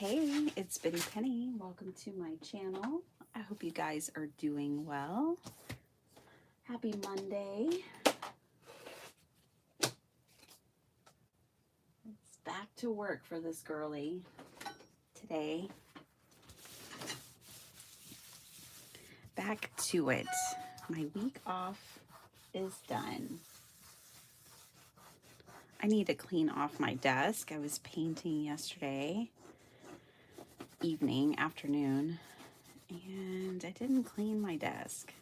Hey, it's Bitty Penny. Welcome to my channel. I hope you guys are doing well. Happy Monday. It's back to work for this girly today. Back to it. My week off is done. I need to clean off my desk. I was painting yesterday afternoon, and I didn't clean my desk.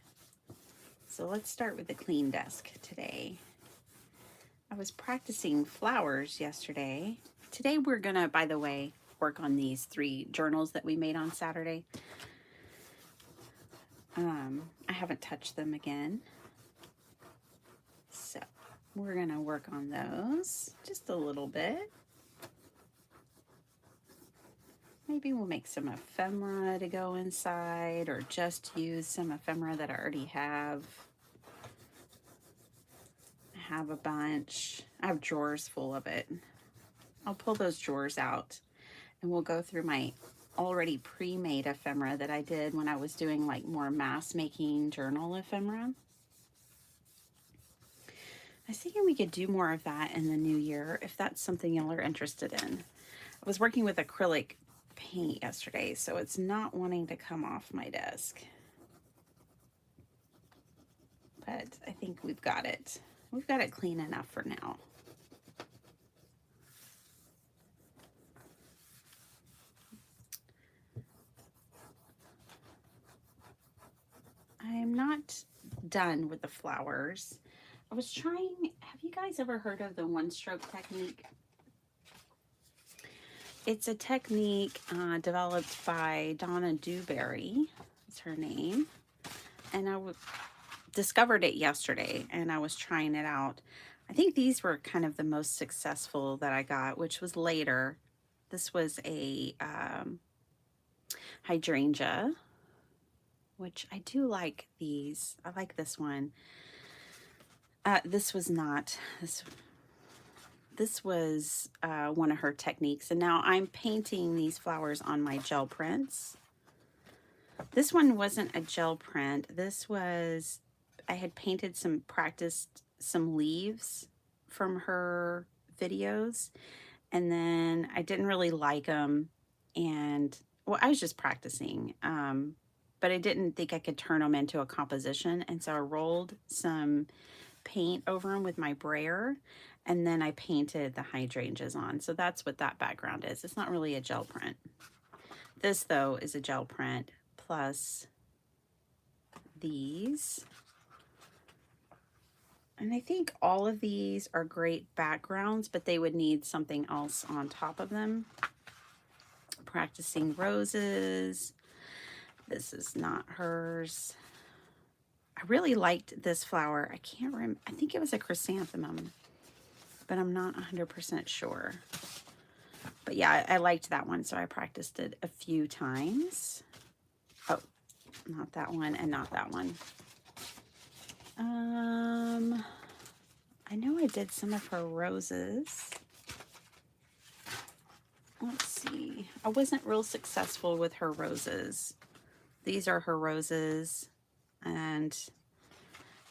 So let's start with the clean desk today. I was practicing flowers yesterday. Today we're gonna, by the way, work on these 3 journals that we made on Saturday. I haven't touched them again. So we're gonna work on those just a little bit. Maybe we'll make some ephemera to go inside, or just use some ephemera that I already have. I have a bunch. I have drawers full of it. I'll pull those drawers out and we'll go through my already pre-made ephemera that I did when I was doing like more mass making journal ephemera. I was thinking we could do more of that in the new year if that's something y'all are interested in. I was working with acrylic paint yesterday, so it's not wanting to come off my desk. But I think we've got it. We've got it clean enough for now. I'm not done with the flowers. I was trying, have you guys ever heard of the one-stroke technique? It's a technique developed by Donna Dewberry, is her name. And I discovered it yesterday and I was trying it out. I think these were kind of the most successful that I got, which was later. This was a hydrangea, which I do like these. I like this one. This was not, this was one of her techniques. And now I'm painting these flowers on my gel prints. This one wasn't a gel print. This was, I had painted practiced some leaves from her videos. And then I didn't really like them. And, well, I was just practicing. But I didn't think I could turn them into a composition. And so I rolled some paint over them with my brayer, and then I painted the hydrangeas on. So that's what that background is. It's not really a gel print. This, though, is a gel print plus these. And I think all of these are great backgrounds, but they would need something else on top of them. Practicing roses. This is not hers. I really liked this flower. I can't remember. I think it was a chrysanthemum, but I'm not 100% sure. But yeah, I liked that one, so I practiced it a few times. Oh, not that one and not that one. I know I did some of her roses. Let's see. I wasn't real successful with her roses. These are her roses. And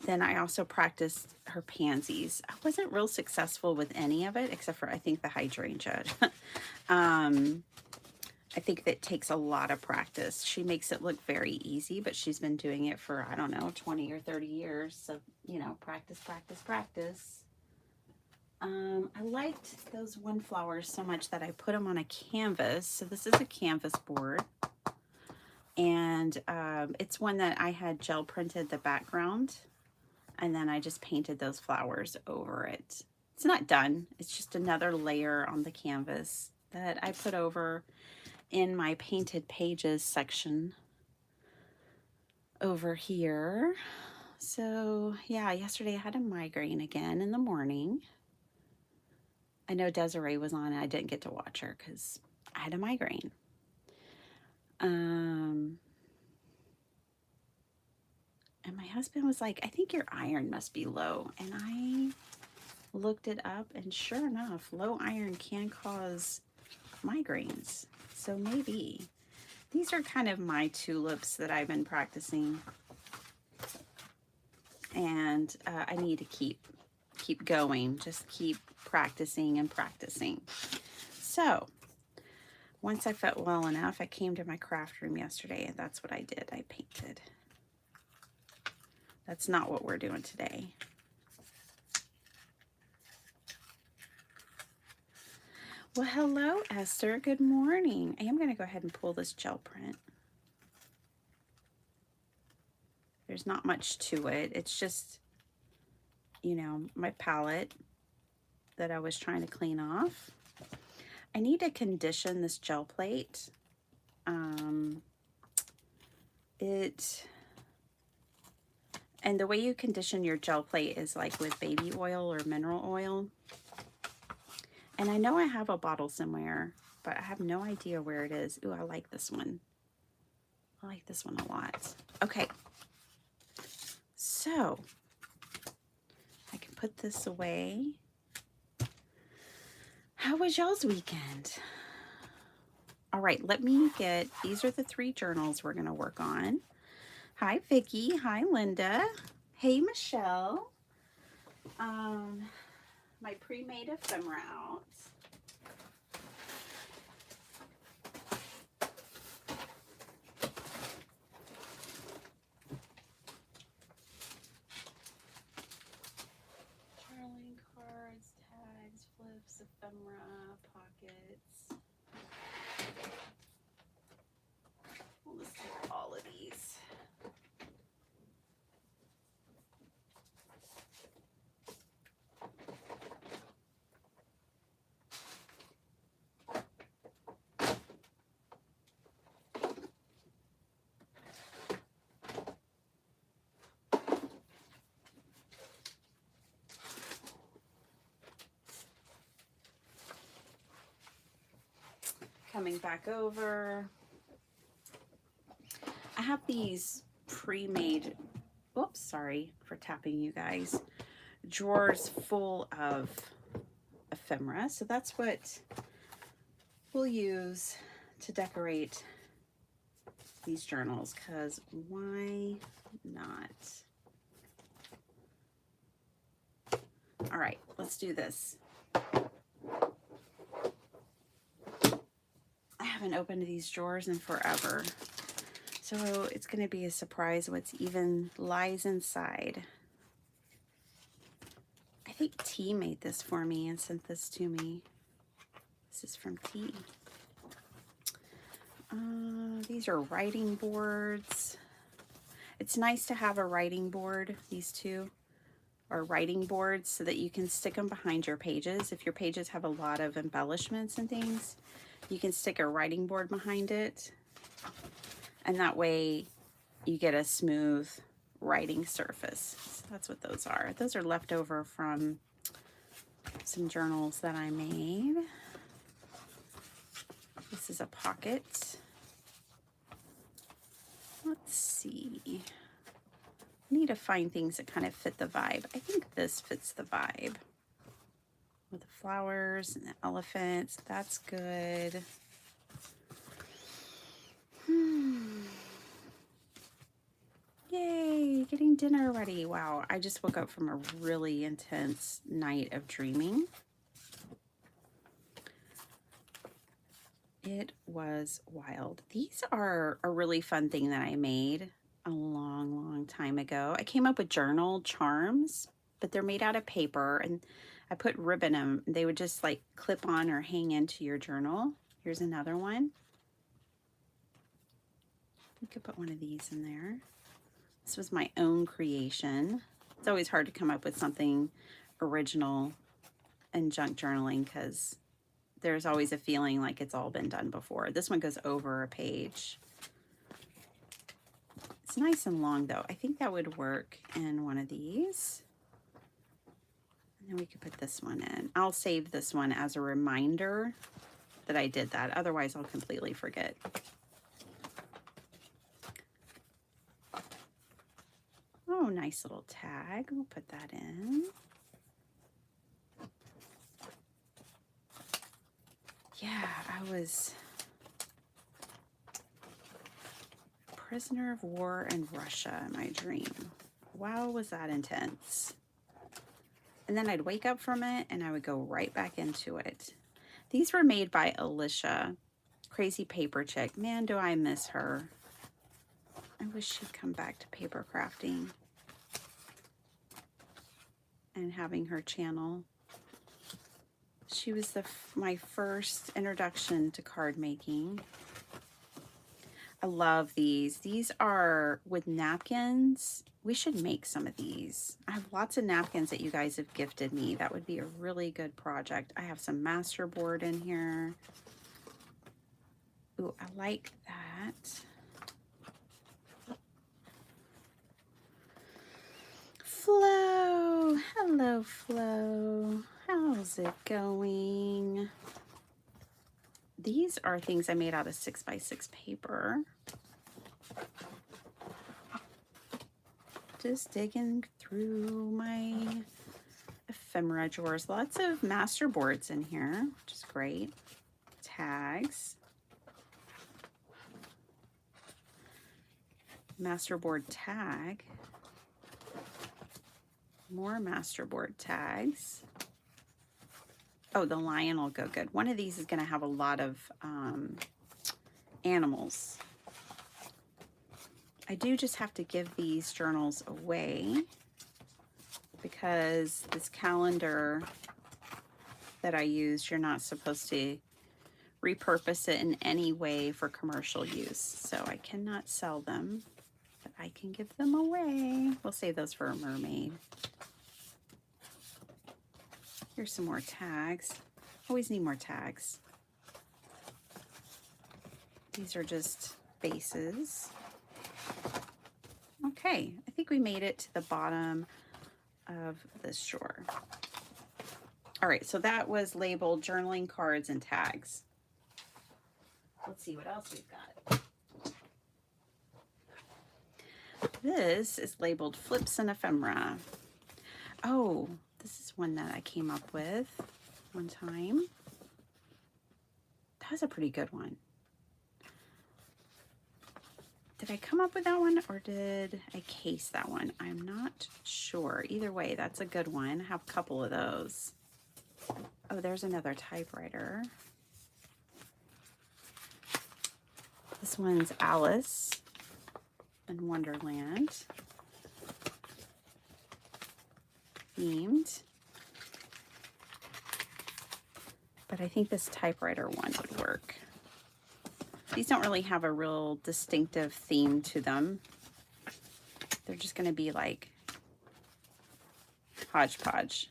then I also practiced her pansies. I wasn't real successful with any of it, except for I think the hydrangea. I think that takes a lot of practice. She makes it look very easy, but she's been doing it for, I don't know, 20 or 30 years. So, you know, practice, practice, practice. I liked those windflowers so much that I put them on a canvas. So this is a canvas board. And it's one that I had gel printed the background, and then I just painted those flowers over it. It's not done. It's just another layer on the canvas that I put over in my painted pages section over here. So yeah, yesterday I had a migraine again in the morning. I know Desiree was on and I didn't get to watch her because I had a migraine. And my husband was like, I think your iron must be low. And I looked it up, and sure enough, low iron can cause migraines. So maybe these are kind of my tulips that I've been practicing, and I need to keep going, just keep practicing and practicing. So once I felt well enough, I came to my craft room yesterday, and that's what I did. I painted. That's not what we're doing today. Well, hello, Esther. Good morning. I am going to go ahead and pull this gel print. There's not much to it. It's just, you know, my palette that I was trying to clean off. I need to condition this gel plate. And the way you condition your gel plate is like with baby oil or mineral oil. And I know I have a bottle somewhere, but I have no idea where it is. Ooh, I like this one. I like this one a lot. Okay. So I can put this away. How was y'all's weekend? All right, let me get, these are the 3 journals we're going to work on. Hi, Vicki. Hi, Linda. Hey, Michelle. My pre-made ephemera out. Journaling cards, tags, flips, ephemera, pockets. Well, let's take all of these. Coming back over. I have these pre-made, oops, sorry for tapping you guys, drawers full of ephemera. So that's what we'll use to decorate these journals, because why not? All right, let's do this. I haven't opened these drawers in forever, so it's going to be a surprise what's even lies inside. I think T made this for me and sent this to me. This is from T. These are writing boards. It's nice to have a writing board. These 2 are writing boards so that you can stick them behind your pages. If your pages have a lot of embellishments and things, you can stick a writing board behind it. And that way you get a smooth writing surface. So that's what those are. Those are left over from some journals that I made. This is a pocket. Let's see. I need to find things that kind of fit the vibe. I think this fits the vibe. With the flowers and the elephants. That's good. Yay, getting dinner ready. Wow, I just woke up from a really intense night of dreaming. It was wild. These are a really fun thing that I made a long time ago. I came up with journal charms, but they're made out of paper, and I put ribbon in them. They would just like clip on or hang into your journal. Here's another one. You could put one of these in there. This was my own creation. It's always hard to come up with something original in junk journaling because there's always a feeling like it's all been done before. This one goes over a page. It's nice and long though. I think that would work in one of these. And then we could put this one in. I'll save this one as a reminder that I did that. Otherwise I'll completely forget. Oh, nice little tag. We'll put that in. Yeah, I was prisoner of war in Russia in my dream. Wow, was that intense. And then I'd wake up from it and I would go right back into it. These were made by Alicia, Crazy Paper Chick. Man, do I miss her. I wish she'd come back to paper crafting and having her channel. She was my first introduction to card making. I love these. These are with napkins. We should make some of these. I have lots of napkins that you guys have gifted me. That would be a really good project. I have some masterboard in here. Ooh, I like that. Flo. Hello, Flo. How's it going? These are things I made out of 6x6 paper. Just digging through my ephemera drawers. Lots of masterboards in here, which is great. Tags. Masterboard tag. More masterboard tags. Oh, the lion will go good. One of these is going to have a lot of animals. I do just have to give these journals away because this calendar that I used, you're not supposed to repurpose it in any way for commercial use. So I cannot sell them, but I can give them away. We'll save those for a mermaid. Here's some more tags. Always need more tags. These are just bases. Okay, I think we made it to the bottom of this drawer. All right, so that was labeled journaling cards and tags. Let's see what else we've got. This is labeled flips and ephemera. Oh, this is one that I came up with one time. That was a pretty good one. Did I come up with that one or did I case that one? I'm not sure. Either way, that's a good one. I have a couple of those. Oh, there's another typewriter. This one's Alice in Wonderland. Themed. But I think this typewriter one would work. These don't really have a real distinctive theme to them. They're just going to be like hodgepodge.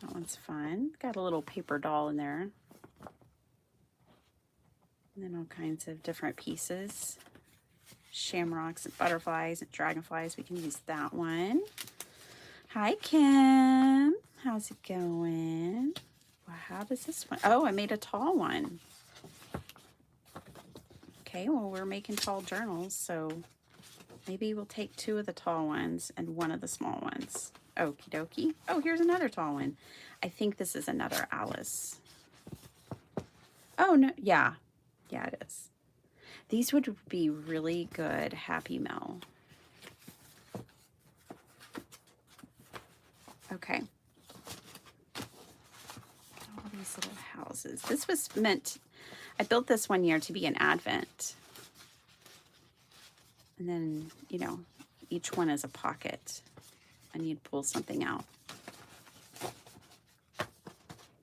That one's fun. Got a little paper doll in there. And then all kinds of different pieces. Shamrocks and butterflies and dragonflies. We can use that one. Hi, Kim. How's it going? Well, how does this one? Oh, I made a tall one. Okay, well, we're making tall journals, so maybe we'll take 2 of the tall ones and 1 of the small ones. Okie dokie. Oh, here's another tall one. I think this is another Alice. Oh, no. Yeah. Yeah, it is. These would be really good Happy Mail. Okay. All these little houses. This was meant... I built this one year to be an Advent. And then, you know, each one is a pocket. And you'd pull something out.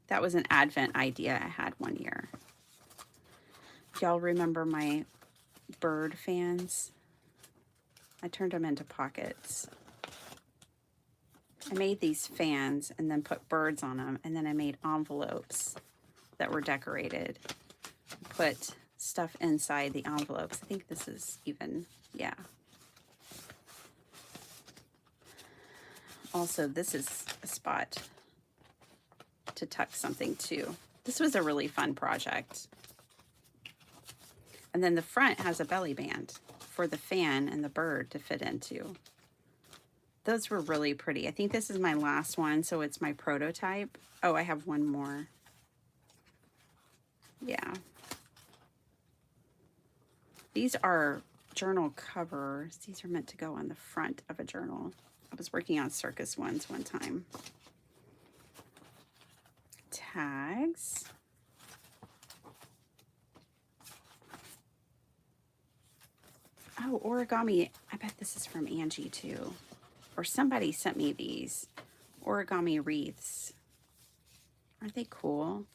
That was an Advent idea I had one year. Y'all remember my bird fans? I turned them into pockets. I made these fans and then put birds on them. And then I made envelopes that were decorated. Put stuff inside the envelopes. I think this is even, yeah. Also, this is a spot to tuck something too. This was a really fun project. And then the front has a belly band for the fan and the bird to fit into. Those were really pretty. I think this is my last one, so it's my prototype. Oh, I have one more. Yeah. These are journal covers. These are meant to go on the front of a journal. I was working on circus ones one time. Tags. Oh, origami. I bet this is from Angie too. Or somebody sent me these. Origami wreaths. Aren't they cool?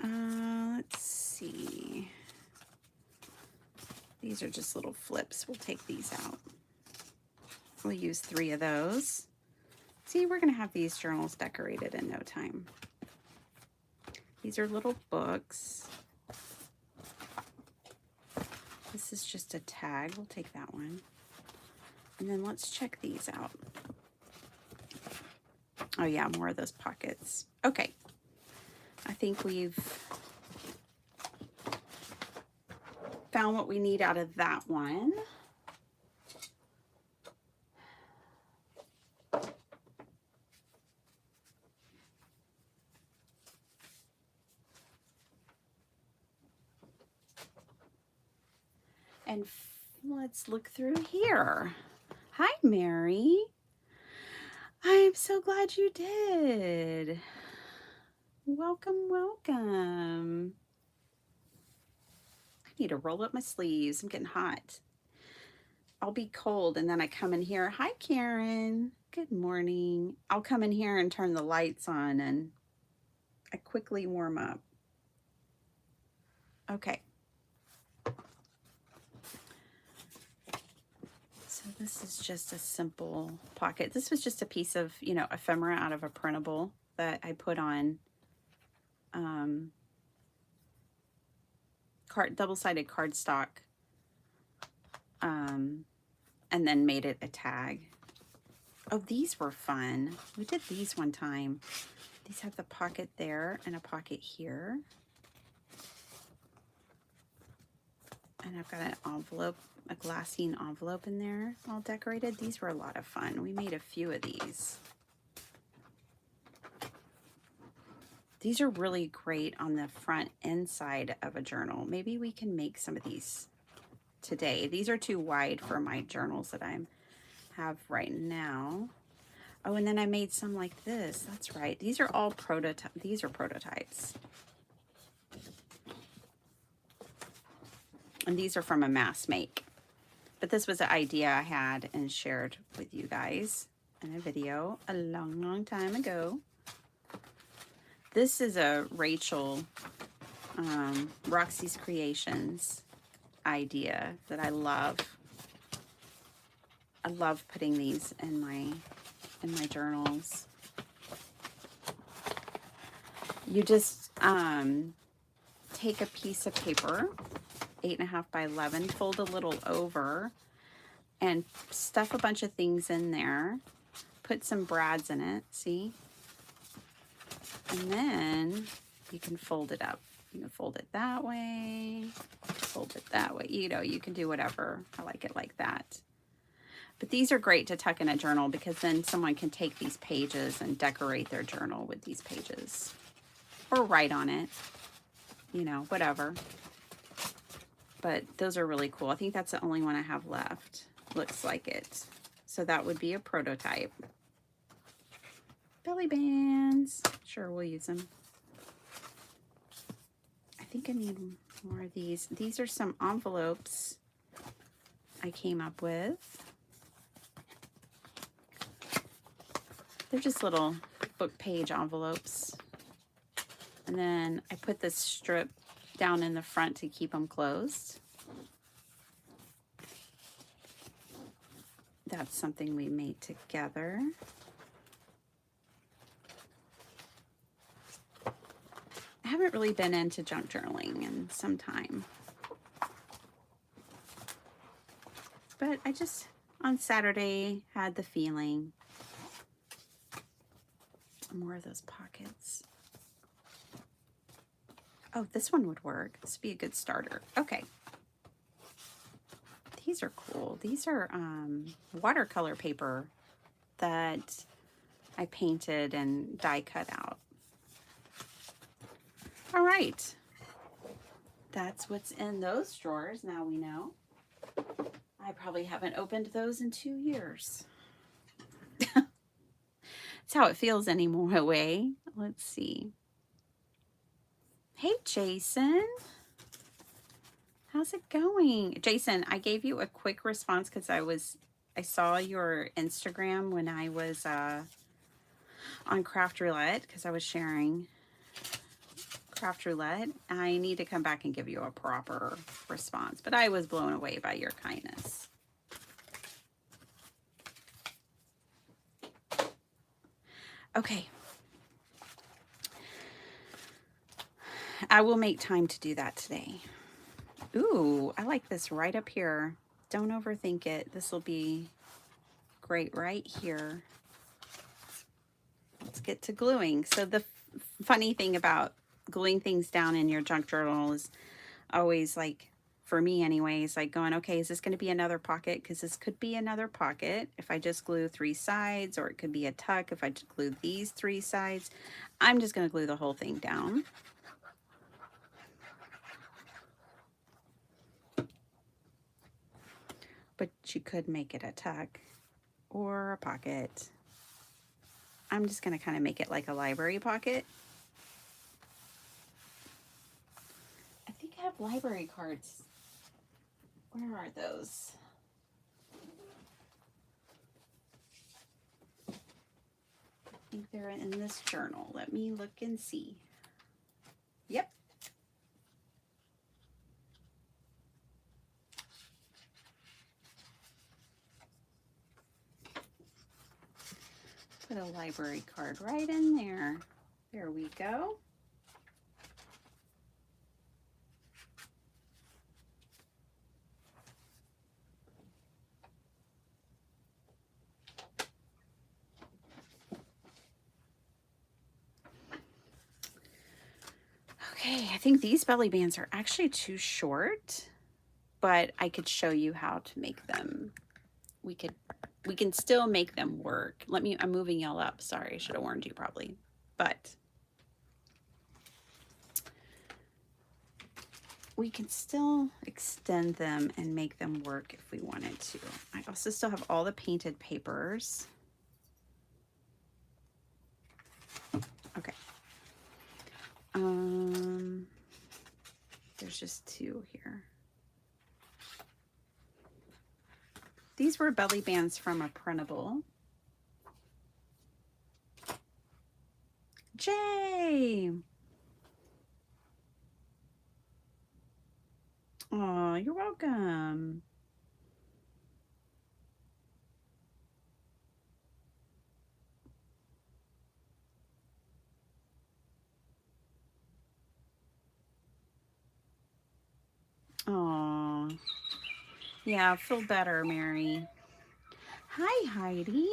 Let's see. These are just little flips. We'll take these out. We'll use 3 of those. See, we're going to have these journals decorated in no time. These are little books. This is just a tag. We'll take that one. And then let's check these out. Oh yeah, more of those pockets. Okay. I think we've found what we need out of that one. And let's look through here. Hi, Mary. I'm so glad you did. Welcome, welcome. I need to roll up my sleeves. I'm getting hot. I'll be cold and then I come in here. Hi, Karen. Good morning. I'll come in here and turn the lights on and I quickly warm up. Okay. So this is just a simple pocket. This was just a piece of, you know, ephemera out of a printable that I put on double-sided cardstock and then made it a tag. Oh, these were fun. We did these one time. These have the pocket there and a pocket here. And I've got an envelope, a glassine envelope in there all decorated. These were a lot of fun. We made a few of these. These are really great on the front inside of a journal. Maybe we can make some of these today. These are too wide for my journals that I have right now. Oh, and then I made some like this. That's right. These are all prototypes. These are prototypes. And these are from a mass make. But this was an idea I had and shared with you guys in a video a long, long time ago. This is a Rachel, Roxy's Creations idea that I love. I love putting these in my journals. You just take a piece of paper, 8.5 by 11, fold a little over, and stuff a bunch of things in there. Put some brads in it, see? And then you can fold it up. You can fold it that way, fold it that way. You know, you can do whatever. I like it like that. But these are great to tuck in a journal because then someone can take these pages and decorate their journal with these pages. Or write on it, you know, whatever. But those are really cool. I think that's the only one I have left. Looks like it. So that would be a prototype. Belly bands. Sure, we'll use them. I think I need more of these. These are some envelopes I came up with. They're just little book page envelopes. And then I put this strip down in the front to keep them closed. That's something we made together. I haven't really been into junk journaling in some time. But I just, on Saturday, had the feeling. More of those pockets. Oh, this one would work. This would be a good starter. Okay. These are cool. These are watercolor paper that I painted and die cut out. All right. that's what's in those drawers. Now we know. I probably haven't opened those in 2 years. That's how it feels anymore, way. Let's see. Hey, Jason. How's it going? Jason, I gave you a quick response because I saw your Instagram when I was on Craft Roulette because I was sharing Craft Roulette. I need to come back and give you a proper response, but I was blown away by your kindness. Okay. I will make time to do that today. Ooh, I like this right up here. Don't overthink it. This will be great right here. Let's get to gluing. So the funny thing about gluing things down in your junk journal is always, like, for me anyways, like going, okay, is this going to be another pocket? Because this could be another pocket if I just glue 3 sides, or it could be a tuck if I just glue these 3 sides. I'm just going to glue the whole thing down. But you could make it a tuck or a pocket. I'm just going to kind of make it like a library pocket. I think I have library cards. Where are those? I think they're in this journal. Let me look and see. Yep. Put a library card right in there. There we go. Okay, I think these belly bands are actually too short, but I could show you how to make them. We can still make them work. I'm moving y'all up. Sorry, I should have warned you probably. But we can still extend them and make them work if we wanted to. I also still have all the painted papers. Okay. There's just 2 here. These were belly bands from a printable. Jay! Oh, you're welcome. Oh, yeah, feel better, Mary. Hi, Heidi.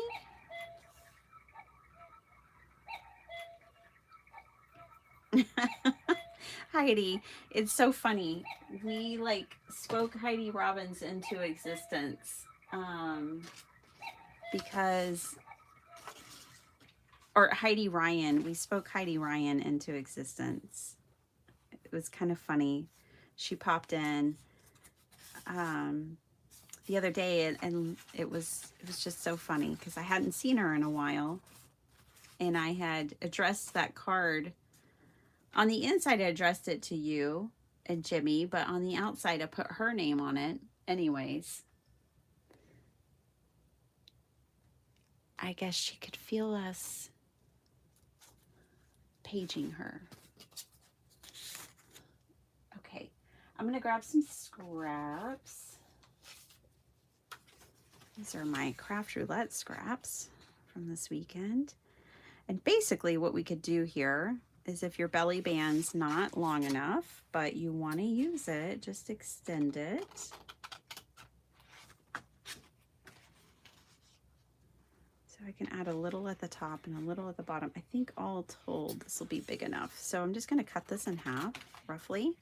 Heidi, it's so funny. We spoke Heidi Robbins into existence because, or Heidi Ryan, we spoke Heidi Ryan into existence. It was kind of funny. She popped in the other day, and it was just so funny because I hadn't seen her in a while, and I had addressed that card. On the inside, I addressed it to you and Jimmy, but on the outside, I put her name on it. Anyways, I guess she could feel us paging her. Okay, I'm going to grab some scraps. These are my Craft Roulette scraps from this weekend. And basically what we could do here is, if your belly band's not long enough, but you want to use it, just extend it. So I can add a little at the top and a little at the bottom. I think all told, this will be big enough. So I'm just going to cut this in half, roughly.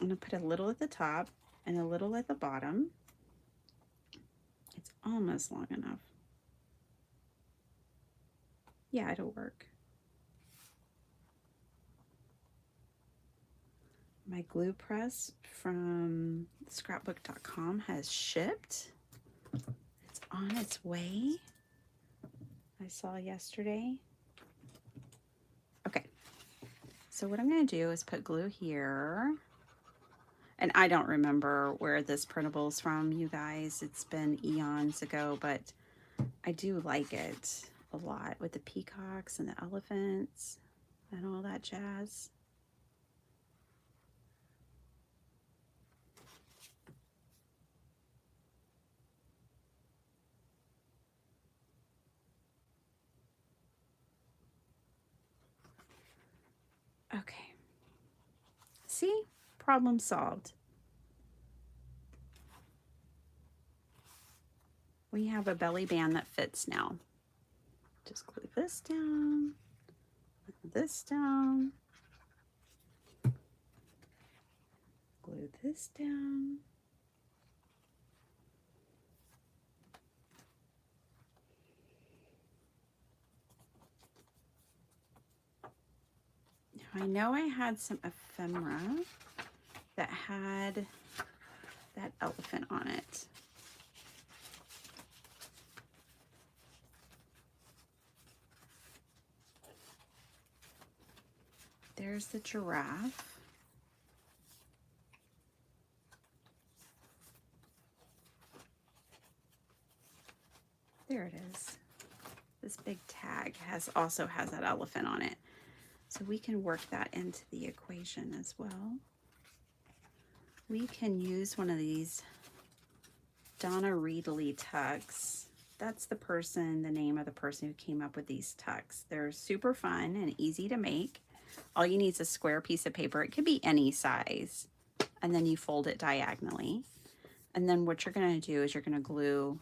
I'm going to put a little at the top and a little at the bottom. It's almost long enough. Yeah, it'll work. My glue press from scrapbook.com has shipped. It's on its way. I saw yesterday. Okay, so what I'm going to do is put glue here. And I don't remember where this printable's from, you guys. It's been eons ago, but I do like it a lot with the peacocks and the elephants and all that jazz. Okay. See? Problem solved. We have a belly band that fits now. Just glue this down, this down, glue this down. Now I know I had some ephemera that had that elephant on it. There's the giraffe. There it is. This big tag also has that elephant on it. So we can work that into the equation as well. We can use one of these Donna Reedley tucks. That's the name of the person who came up with these tucks. They're super fun and easy to make. All you need is a square piece of paper. It could be any size. And then you fold it diagonally. And then what you're going to do is you're going to glue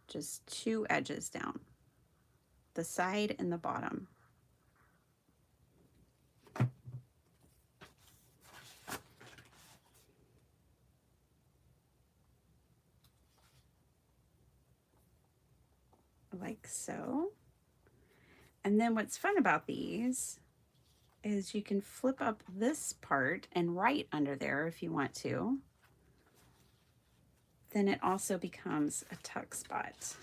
just 2 edges down, the side and the bottom. Like so. And then what's fun about these is you can flip up this part and write under there if you want to. Then it also becomes a tuck spot.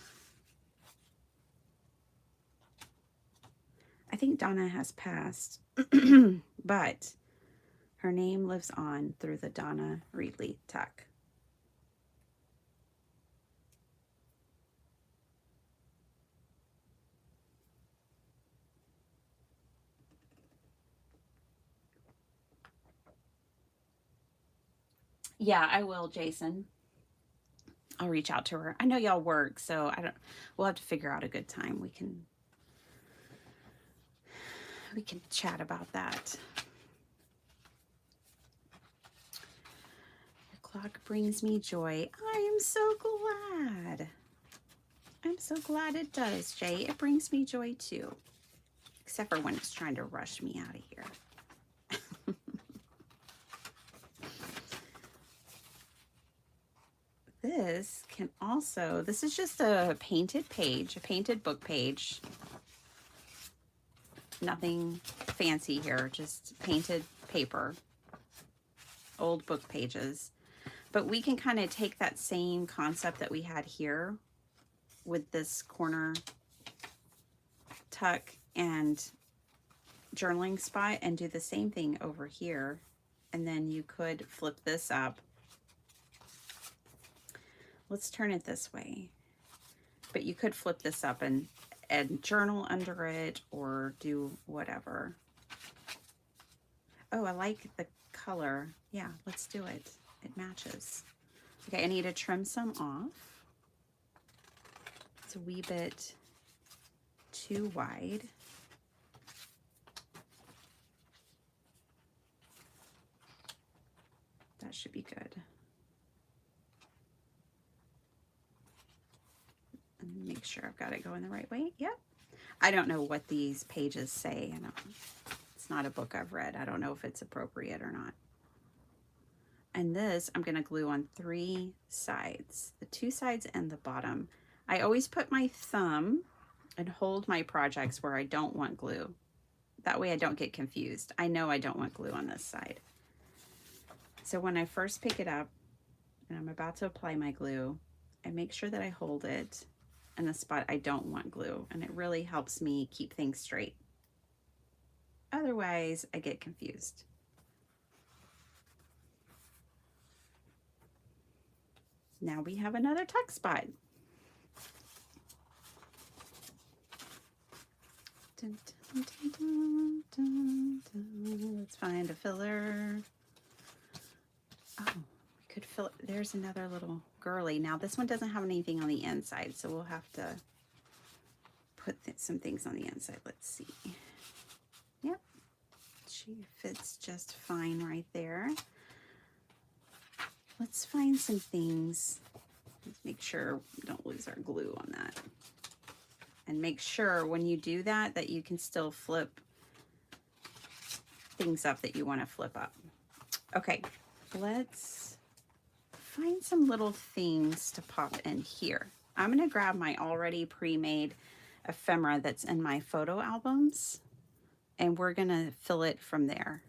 I think Donna has passed, but her name lives on through the Donna Reedley tuck. Yeah, I will, Jason. I'll reach out to her. I know y'all work, so we'll have to figure out a good time. We can chat about that. Your clock brings me joy. I am so glad. I'm so glad it does, Jay. It brings me joy too. Except for when it's trying to rush me out of here. This is just a painted page, a painted book page. Nothing fancy here, just painted paper, old book pages. But we can kind of take that same concept that we had here with this corner tuck and journaling spot and do the same thing over here. And then you could flip this up. Let's turn it this way. But you could flip this up and journal under it or do whatever. Oh, I like the color. Yeah, let's do it. It matches. Okay, I need to trim some off. It's a wee bit too wide. That should be good. And make sure I've got it going the right way. Yep. I don't know what these pages say. It's not a book I've read. I don't know if it's appropriate or not. And this I'm going to glue on 3 sides, the 2 sides and the bottom. I always put my thumb and hold my projects where I don't want glue. That way I don't get confused. I know I don't want glue on this side. So when I first pick it up and I'm about to apply my glue, I make sure that I hold it in the spot I don't want glue, and it really helps me keep things straight. Otherwise, I get confused. Now we have another tuck spot. Dun, dun, dun, dun, dun. Let's find a filler. Oh, we could fill it. There's another little girly. Now this one doesn't have anything on the inside, so we'll have to put some things on the inside. Let's see. Yep, she fits just fine right there. Let's find some things. Let's make sure we don't lose our glue on that. And make sure when you do that, that you can still flip things up that you want to flip up. Okay, let's find some little things to pop in here. I'm going to grab my already pre-made ephemera that's in my photo albums, and we're going to fill it from there.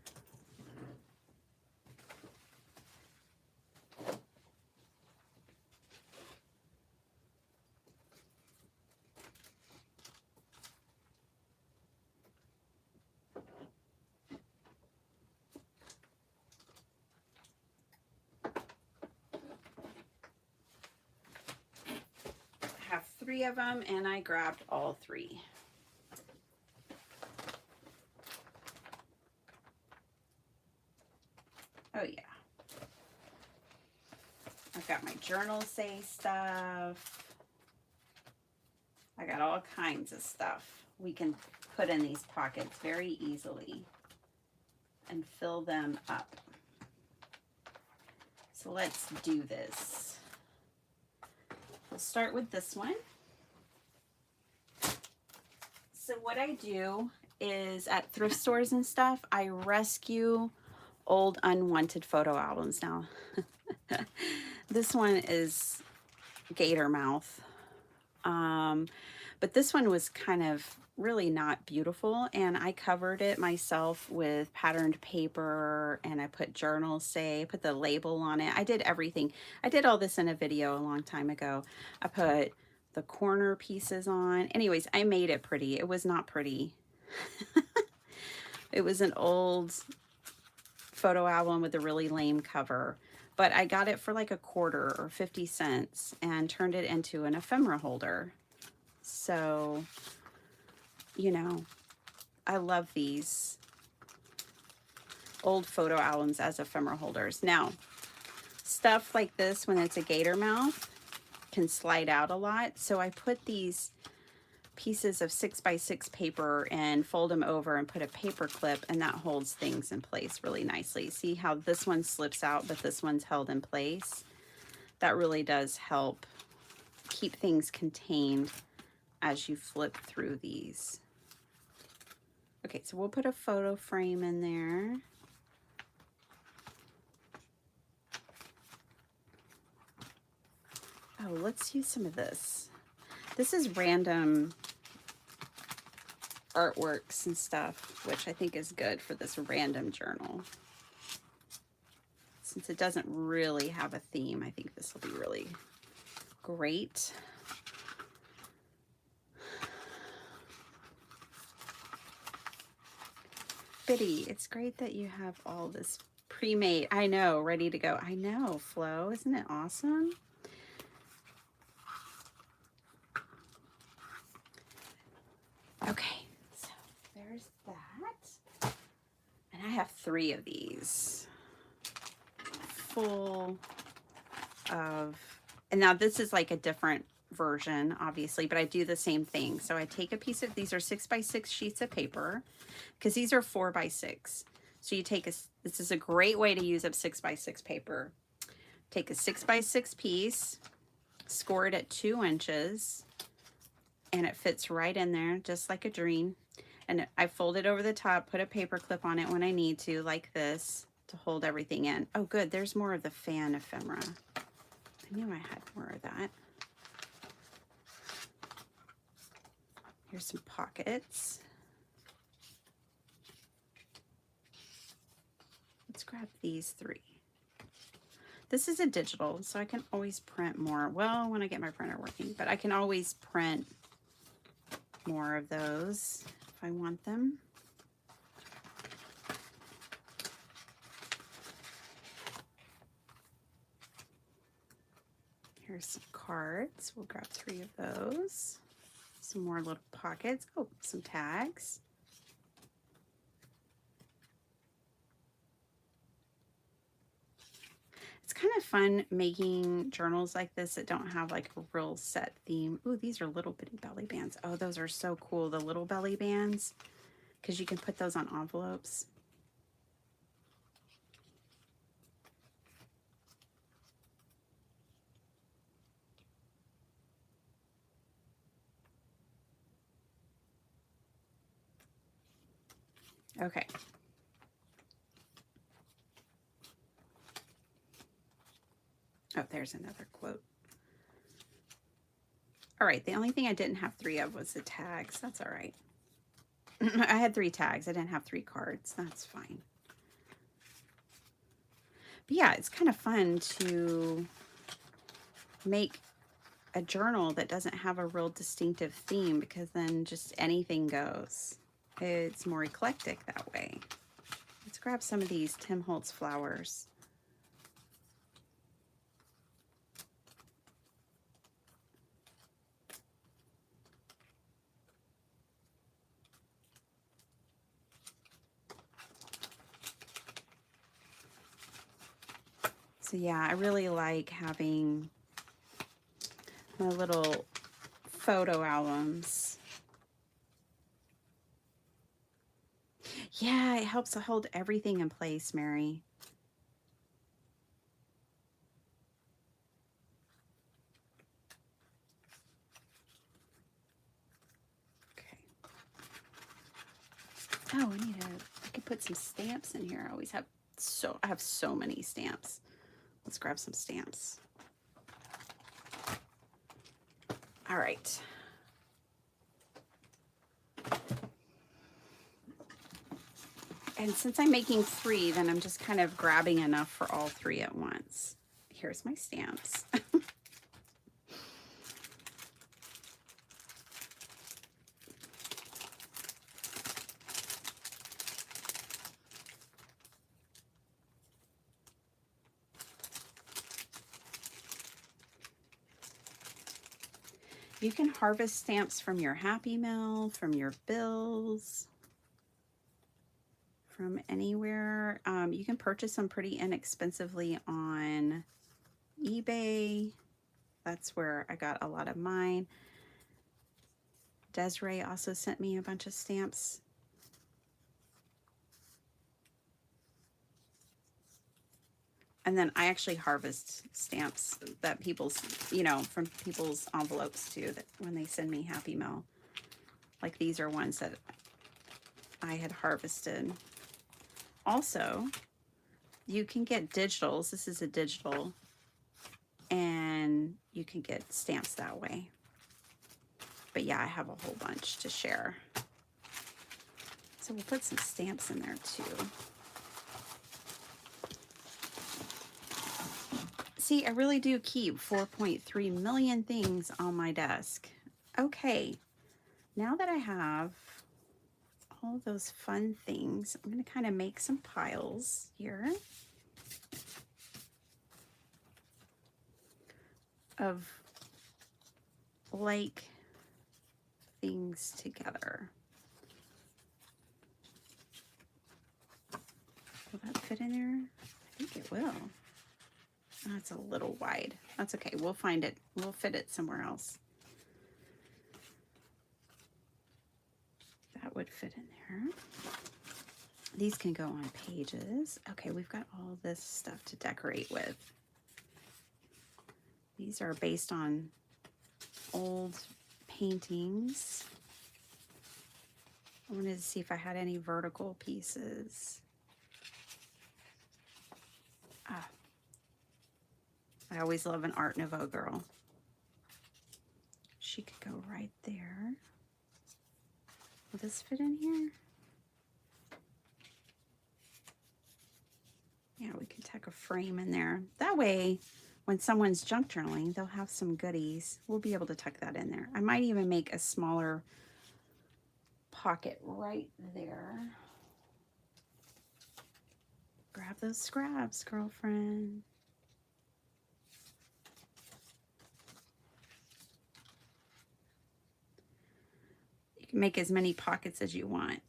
I have 3 of them, and I grabbed all 3. Oh yeah. I've got my journal say stuff. I got all kinds of stuff we can put in these pockets very easily and fill them up. So let's do this. We'll start with this one. So what I do is at thrift stores and stuff, I rescue old unwanted photo albums. Now, this one is gator mouth. But this one was kind of really not beautiful, and I covered it myself with patterned paper, and I put journal say, put the label on it. I did everything. I did all this in a video a long time ago. I put the corner pieces on. Anyways, I made it pretty. It was not pretty. It was an old photo album with a really lame cover, but I got it for like $1 or 50 cents and turned it into an ephemera holder. So, you know, I love these old photo albums as ephemera holders. Now, stuff like this, when it's a gator mouth, can slide out a lot. So I put these pieces of 6x6 paper and fold them over and put a paper clip, and that holds things in place really nicely. See how this one slips out, but this one's held in place? That really does help keep things contained as you flip through these. Okay, so we'll put a photo frame in there. Oh, let's use some of this. This is random artworks and stuff, which I think is good for this random journal. Since it doesn't really have a theme, I think this will be really great. Biddy, it's great that you have all this pre-made. I know, ready to go. I know, Flo, isn't it awesome? Okay, so there's that. And I have 3 of these full of, and now this is like a different version, obviously, but I do the same thing. So I take a piece of, these are 6x6 sheets of paper, because these are 4x6. So you take this is a great way to use up 6x6 paper. Take a 6x6 piece, score it at 2 inches, and it fits right in there, just like a dream. And I fold it over the top, put a paper clip on it when I need to, like this, to hold everything in. Oh, good, there's more of the fan ephemera. I knew I had more of that. Here's some pockets. grab these 3. This is a digital, so I can always print more. Well, when I get my printer working, but I can always print more of those if I want them. Here's some cards. We'll grab 3 of those. Some more little pockets. Oh, some tags. It's kind of fun making journals like this that don't have like a real set theme. Ooh, these are little bitty belly bands. Oh, those are so cool, the little belly bands, because you can put those on envelopes. Okay. Oh, there's another quote. All right, the only thing I didn't have 3 of was the tags. That's all right. I had 3 tags. I didn't have 3 cards. That's fine. But yeah, it's kind of fun to make a journal that doesn't have a real distinctive theme, because then just anything goes. It's more eclectic that way. Let's grab some of these Tim Holtz flowers. So yeah, I really like having my little photo albums. Yeah, it helps to hold everything in place, Mary. Okay. Oh, I could put some stamps in here. I have so many stamps. Let's grab some stamps. All right. And since I'm making 3, then I'm just kind of grabbing enough for all 3 at once. Here's my stamps. You can harvest stamps from your Happy Mail, from your bills, from anywhere. You can purchase them pretty inexpensively on eBay. That's where I got a lot of mine. Desiree also sent me a bunch of stamps. And then I actually harvest stamps that people's, from people's envelopes too, that when they send me Happy Mail. Like these are ones that I had harvested. Also, you can get digitals. This is a digital, and you can get stamps that way. But yeah, I have a whole bunch to share. So we'll put some stamps in there too. See, I really do keep 4.3 million things on my desk. Okay, now that I have all of those fun things, I'm going to kind of make some piles here of like things together. Will that fit in there? I think it will. That's a little wide. That's okay. We'll find it. We'll fit it somewhere else. That would fit in there. These can go on pages. Okay, we've got all this stuff to decorate with. These are based on old paintings. I wanted to see if I had any vertical pieces. I always love an Art Nouveau girl. She could go right there. Will this fit in here? frame in there. That way, when someone's junk journaling, they'll have some goodies. We'll be able to tuck that in there. I might even make a smaller pocket right there. Grab those scraps, girlfriend. You can make as many pockets as you want.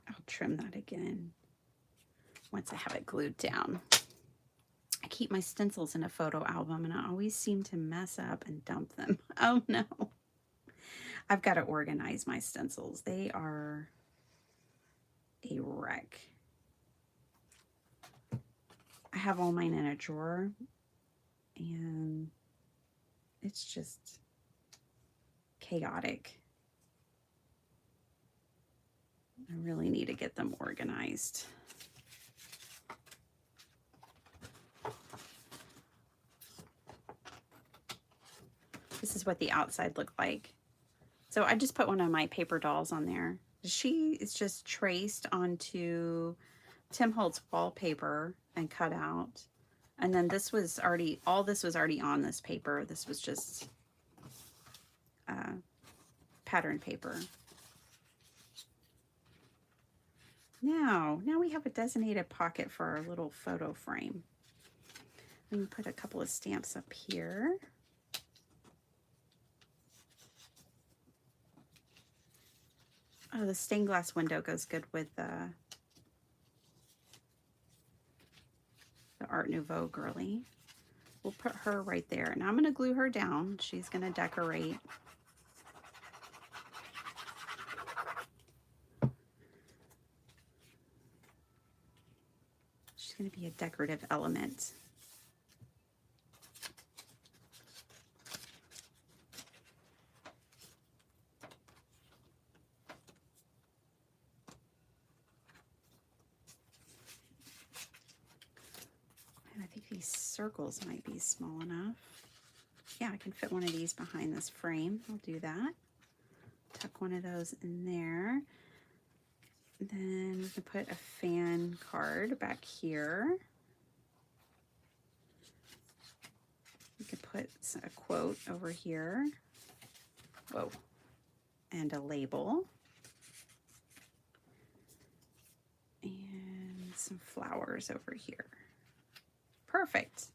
I'll trim that again once I have it glued down. I keep my stencils in a photo album and I always seem to mess up and dump them. Oh no. I've got to organize my stencils. They are a wreck. I have all mine in a drawer and it's just chaotic. I really need to get them organized. This is what the outside looked like. So I just put one of my paper dolls on there. She is just traced onto Tim Holtz wallpaper and cut out. And then this was already, all this was already on this paper. This was just pattern paper. Now we have a designated pocket for our little photo frame. Let me put a couple of stamps up here. Oh, the stained glass window goes good with the Art Nouveau girly. We'll put her right there. Now I'm going to glue her down. She's going to decorate. She's going to be a decorative element. And I think these circles might be small enough. Yeah, I can fit one of these behind this frame. I'll do that. Tuck one of those in there. Then we can put a fan card back here. We could put a quote over here. Whoa. And a label. And some flowers over here. Perfect.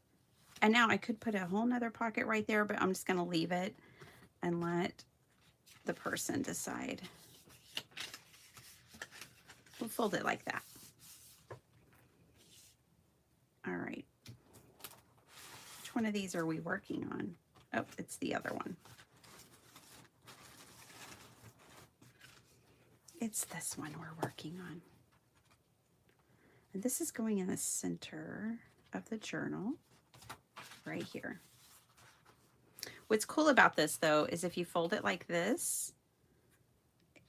And now I could put a whole nother pocket right there, but I'm just going to leave it and let the person decide. We'll fold it like that. All right. Which one of these are we working on? Oh, it's the other one. It's this one we're working on. And this is going in the center of the journal, right here. What's cool about this, though, is if you fold it like this,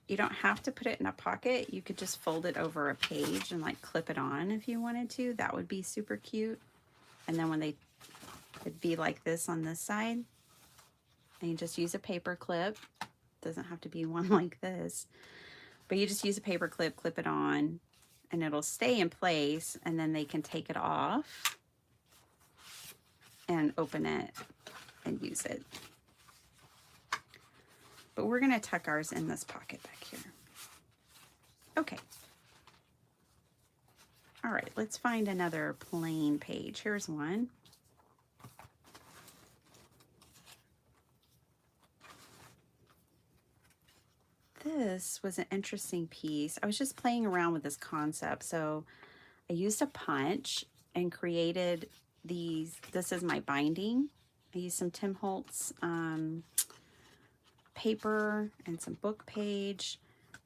you don't have to put it in a pocket. You could just fold it over a page and like clip it on if you wanted to. That would be super cute. And then when it'd be like this on this side, and you just use a paper clip. Doesn't have to be one like this, but you just use a paper clip, clip it on, and it'll stay in place, and then they can take it off and open it and use it. But we're going to tuck ours in this pocket back here. Okay. All right, let's find another plain page. Here's one. This was an interesting piece. I was just playing around with this concept. So I used a punch and created these. This is my binding. I used some Tim Holtz paper and some book page,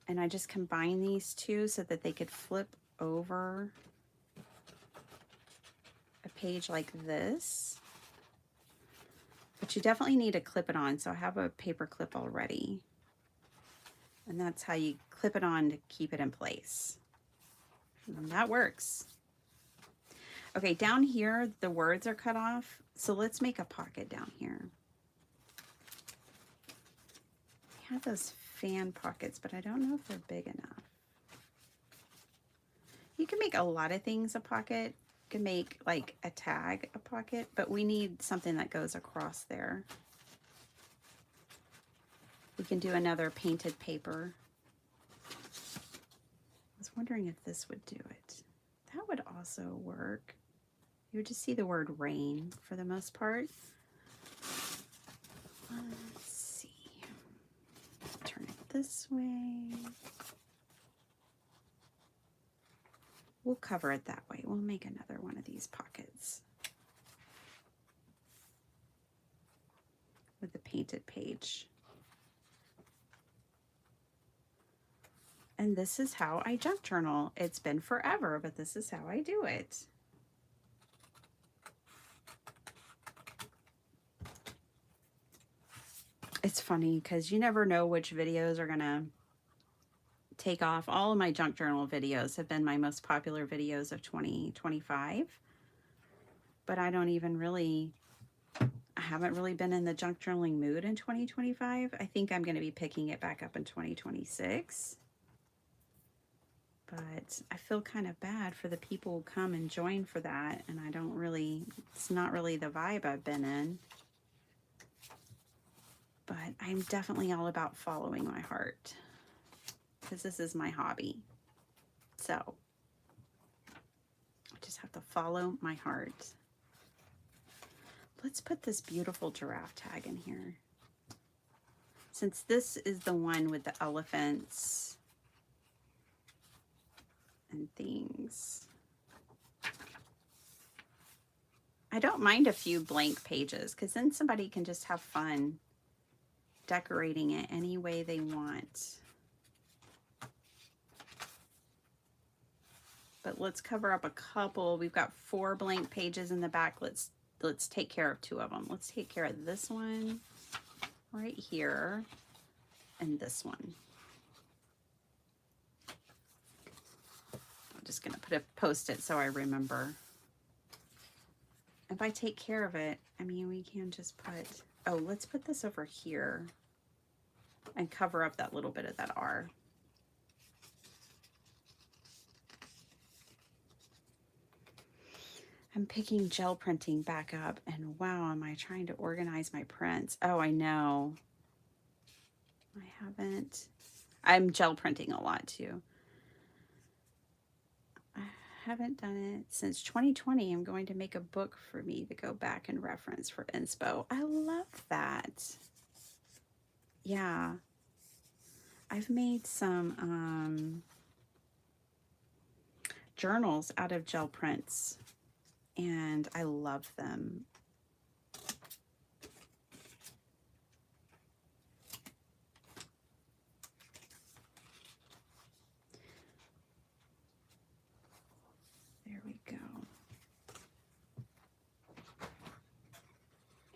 and I just combined these two so that they could flip over a page like this. But you definitely need to clip it on, so I have a paper clip already, and that's how you clip it on to keep it in place, and that works. Okay, down here the words are cut off, so let's make a pocket down here. have those fan pockets, but I don't know if they're big enough. You can make a lot of things a pocket. You can make like a tag a pocket, but we need something that goes across there. We can do another painted paper. I was wondering if this would do it. That would also work. You would just see the word rain for the most part. Let's see. Turn it this way. We'll cover it that way. We'll make another one of these pockets with the painted page. And this is how I junk journal. It's been forever, but this is how I do it. It's funny because you never know which videos are gonna take off. All of my junk journal videos have been my most popular videos of 2025, but I haven't really been in the junk journaling mood in 2025. I think I'm going to be picking it back up in 2026, but I feel kind of bad for the people who come and join for that, and it's not really the vibe I've been in. But I'm definitely all about following my heart, because this is my hobby. So I just have to follow my heart. Let's put this beautiful giraffe tag in here. Since this is the one with the elephants and things. I don't mind a few blank pages, because then somebody can just have fun decorating it any way they want. But let's cover up a couple. We've got 4 blank pages in the back. Let's take care of 2 of them. Let's take care of this one right here and this one. I'm just going to put a post-it so I remember. If I take care of it, I mean, we can just put, oh, let's put this over here and cover up that little bit of that R. I'm picking gel printing back up, and wow, am I trying to organize my prints. Oh, I know. I'm gel printing a lot too. I haven't done it since 2020. I'm going to make a book for me to go back and reference for inspo. I love that. Yeah. I've made some journals out of gel prints, and I love them. There we go.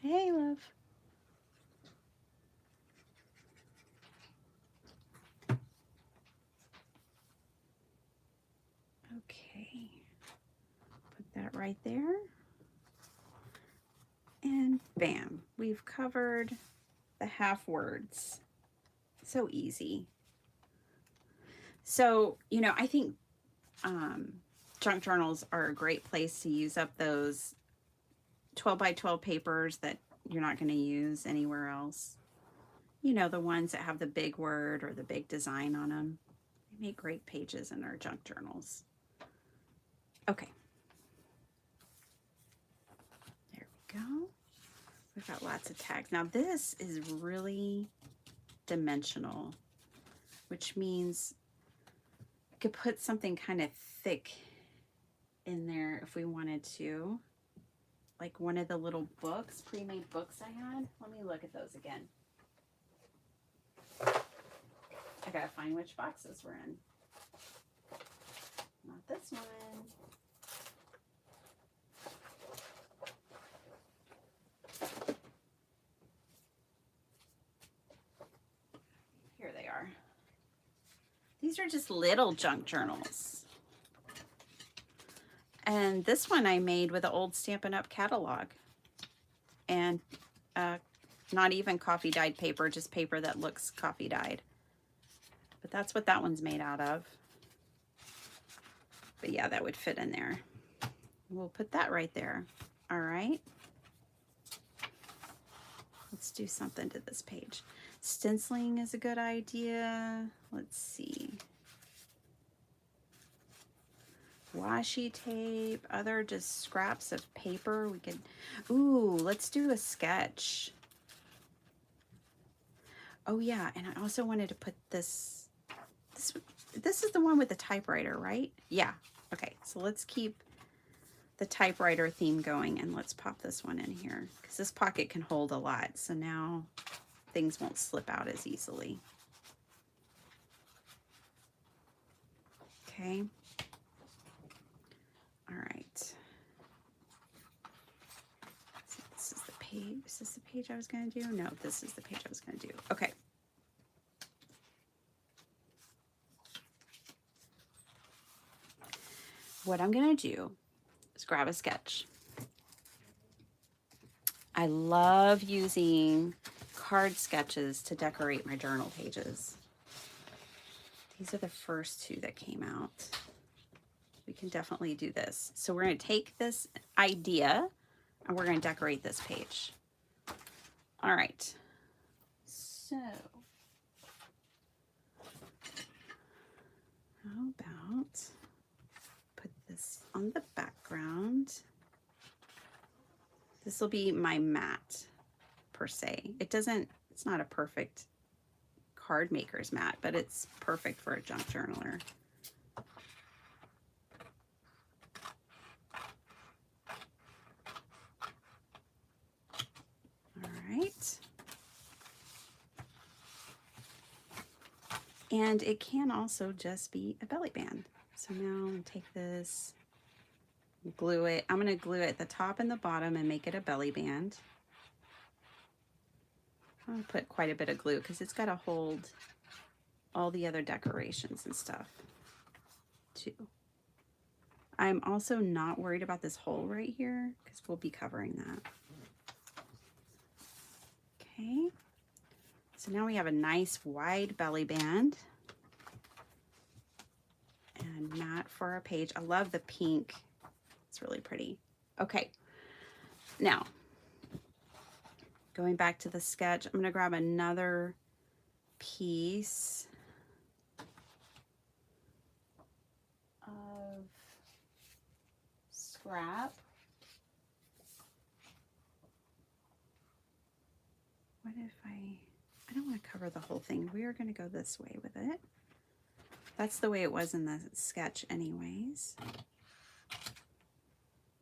Hey, love. Okay. Put that right there. And bam, we've covered the half words. So easy. So, you know, I think junk journals are a great place to use up those 12 by 12 papers that you're not going to use anywhere else. You know, the ones that have the big word or the big design on them. They make great pages in our junk journals. Okay. There we go. We've got lots of tags. Now this is really dimensional, which means I could put something kind of thick in there if we wanted to. Like one of the little books, pre-made books I had. Let me look at those again. I gotta find which boxes we're in. Not this one. Here they are. These are just little junk journals. And this one I made with an old Stampin' Up! Catalog and Not even coffee dyed paper, just paper that looks coffee dyed. But that's what that one's made out of. But yeah, that would fit in there. We'll put that right there. All right. Let's do something to this page. Stenciling is a good idea. Let's see. Washi tape, other just scraps of paper. We could, ooh, let's do a sketch. Oh yeah, and I also wanted to put this is the one with the typewriter, right? Yeah. Okay, so let's keep the typewriter theme going, and let's pop this one in here because this pocket can hold a lot. So now things won't slip out as easily. Okay. All right. So this is the page. Is this the page I was going to do? No, this is the page I was going to do. Okay. What I'm going to do is grab a sketch. I love using card sketches to decorate my journal pages. These are the first two that came out. We can definitely do this. So we're going to take this idea and we're going to decorate this page. All right. So how about put this on the background? This will be my mat per se. It's not a perfect card maker's mat, but it's perfect for a junk journaler. All right. And it can also just be a belly band. So now I'm going to take this, glue it. I'm going to glue it at the top and the bottom and make it a belly band. I'm going to put quite a bit of glue because it's got to hold all the other decorations and stuff too. I'm also not worried about this hole right here because we'll be covering that. Okay. So now we have a nice wide belly band and mat for our page. I love the pink. It's really pretty. Okay. Now, going back to the sketch, I'm going to grab another piece of scrap. What if I don't want to cover the whole thing. We are going to go this way with it. That's the way it was in the sketch anyways.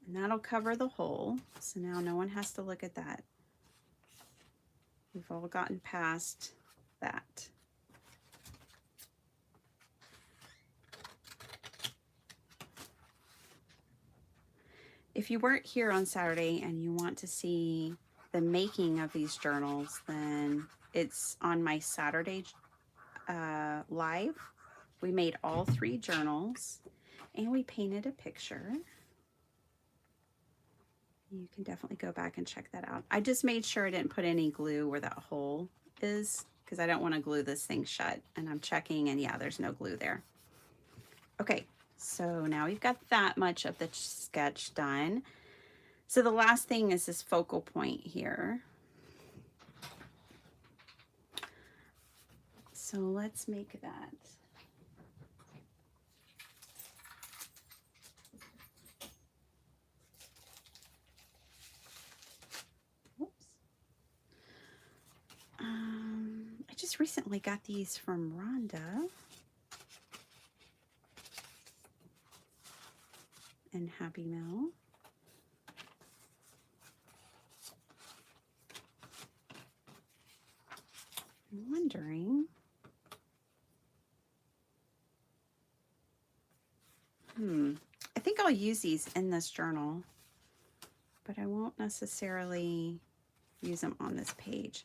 And that'll cover the hole. So now no one has to look at that. We've all gotten past that. If you weren't here on Saturday and you want to see the making of these journals, then it's on my Saturday live. We made all 3 journals and we painted a picture. You can definitely go back and check that out. I just made sure I didn't put any glue where that hole is because I don't want to glue this thing shut. And I'm checking and yeah, there's no glue there. Okay, so now we've got that much of the sketch done. So the last thing is this focal point here. So let's make that. I just recently got these from Rhonda and Happy Meal. I'm wondering, I think I'll use these in this journal, but I won't necessarily use them on this page.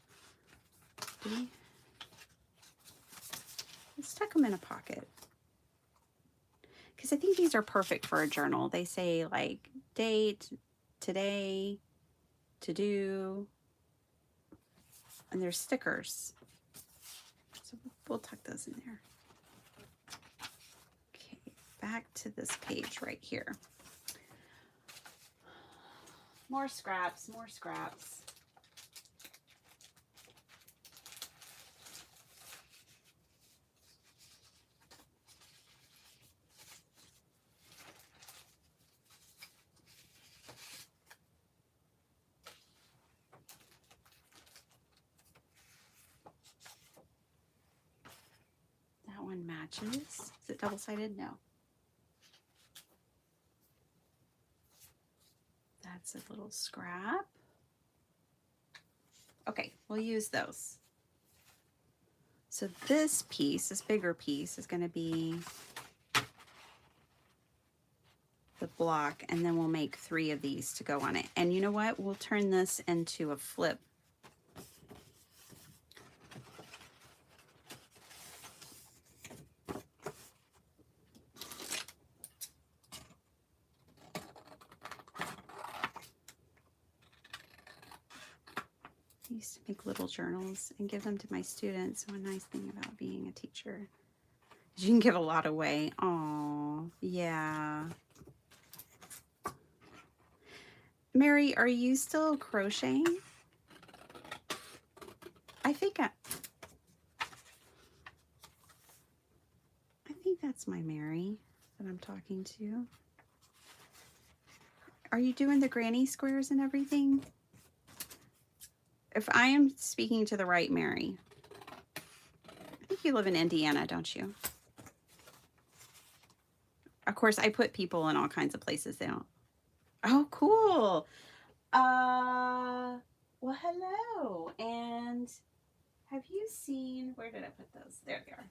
Let's tuck them in a pocket. Because I think these are perfect for a journal. They say like date, today, to do. And there's stickers. So we'll tuck those in there. Okay, back to this page right here. More scraps, more scraps. That one matches. Is it double-sided? No. That's a little scrap. Okay, we'll use those. So this piece, this bigger piece, is going to be the block, and then we'll make 3 of these to go on it. And you know what? We'll turn this into a flip. I used to make little journals and give them to my students. So a nice thing about being a teacher is you can give a lot away. Oh, yeah. Mary, are you still crocheting? I think that's my Mary that I'm talking to. Are you doing the granny squares and everything? If I am speaking to the right Mary, I think you live in Indiana, don't you? Of course, I put people in all kinds of places. They don't. Oh, cool. Well, hello. And have you seen, where did I put those? There they are.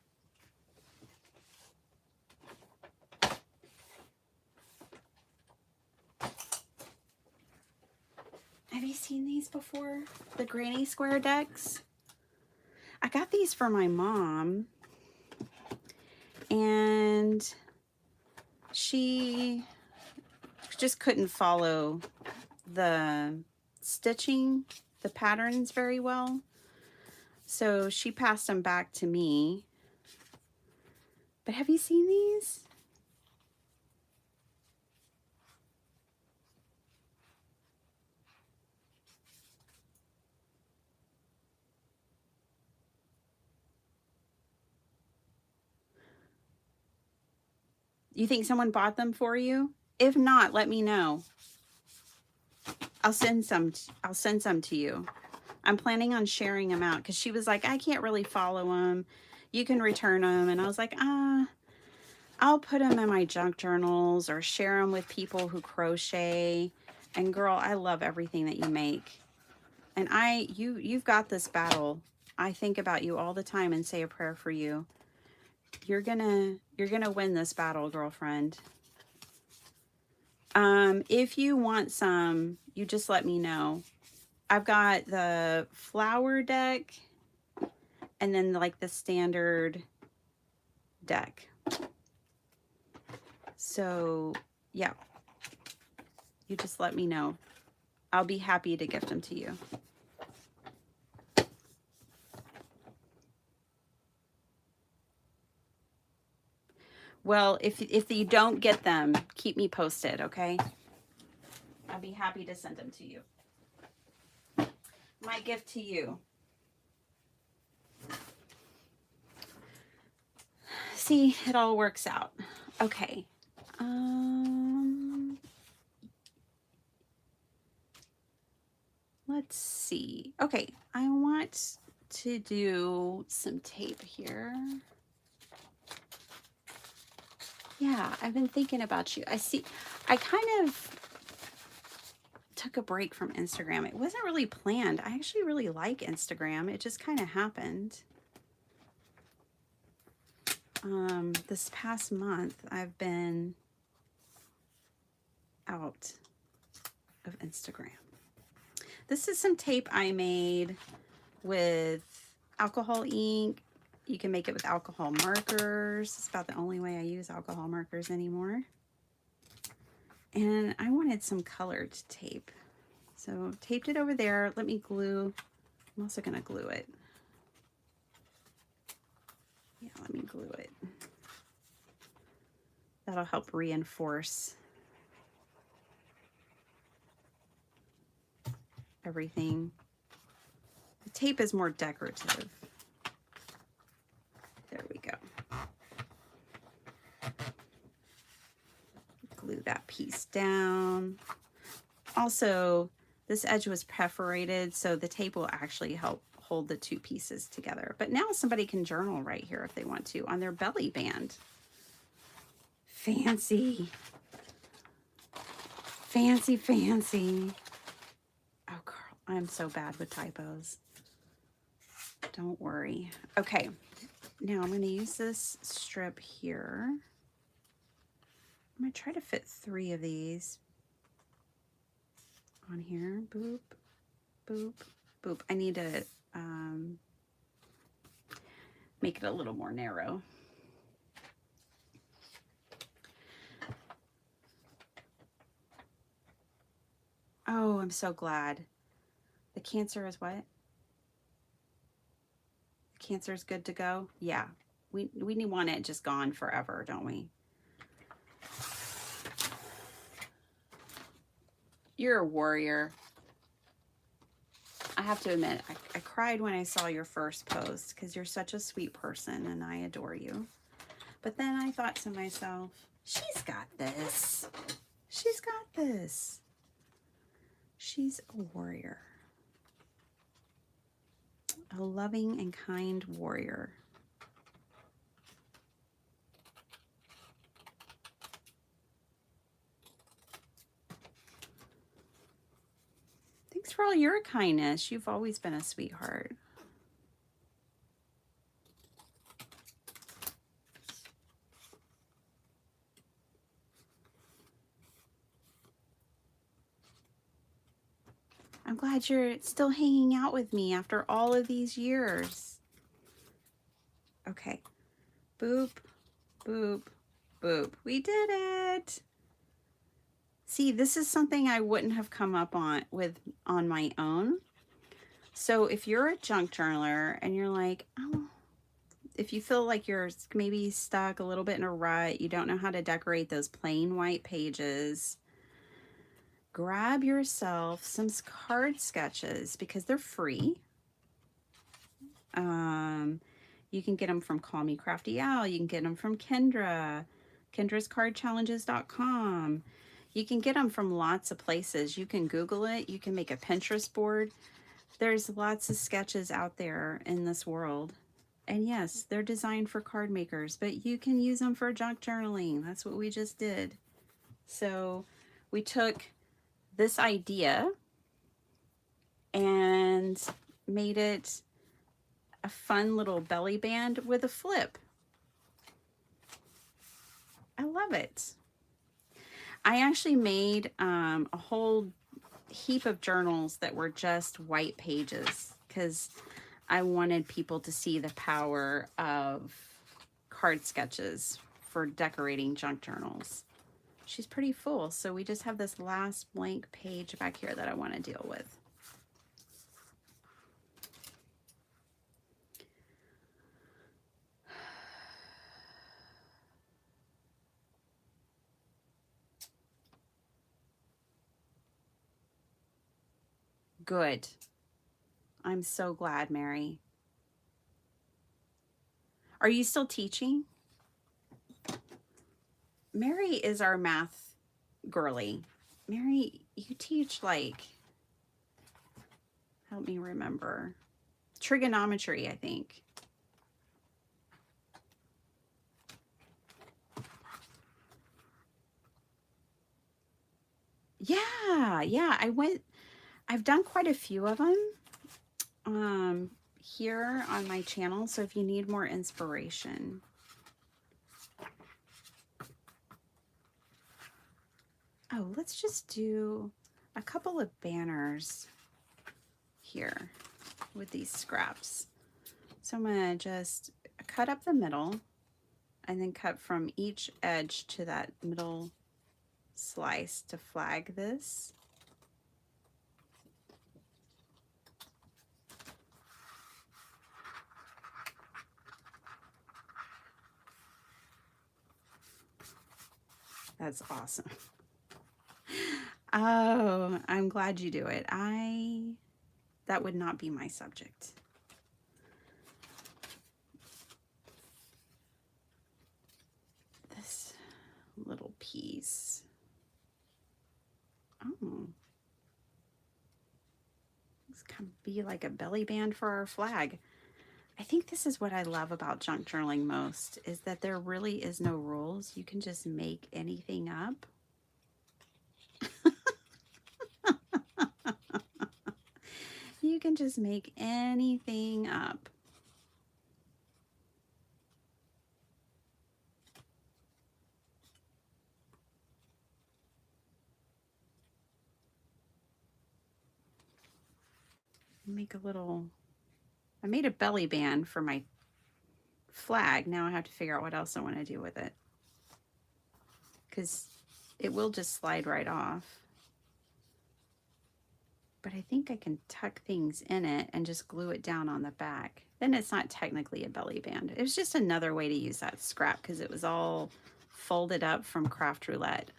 Have you seen these before? The granny square decks? I got these for my mom, and she just couldn't follow the stitching, the patterns very well. So she passed them back to me. But have you seen these? You think someone bought them for you? If not, let me know. I'll send some to you. I'm planning on sharing them out because she was like, I can't really follow them. You can return them. And I was like, I'll put them in my junk journals or share them with people who crochet. And girl, I love everything that you make. And you've got this battle. I think about you all the time and say a prayer for you. You're gonna win this battle, girlfriend. If you want some, you just let me know. I've got the flower deck and then like the standard deck. So yeah, you just let me know. I'll be happy to gift them to you. Well, if you don't get them, keep me posted, okay? I'll be happy to send them to you. My gift to you. See, it all works out. Okay. Let's see. Okay, I want to do some tape here. Yeah, I've been thinking about you. I kind of took a break from Instagram. It wasn't really planned. I actually really like Instagram. It just kind of happened. This past month, I've been out of Instagram. This is some tape I made with alcohol ink. You can make it with alcohol markers. It's about the only way I use alcohol markers anymore. And I wanted some colored tape. So taped it over there. Let me glue I'm also going to glue it. Yeah, let me glue it. That'll help reinforce everything. The tape is more decorative. There we go. Glue that piece down. Also, this edge was perforated, so the tape will actually help hold the two pieces together. But now somebody can journal right here if they want to on their belly band. Fancy. Fancy, fancy. Oh, Carl, I'm so bad with typos. Don't worry. Okay, now I'm going to use this strip here. I'm going to try to fit 3 of these on here. Boop, boop, boop. I need to make it a little more narrow. Oh, I'm so glad. The cancer is what? The cancer is good to go? Yeah. We want it just gone forever, don't we? You're a warrior. I have to admit, I cried when I saw your first post because you're such a sweet person and I adore you. But then I thought to myself, she's got this. She's got this. She's a warrior. A loving and kind warrior. Thanks for all your kindness. You've always been a sweetheart. I'm glad you're still hanging out with me after all of these years. Okay. Boop, boop, boop. We did it. See, this is something I wouldn't have come up with on my own. So if you're a junk journaler and you're like, oh, if you feel like you're maybe stuck a little bit in a rut, you don't know how to decorate those plain white pages, grab yourself some card sketches because they're free. You can get them from Call Me Crafty Owl. You can get them from Kendra, kendrascardchallenges.com. You can get them from lots of places. You can Google it. You can make a Pinterest board. There's lots of sketches out there in this world. And yes, they're designed for card makers, but you can use them for junk journaling. That's what we just did. So we took this idea and made it a fun little belly band with a flip. I love it. I actually made a whole heap of journals that were just white pages because I wanted people to see the power of card sketches for decorating junk journals. She's pretty full, so we just have this last blank page back here that I want to deal with. Good. I'm so glad, Mary. Are you still teaching? Mary is our math girly. Mary, you teach like, help me remember, trigonometry, I think. Yeah, I've done quite a few of them here on my channel, so if you need more inspiration. Oh, let's just do a couple of banners here with these scraps. So I'm going to just cut up the middle and then cut from each edge to that middle slice to flag this. That's awesome. Oh, I'm glad you do it. That would not be my subject. This little piece. Oh. This can be like a belly band for our flag. I think this is what I love about junk journaling most, is that there really is no rules. You can just make anything up. You can just make anything up. Make a little, I made a belly band for my flag. Now I have to figure out what else I want to do with it, because it will just slide right off. But I think I can tuck things in it and just glue it down on the back. Then it's not technically a belly band. It was just another way to use that scrap because it was all folded up from Craft Roulette.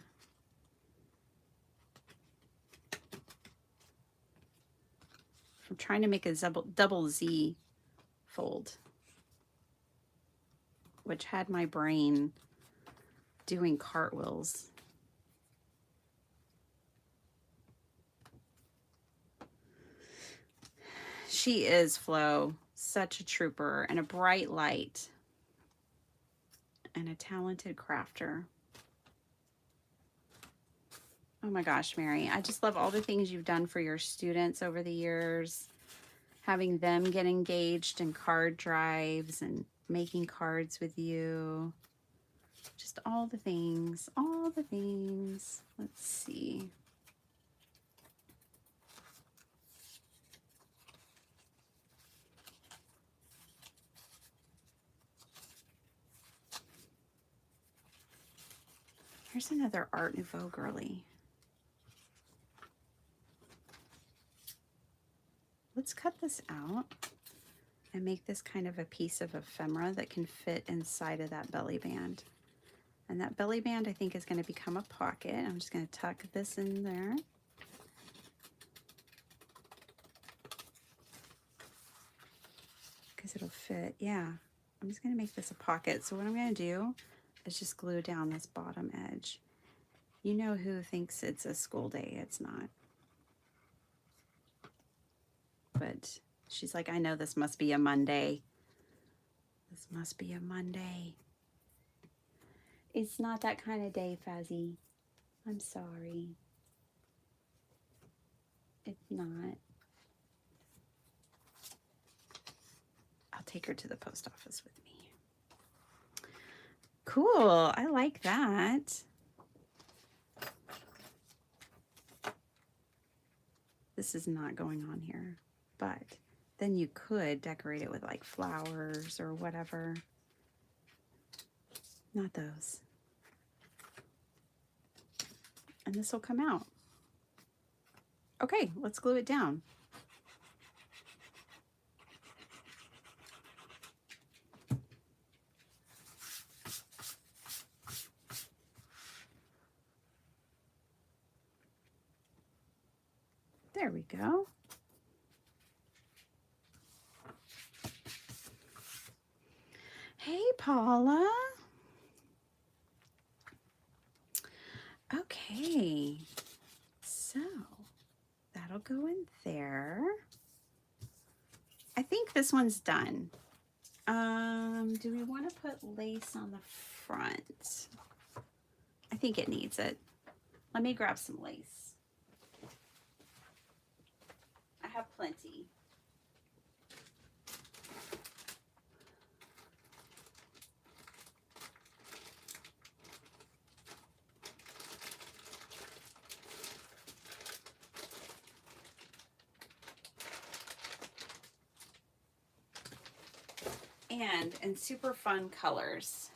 I'm trying to make a double Z fold, which had my brain doing cartwheels. She is Flo, such a trooper and a bright light and a talented crafter. Oh my gosh, Mary, I just love all the things you've done for your students over the years, having them get engaged in card drives and making cards with you. Just all the things, all the things. Let's see. Here's another Art Nouveau girly. Let's cut this out and make this kind of a piece of ephemera that can fit inside of that belly band. And that belly band, I think, is going to become a pocket. I'm just going to tuck this in there. Because it'll fit. Yeah, I'm just going to make this a pocket. So what I'm going to do is just glue down this bottom edge. You know who thinks it's a school day. It's not. But she's like, I know this must be a Monday. This must be a Monday. It's not that kind of day, Fazzy. I'm sorry. It's not. I'll take her to the post office with me. Cool. I like that. This is not going on here, but then you could decorate it with like flowers or whatever. Not those. And this will come out. Okay, let's glue it down. There we go. Hey, Paula. Okay, so that'll go in there. I think this one's done. Do we want to put lace on the front? I think it needs it. Let me grab some lace. I have plenty. And in super fun colors.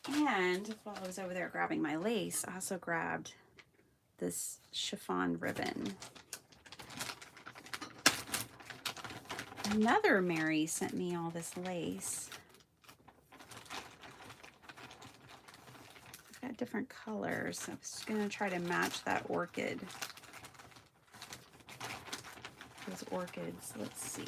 And while I was over there grabbing my lace, I also grabbed this chiffon ribbon. Another Mary sent me all this lace. got different colors. I'm just going to try to match that orchid. Those orchids. Let's see.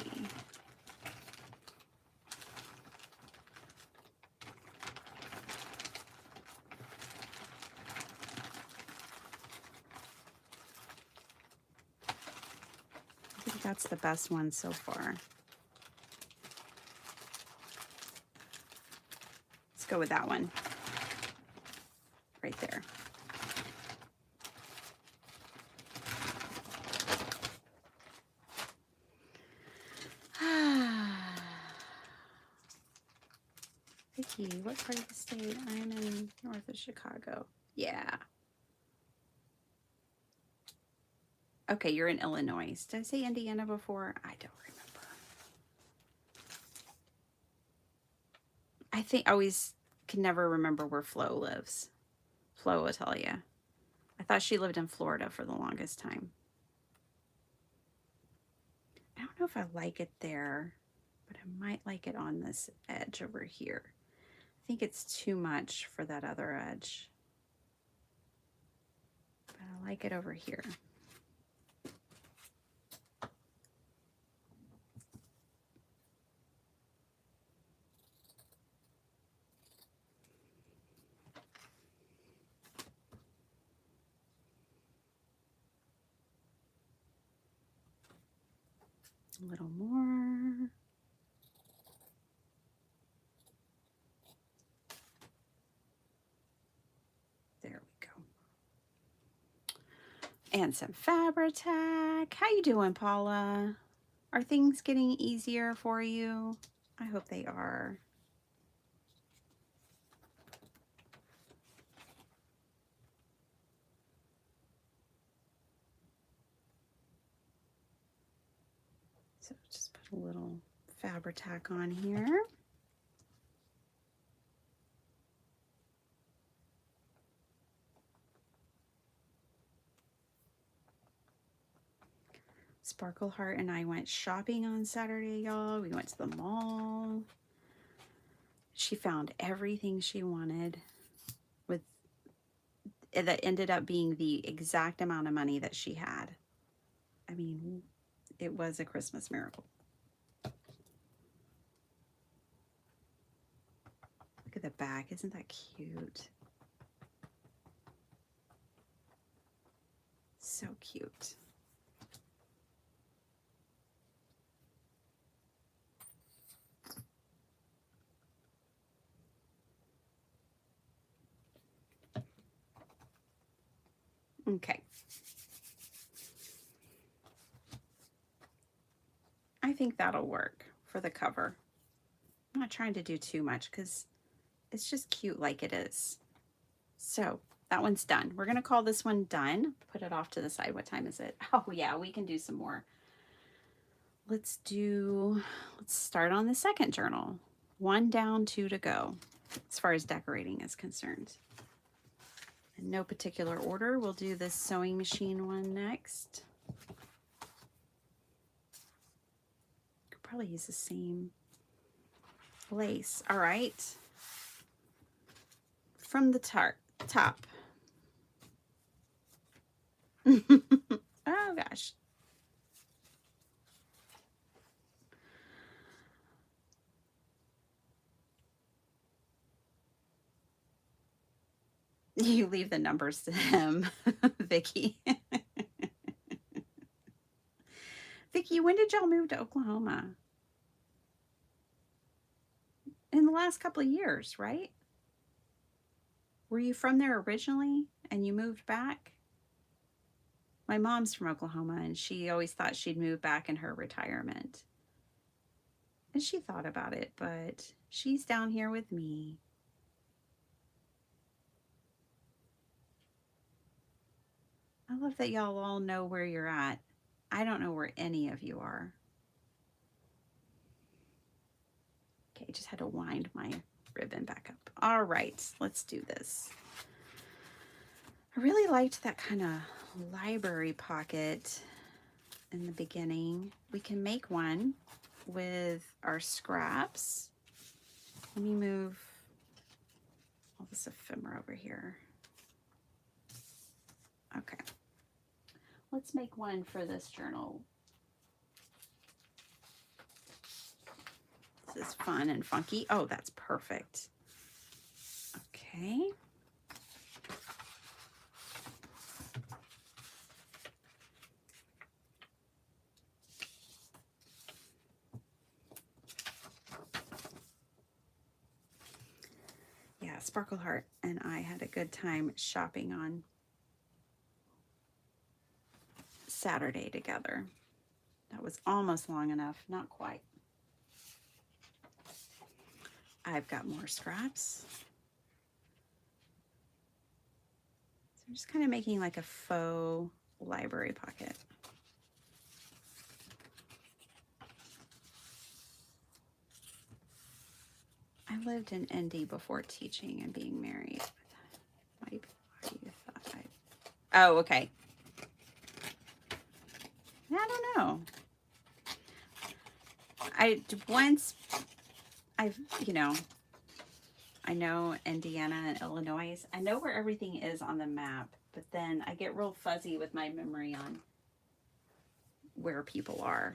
I think that's the best one so far. Let's go with that one. Right there. Vicky, what part of the state? I'm in north of Chicago. Yeah. Okay, you're in Illinois. Did I say Indiana before? I don't remember. I think I always can never remember where Flo lives. Flo will tell you. I thought she lived in Florida for the longest time. I don't know if I like it there, but I might like it on this edge over here. I think it's too much for that other edge. But I like it over here. A little more. There we go. And some Fabri-Tac. How you doing, Paula? Are things getting easier for you? I hope they are. So just put a little Fabri-Tac on here. Sparkle Heart and I went shopping on Saturday, y'all. We went to the mall. She found everything she wanted with that ended up being the exact amount of money that she had. I mean, it was a Christmas miracle. Look at the back. Isn't that cute? So cute. Okay. I think that'll work for the cover. I'm not trying to do too much because it's just cute like it is. So that one's done. We're going to call this one done. Put it off to the side. What time is it? Oh yeah, we can do some more. Let's start on the second journal. 1 down, 2 to go as far as decorating is concerned. In no particular order, we'll do this sewing machine one next. Could probably use the same lace. All right. From the top. Oh gosh. You leave the numbers to him, Vicky. Vicky, when did y'all move to Oklahoma? In the last couple of years, right? Were you from there originally and you moved back? My mom's from Oklahoma and she always thought she'd move back in her retirement. And she thought about it, but she's down here with me. I love that y'all all know where you're at. I don't know where any of you are. Okay, just had to wind my ribbon back up. All right, let's do this. I really liked that kind of library pocket in the beginning. We can make one with our scraps. Let me move all this ephemera over here. Okay. Let's make one for this journal. This is fun and funky. Oh, that's perfect. Okay. Yeah, Sparkle Heart and I had a good time shopping on Saturday together. That was almost long enough, not quite. I've got more scraps. So I'm just kind of making like a faux library pocket. I lived in Indy before teaching and being married. Might be why you thought I... Oh, okay. I don't know. I know Indiana and Illinois. I know where everything is on the map, but then I get real fuzzy with my memory on where people are.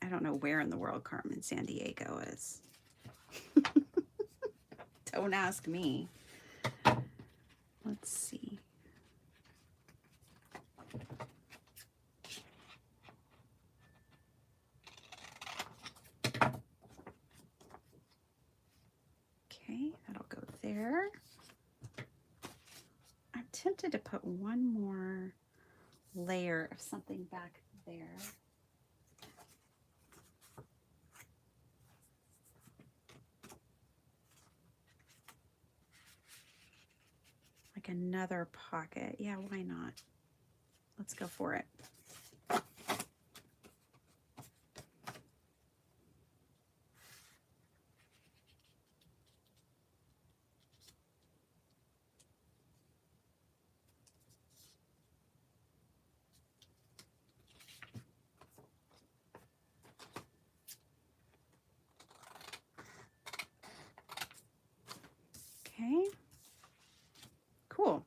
I don't know where in the world Carmen Sandiego is. Don't ask me. Let's see. Okay, that'll go there. I'm tempted to put one more layer of something back there. Like another pocket. Yeah, why not? Let's go for it. Okay. Cool.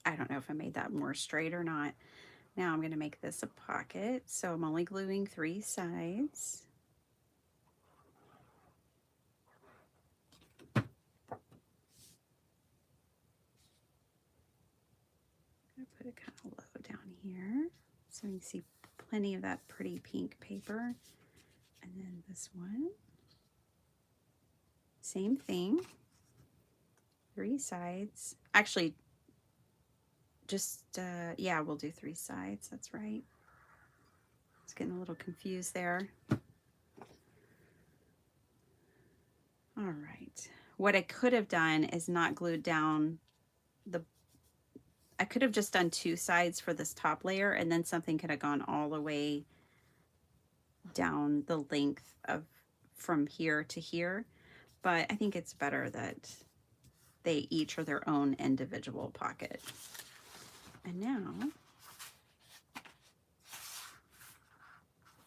I don't know if I made that more straight or not. Now I'm going to make this a pocket. So I'm only gluing 3 sides. I'm going to put it kind of low down here so you can see plenty of that pretty pink paper. And then this one, same thing, 3 sides. Actually, just, yeah, we'll do 3 sides. That's right. It's getting a little confused there. All right. What I could have done is not glued down I could have just done 2 sides for this top layer, and then something could have gone all the way down the length of from here to here. But I think it's better that they each are their own individual pocket. And now,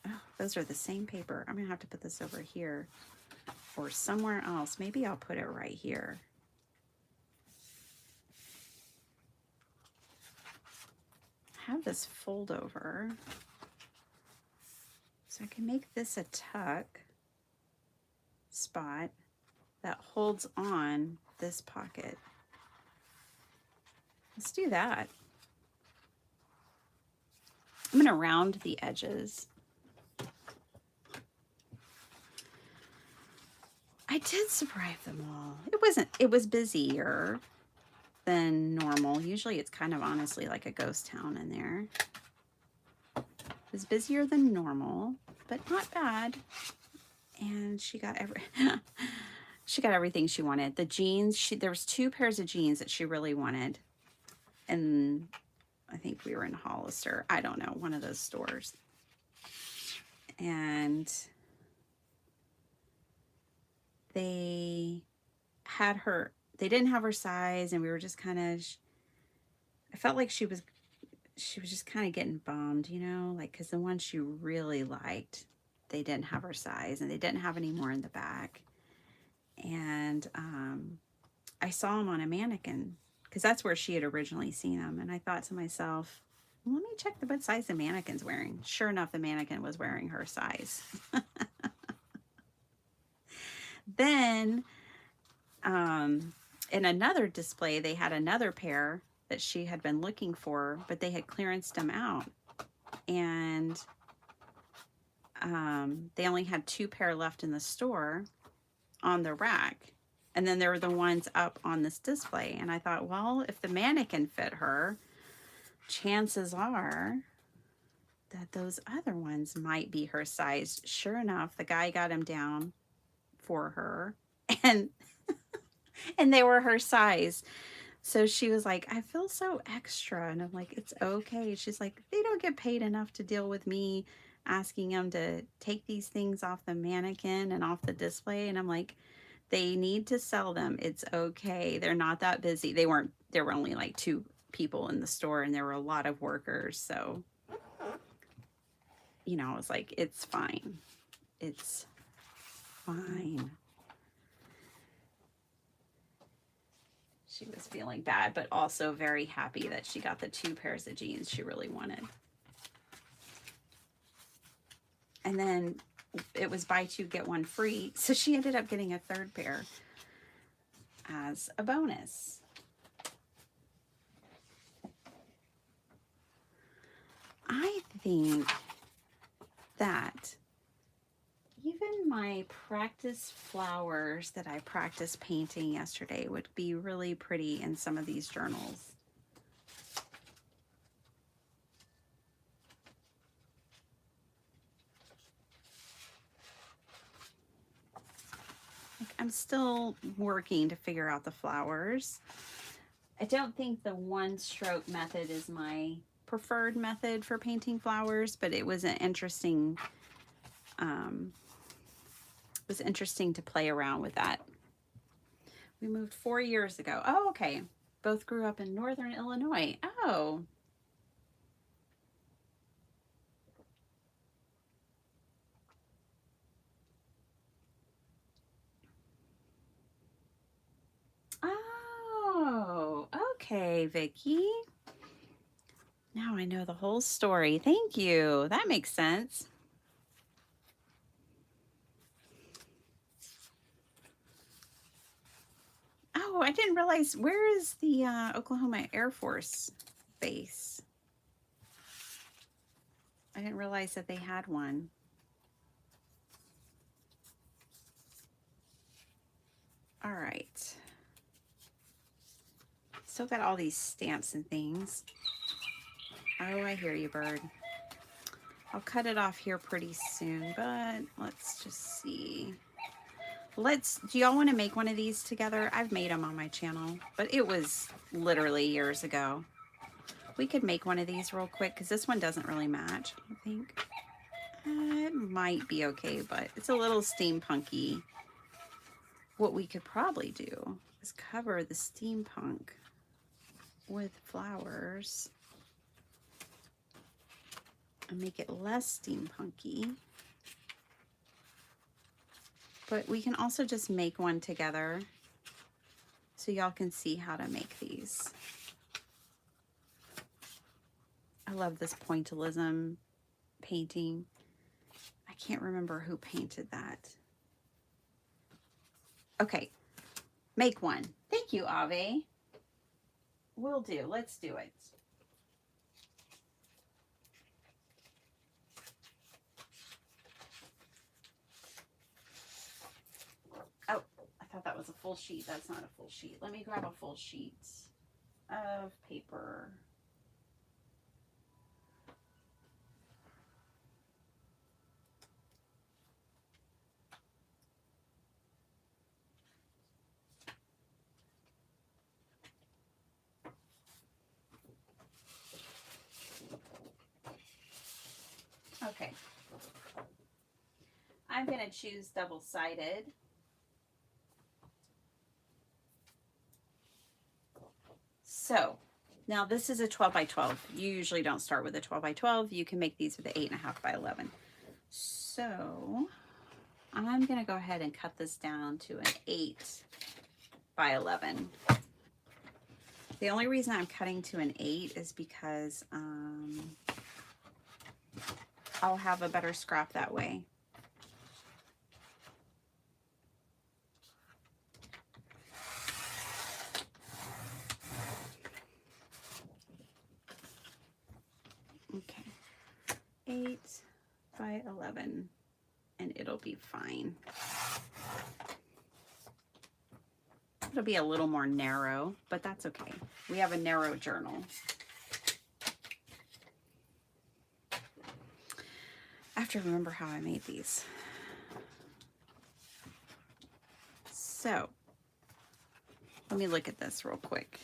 oh, those are the same paper. I'm gonna have to put this over here or somewhere else. Maybe I'll put it right here. I have this fold over, so I can make this a tuck spot that holds on this pocket. Let's do that. I'm going to round the edges. I did surprise them all. It was busier than normal. Usually it's kind of honestly like a ghost town in there. It was busier than normal, but not bad. And she got she got everything she wanted. The jeans, there was 2 pairs of jeans that she really wanted. And I think we were in Hollister. I don't know, one of those stores. And they didn't have her size, and we were just kind of, I felt like she was just kind of getting bummed, you know, like, because the ones she really liked, they didn't have her size, and they didn't have any more in the back. And I saw them on a mannequin because that's where she had originally seen them. And I thought to myself, well, let me check what size the mannequin's wearing. Sure enough, the mannequin was wearing her size. Then in another display, they had another pair that she had been looking for, but they had clearanced them out. And they only had 2 pair left in the store on the rack. And then there were the ones up on this display. And I thought, well, if the mannequin fit her, chances are that those other ones might be her size. Sure enough, the guy got them down for her, and and they were her size. So she was like, I feel so extra. And I'm like, it's okay. She's like, they don't get paid enough to deal with me asking them to take these things off the mannequin and off the display. And I'm like, they need to sell them. It's okay. They're not that busy. There were only like 2 people in the store, and there were a lot of workers. So, you know, I was like, it's fine. It's fine. She was feeling bad, but also very happy that she got the 2 pairs of jeans she really wanted. And then it was buy 2, get 1 free. So she ended up getting a 3rd pair as a bonus. I think that even my practice flowers that I practiced painting yesterday would be really pretty in some of these journals. Like, I'm still working to figure out the flowers. I don't think the 1-stroke method is my preferred method for painting flowers, but it was an interesting to play around with that. We moved 4 years ago. Oh, okay. Both grew up in Northern Illinois. Oh. Oh, okay, Vicky. Now I know the whole story. Thank you. That makes sense. Oh, I didn't realize. Where is the Oklahoma Air Force Base? I didn't realize that they had one. All right. Still got all these stamps and things. Oh, I hear you, bird. I'll cut it off here pretty soon, but let's just see. Do y'all want to make one of these together? I've made them on my channel, but it was literally years ago. We could make one of these real quick because this one doesn't really match, I think. It might be okay, but it's a little steampunky. What we could probably do is cover the steampunk with flowers and make it less steampunky. But we can also just make one together so y'all can see how to make these. I love this pointillism painting. I can't remember who painted that. Okay, make one. Thank you, Ave. Will do. Let's do it. Oh, I thought that was a full sheet. That's not a full sheet. Let me grab a full sheet of paper. Okay. I'm going to choose double-sided. So Now this is a 12 by 12. You usually don't start with a 12 by 12. You can make these with the 8.5 by 11. So I'm gonna go ahead and cut this down to an 8 by 11. The only reason I'm cutting to an 8 is because I'll have a better scrap that way. Okay, 8 by 11, and it'll be fine. It'll be a little more narrow, but that's okay. We have a narrow journal. I have to remember how I made these. So let me look at this real quick.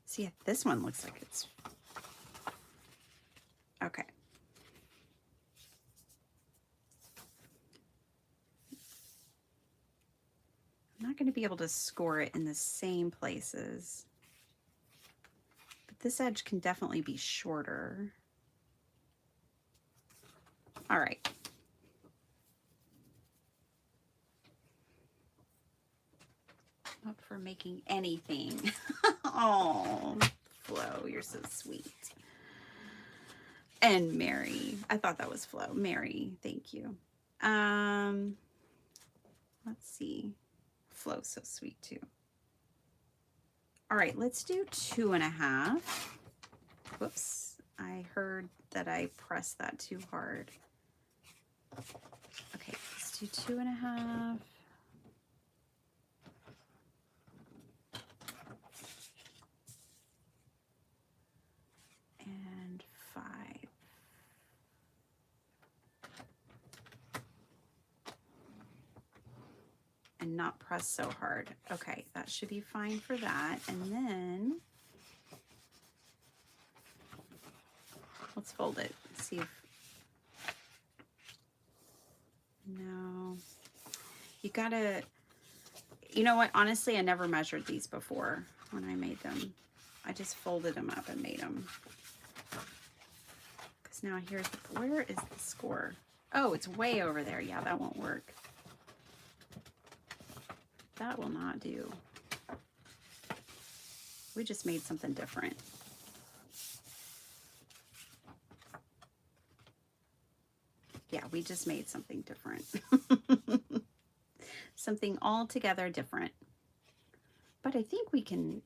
See, this one looks like it's okay. I'm not going to be able to score it in the same places, but this edge can definitely be shorter. All right. Up for making anything. Oh, Flo, you're so sweet. And Mary, I thought that was Flo. Mary, thank you. Let's see. Flo's so sweet too. All right, let's do 2.5. Whoops, I heard that I pressed that too hard. Okay, let's do 2.5. And 5. And not press so hard. Okay, that should be fine for that. And then let's fold it. See if, no. You gotta, you know what? Honestly, I never measured these before when I made them. I just folded them up and made them. Because now here's, where is the score? Oh, it's way over there. Yeah, that won't work. That will not do. We just made something different. Yeah, we just made something different. Something altogether different. But I think we can,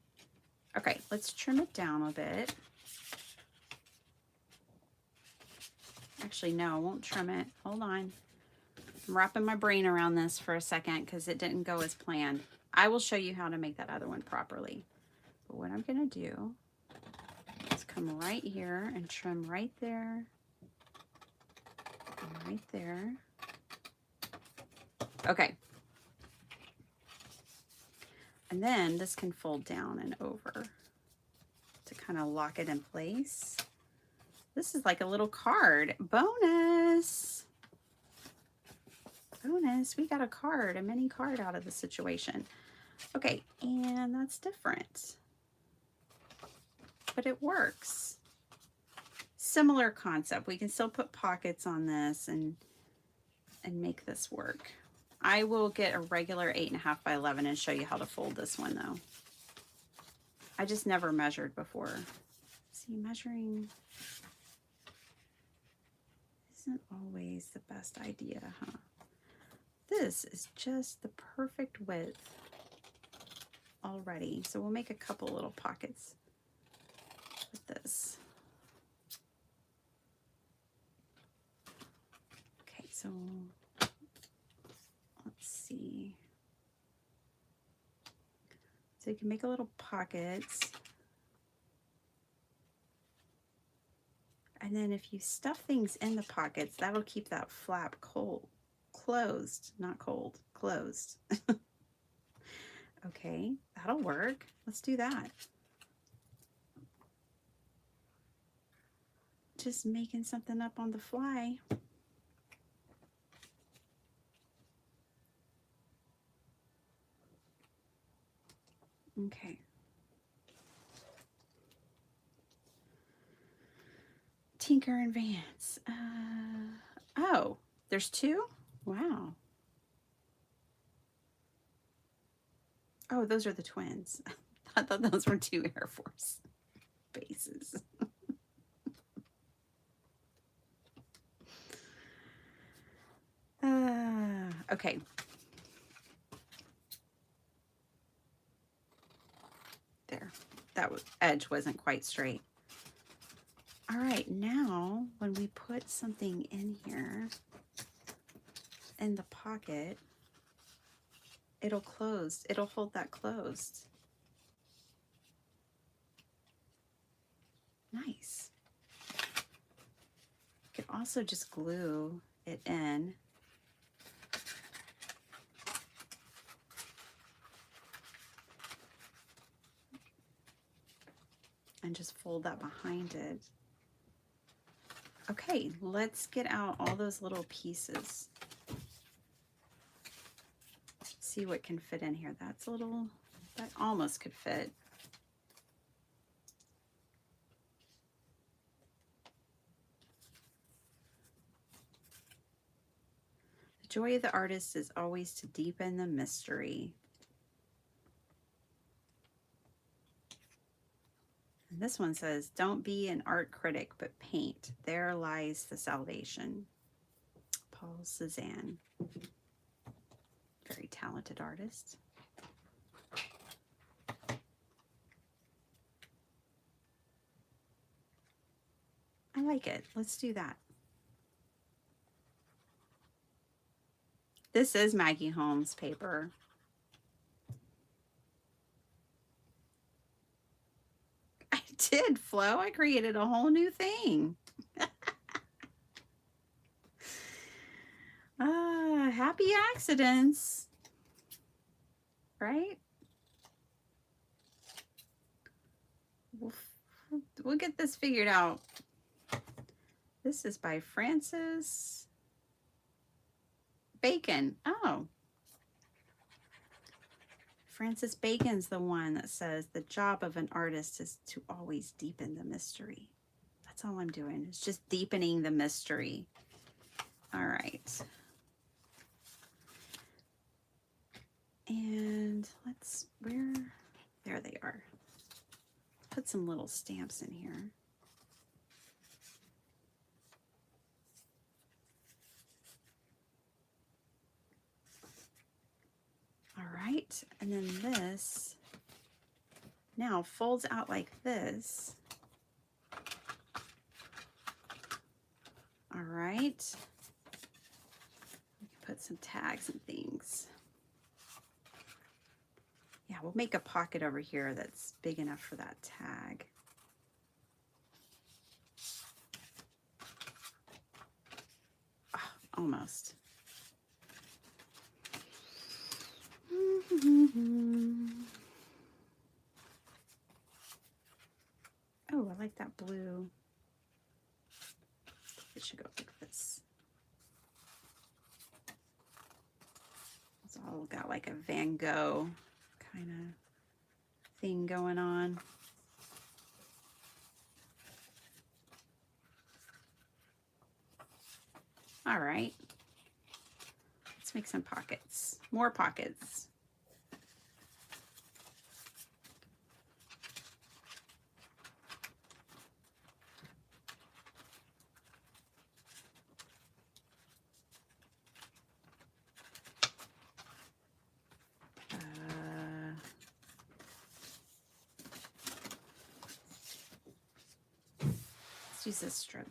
okay, let's trim it down a bit. Actually, no, I won't trim it. Hold on. I'm wrapping my brain around this for a second because it didn't go as planned. I will show you how to make that other one properly. But what I'm going to do is come right here and trim right there. And right there. Okay. And then this can fold down and over to kind of lock it in place. This is like a little card. Bonus! Bonus, we got a card, a mini card out of the situation. Okay, and that's different. But it works. Similar concept. We can still put pockets on this and make this work. I will get a regular 8.5 by 11 and show you how to fold this one though. I just never measured before. See, measuring isn't always the best idea, huh? This is just the perfect width already. So we'll make a couple little pockets with this. Okay, so let's see. So you can make a little pockets. And then if you stuff things in the pockets, that'll keep that flap closed, not cold, closed. Okay, that'll work. Let's do that. Just making something up on the fly. Okay. Tinker and Vance. Oh, there's two? Wow. Oh, those are the twins. I thought those were two Air Force bases. Okay. There. That edge wasn't quite straight. All right, now when we put something in here, in the pocket, it'll close. It'll hold that closed. Nice. You can also just glue it in. And just fold that behind it. Okay, let's get out all those little pieces. See what can fit in here. That's a little, that almost could fit. The joy of the artist is always to deepen the mystery. And this one says, don't be an art critic, but paint. There lies the salvation. Paul Cézanne. Very talented artist. I like it. Let's do that. This is Maggie Holmes paper. I did, Flo. I created a whole new thing. Happy accidents. Right? We'll get this figured out. This is by Francis Bacon. Oh. Francis Bacon's the one that says the job of an artist is to always deepen the mystery. That's all I'm doing. It's just deepening the mystery. All right. And let's, there they are. Put some little stamps in here. All right, and then this now folds out like this. All right, we can put some tags and things. Yeah, we'll make a pocket over here that's big enough for that tag. Oh, almost. Oh, I like that blue. It should go like this. It's all got like a Van Gogh kind of thing going on. All right. Let's make some pockets. More pockets. Let's use this strip.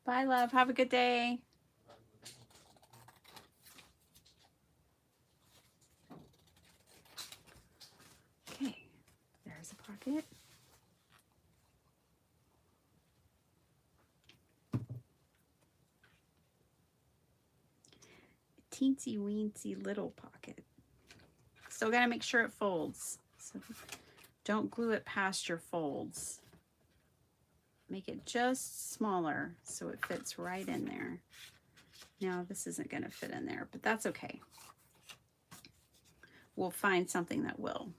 Bye, love. Have a good day. Okay, there's a pocket. A teensy weensy little pocket. Still got to make sure it folds. So don't glue it past your folds. make it just smaller so it fits right in there. Now this isn't going to fit in there, but that's okay. We'll find something that will.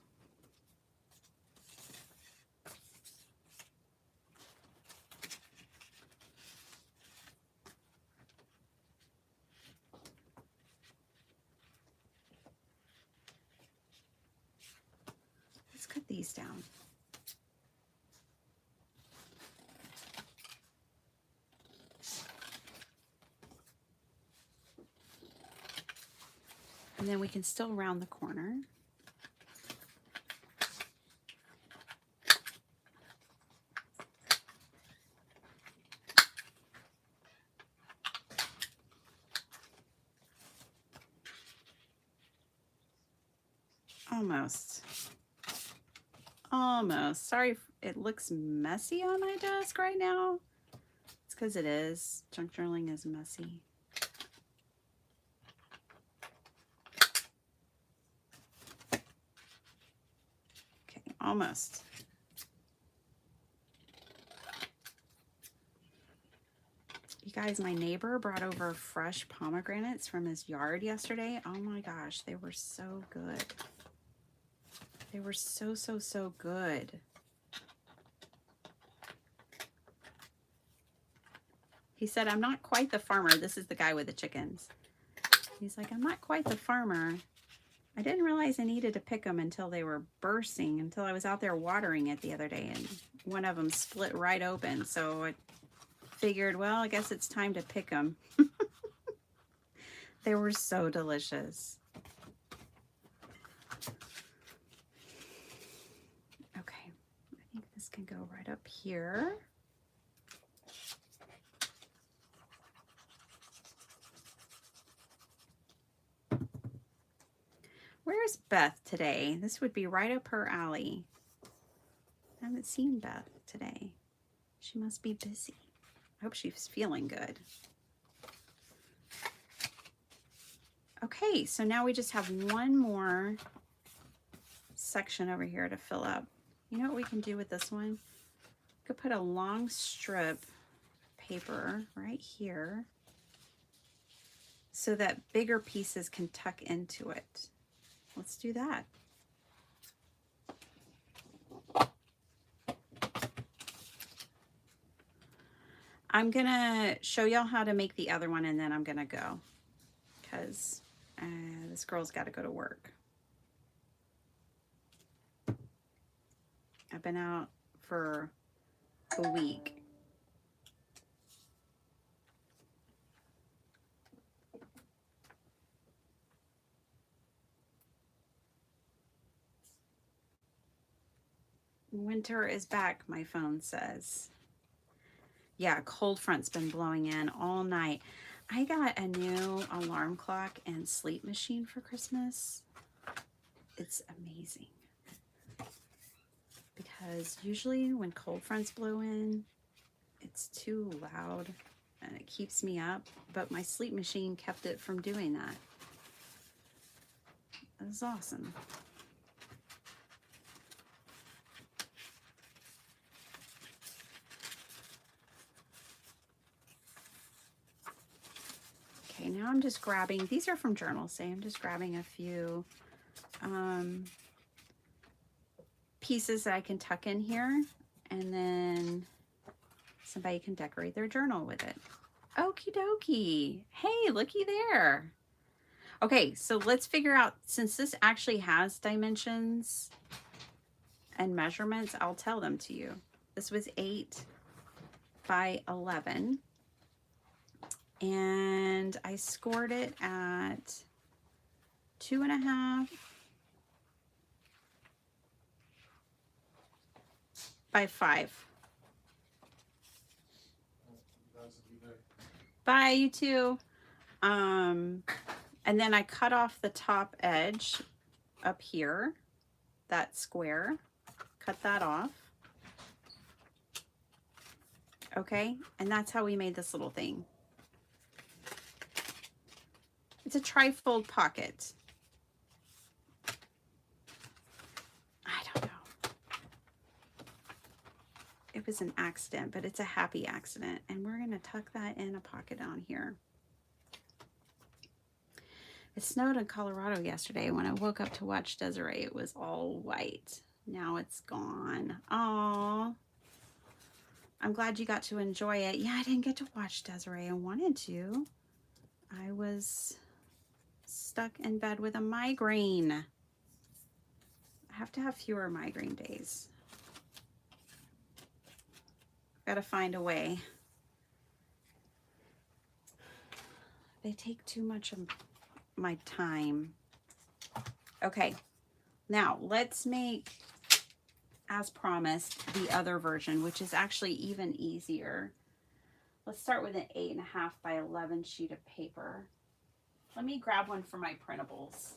Let's cut these down. And then we can still round the corner. Almost. Almost. Sorry if it looks messy on my desk right now. It's because it is. Junk journaling is messy. Okay, almost. You guys, my neighbor brought over fresh pomegranates from his yard yesterday. Oh my gosh, they were so good. They were so, so, so good. He said, I'm not quite the farmer. This is the guy with the chickens. He's like, I'm not quite the farmer. I didn't realize I needed to pick them until they were bursting, until I was out there watering it the other day, and one of them split right open. So I figured, well, I guess it's time to pick them. They were so delicious. Okay, I think this can go right up here. Where's Beth today? This would be right up her alley. I haven't seen Beth today. She must be busy. I hope she's feeling good. Okay, so now we just have one more section over here to fill up. You know what we can do with this one? We could put a long strip paper right here so that bigger pieces can tuck into it. Let's do that. I'm gonna show y'all how to make the other one, and then I'm gonna go because this girl's got to go to work. I've been out for a week. Winter is back, my phone says. Yeah, cold front's been blowing in all night. I got a new alarm clock and sleep machine for Christmas. It's amazing. Because usually when cold fronts blow in, it's too loud and it keeps me up. But my sleep machine kept it from doing that. It was awesome. Okay, now I'm just grabbing, these are from Journal Say, I'm just grabbing a few pieces that I can tuck in here, and then somebody can decorate their journal with it. Okie dokie. Hey, looky there. Okay, so let's figure out, since this actually has dimensions and measurements, I'll tell them to you. This was 8 by 11. And I scored it at 2.5 by 5. Bye, you too. And then I cut off the top edge up here, that square, cut that off. Okay, and that's how we made this little thing. It's a trifold pocket. I don't know. It type is an accident, but it's a happy accident. And we're going to tuck that in a pocket on here. It snowed in Colorado yesterday. When I woke up to watch Desiree, it was all white. Now it's gone. Aww. I'm glad you got to enjoy it. Yeah, I didn't get to watch Desiree. I wanted to. I was stuck in bed with a migraine. I have to have fewer migraine days. Gotta find a way. They take too much of my time. Okay, now let's make, as promised, the other version, which is actually even easier. Let's start with an 8.5 by 11 sheet of paper. Let me grab one for my printables.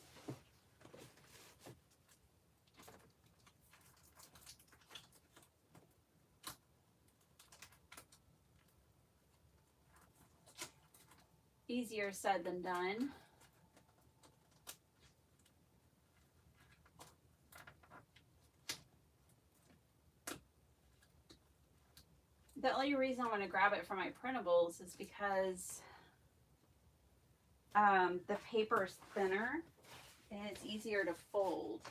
Easier said than done. The only reason I want to grab it for my printables is because the paper is thinner and it's easier to fold.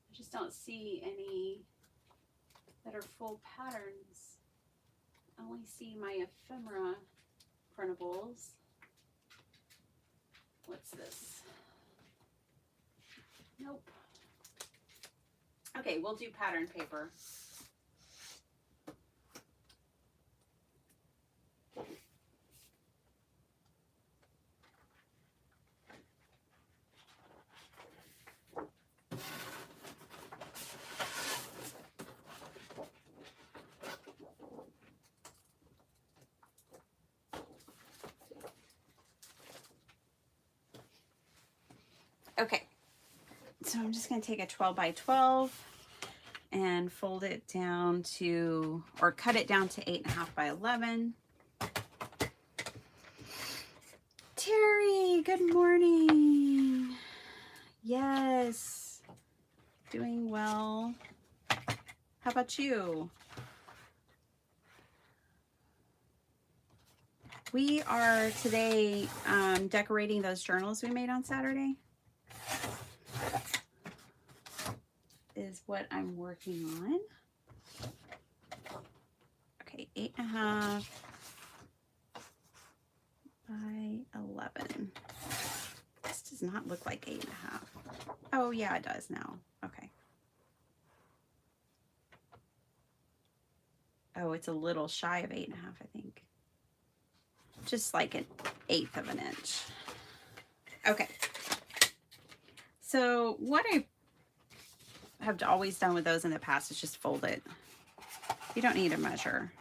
I just don't see any that are full patterns. I only see my ephemera printables. What's this? Nope. Okay, we'll do pattern paper. Okay, so I'm just going to take a 12 by 12 and fold it down to, or cut it down to 8.5 by 11. Terry, good morning. Yes, doing well. How about you? We are today decorating those journals we made on Saturday. Is what I'm working on. Okay, 8.5 by 11. This does not look like 8.5. Oh yeah, it does now. Okay. Oh, it's a little shy of 8.5, I think. Just like 1/8 of an inch. Okay. So what I have always done with those in the past is just fold it. You don't need to measure.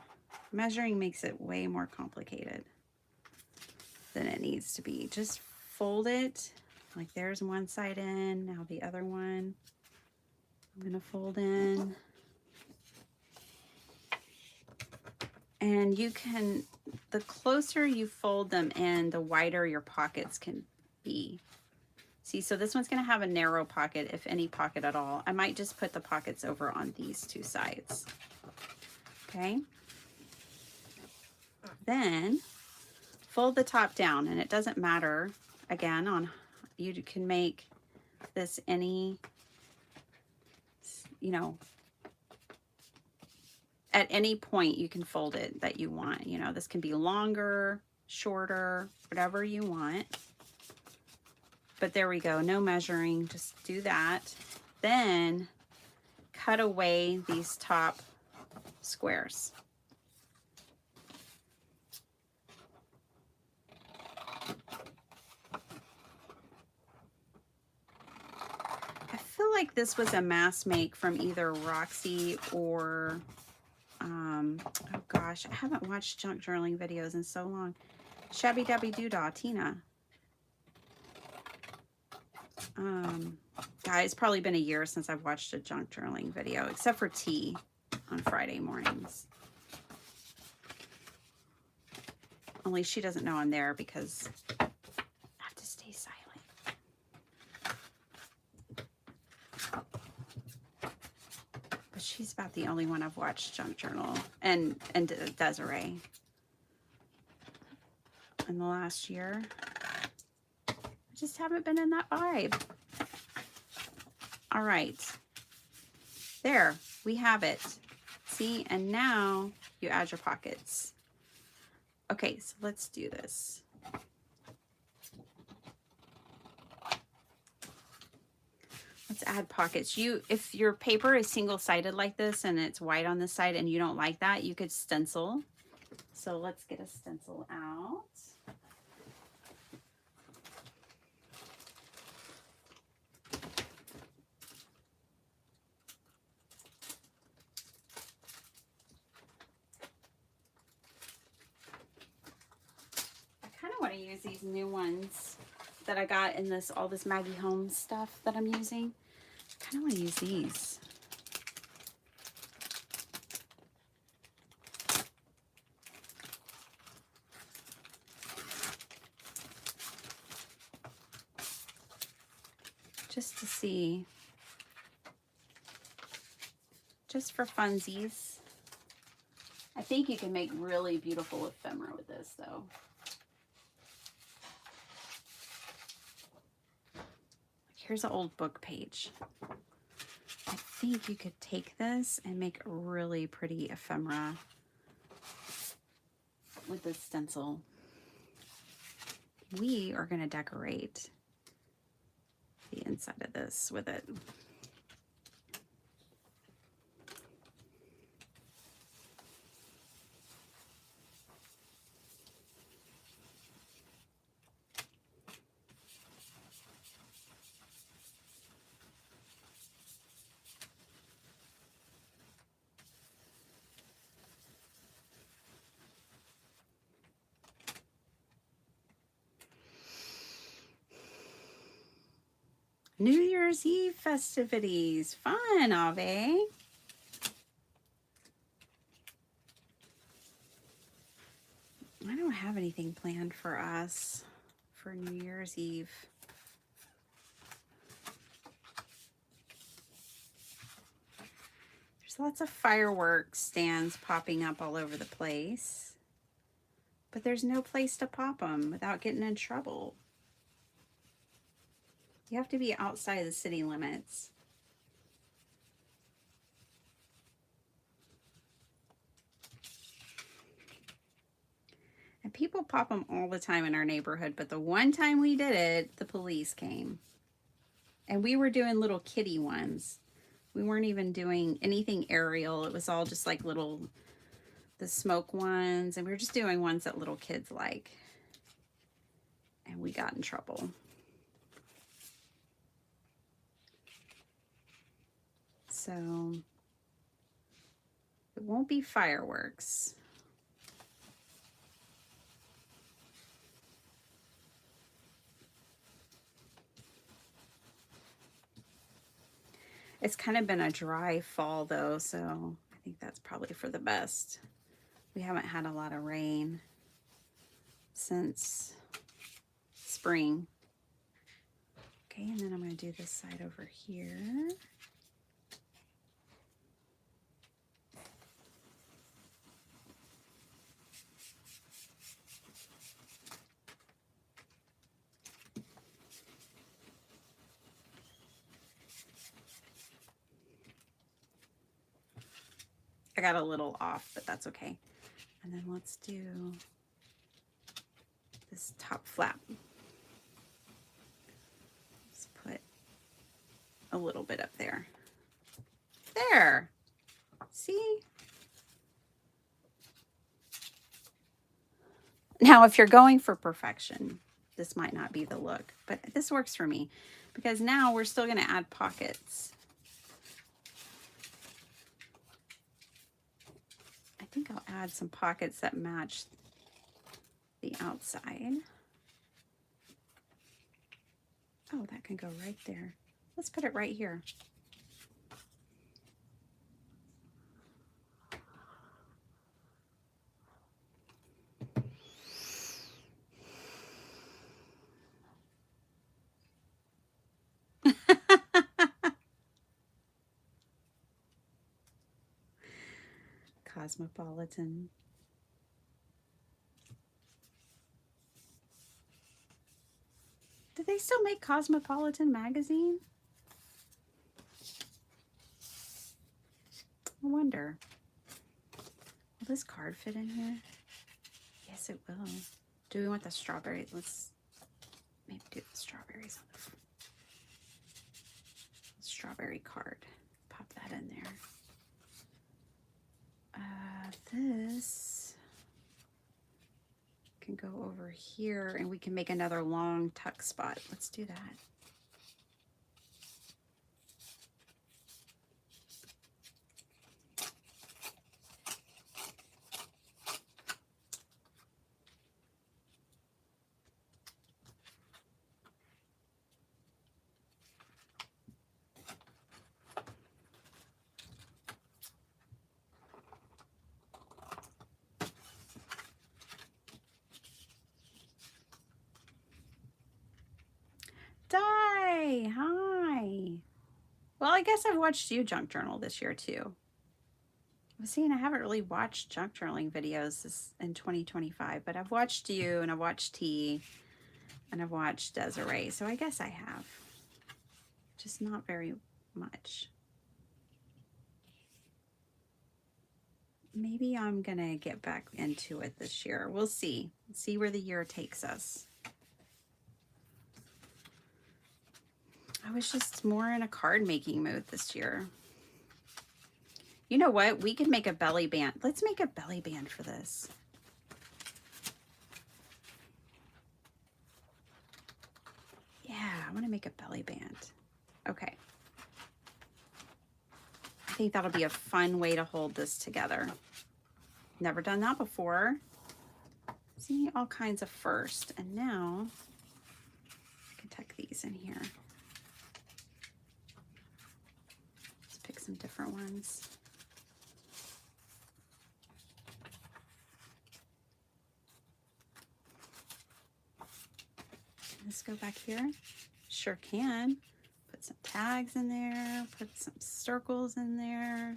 Measuring makes it way more complicated than it needs to be. Just fold it. Like there's one side in, now the other one. I'm gonna fold in. And you can, the closer you fold them in, the wider your pockets can be. See, so this one's going to have a narrow pocket, if any pocket at all. I might just put the pockets over on these two sides. Okay. Then fold the top down, and it doesn't matter, again, on, you can make this any, you know, at any point you can fold it that you want. You know, this can be longer, shorter, whatever you want. But there we go, no measuring, just do that. Then cut away these top squares. I feel like this was a mass make from either Roxy or, oh gosh, I haven't watched junk journaling videos in so long. Shabby Dabby Doodah, Tina. Guys, it's probably been a year since I've watched a junk journaling video, except for tea on Friday mornings. Only she doesn't know I'm there because I have to stay silent. But she's about the only one I've watched Junk Journal, and Desiree in the last year. I just haven't been in that vibe. All right. There, we have it. See, and now you add your pockets. Okay, so let's do this. Let's add pockets. If your paper is single-sided like this and it's white on this side and you don't like that, you could stencil. So let's get a stencil out. I kind of want to use these new ones that I got in all this Maggie Holmes stuff that I'm using. I kind of want to use these. Just to see, just for funsies. I think you can make really beautiful ephemera with this though. Here's an old book page. I think you could take this and make a really pretty ephemera with this stencil. We are going to decorate the inside of this with it. New Year's Eve festivities. Fun, Ave. I don't have anything planned for us for New Year's Eve. There's lots of fireworks stands popping up all over the place, but there's no place to pop them without getting in trouble. You have to be outside of the city limits. And people pop them all the time in our neighborhood, but the one time we did it, the police came. And we were doing little kitty ones. We weren't even doing anything aerial. It was all just like the smoke ones. And we were just doing ones that little kids like. And we got in trouble. So it won't be fireworks. It's kind of been a dry fall though, so I think that's probably for the best. We haven't had a lot of rain since spring. Okay, and then I'm going to do this side over here. I got a little off, but that's okay. And then let's do this top flap. Let's put a little bit up there. There. See? Now, if you're going for perfection, this might not be the look, but this works for me because now we're still going to add pockets. I think I'll add some pockets that match the outside. Oh, that can go right there. Let's put it right here. Cosmopolitan. Do they still make Cosmopolitan magazine? I wonder. Will this card fit in here? Yes, it will. Do we want the strawberry? Let's maybe do the strawberries on the strawberry card. Pop that in there. This can go over here and we can make another long tuck spot. Let's do that. Di, hi. Well, I guess I've watched you junk journal this year too. I was saying I haven't really watched junk journaling videos in 2025, but I've watched you and I've watched T and I've watched Desiree, so I guess I have. Just not very much. Maybe I'm gonna get back into it this year. We'll see. See where the year takes us. I was just more in a card making mood this year. You know what? We could make a belly band. Let's make a belly band for this. Yeah, I want to make a belly band. Okay. I think that'll be a fun way to hold this together. Never done that before. See, all kinds of first. And now I can tuck these in here. Let's pick some different ones. Can this go back here? Sure can. Put some tags in there, put some circles in there.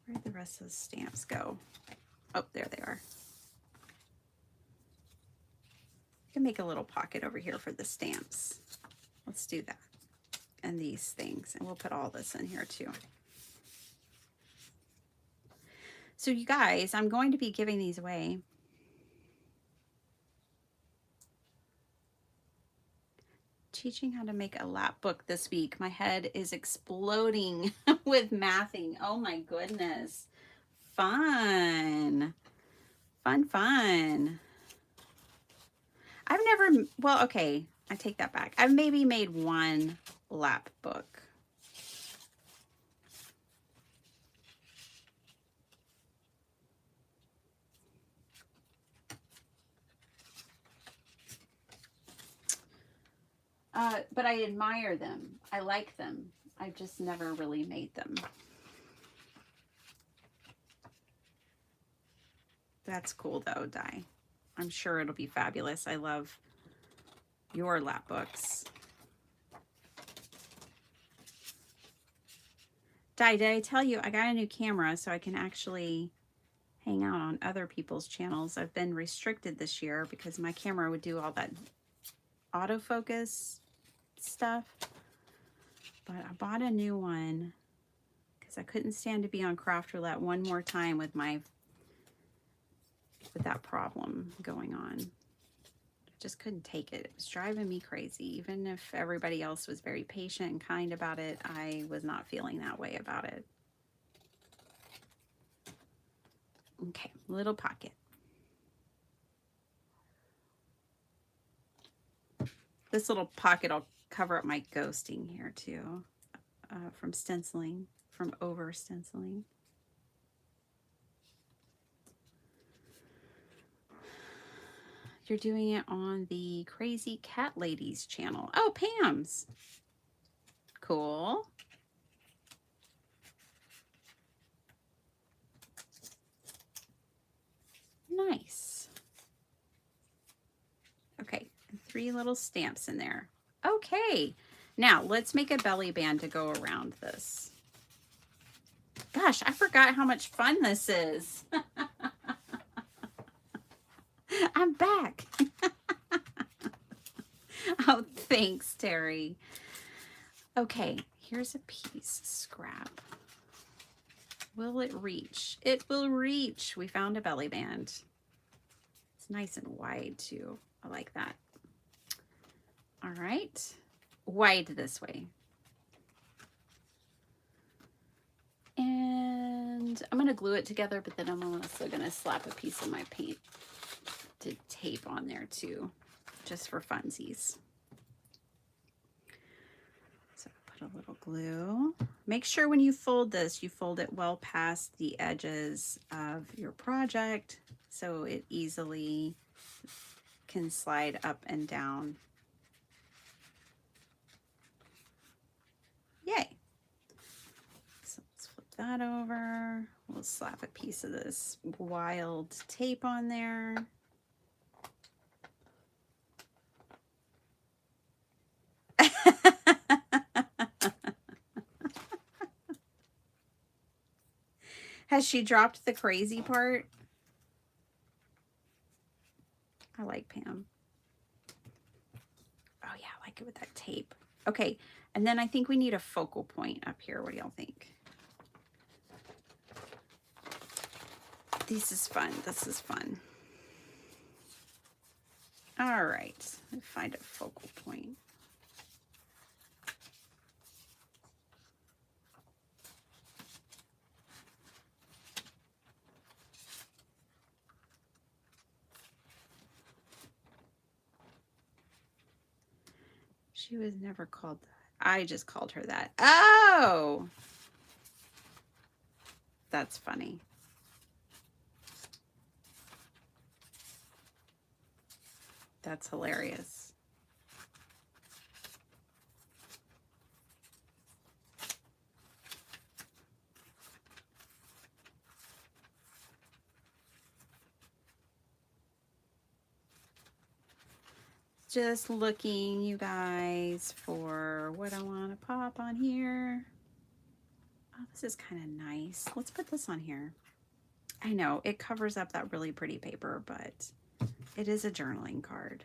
Where'd the rest of the stamps go? Oh, there they are. I can make a little pocket over here for the stamps. Let's do that. And these things. And we'll put all this in here too. So you guys, I'm going to be giving these away. Teaching how to make a lap book this week. My head is exploding with mathing. Oh my goodness. Fun. Fun. I've never, well, okay, I take that back. I've maybe made one lap book. But I admire them. I like them. I've just never really made them. That's cool though, Di. I'm sure it'll be fabulous. I love your lap books. Di, did I tell you I got a new camera so I can actually hang out on other people's channels? I've been restricted this year because my camera would do all that autofocus stuff. But I bought a new one because I couldn't stand to be on Craft Roulette one more time with that problem going on. I just couldn't take it. It was driving me crazy. Even if everybody else was very patient and kind about it, I was not feeling that way about it. Okay, little pocket. This little pocket will cover up my ghosting here too, from stenciling, from over stenciling. You're doing it on the Crazy Cat Ladies channel. Oh, Pam's. Cool. Nice. Okay, 3 little stamps in there. Okay, now let's make a belly band to go around this. Gosh, I forgot how much fun this is. I'm back. Oh, thanks, Terry. Okay, here's a piece, scrap. Will it reach? It will reach. We found a belly band. It's nice and wide too. I like that. All right, wide this way. And I'm gonna glue it together, but then I'm also gonna slap a piece of my paint to tape on there too, just for funsies. So put a little glue. Make sure when you fold this, you fold it well past the edges of your project so it easily can slide up and down. Yay. So let's flip that over. We'll slap a piece of this wild tape on there. Has she dropped the crazy part? I like Pam. Oh yeah, I like it with that tape. Okay, and then I think we need a focal point up here. What do y'all think? This is fun. This is fun. All right, let's find a focal point. She was never called that. I just called her that. Oh! That's funny. That's hilarious. Just looking, you guys, for what I want to pop on here. Oh, this is kind of nice. Let's put this on here. I know it covers up that really pretty paper, but it is a journaling card.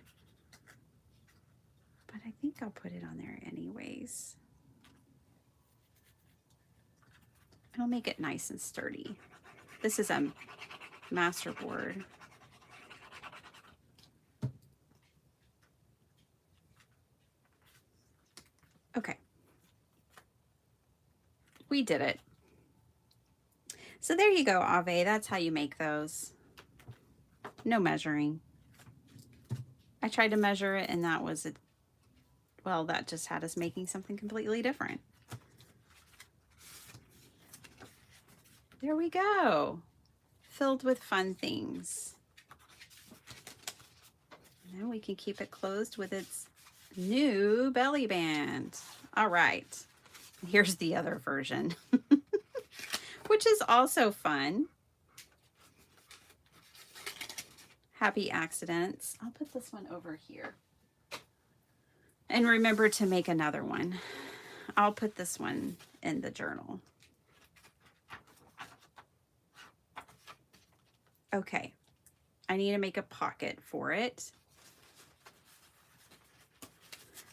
But I think I'll put it on there anyways. It'll make it nice and sturdy. This is a masterboard. Okay. We did it. So there you go, Ave. That's how you make those. No measuring. I tried to measure it and that was it. Well, that just had us making something completely different. There we go. Filled with fun things. And then we can keep it closed with its new belly band. All right. Here's the other version, which is also fun. Happy accidents. I'll put this one over here. And remember to make another one. I'll put this one in the journal. Okay. I need to make a pocket for it.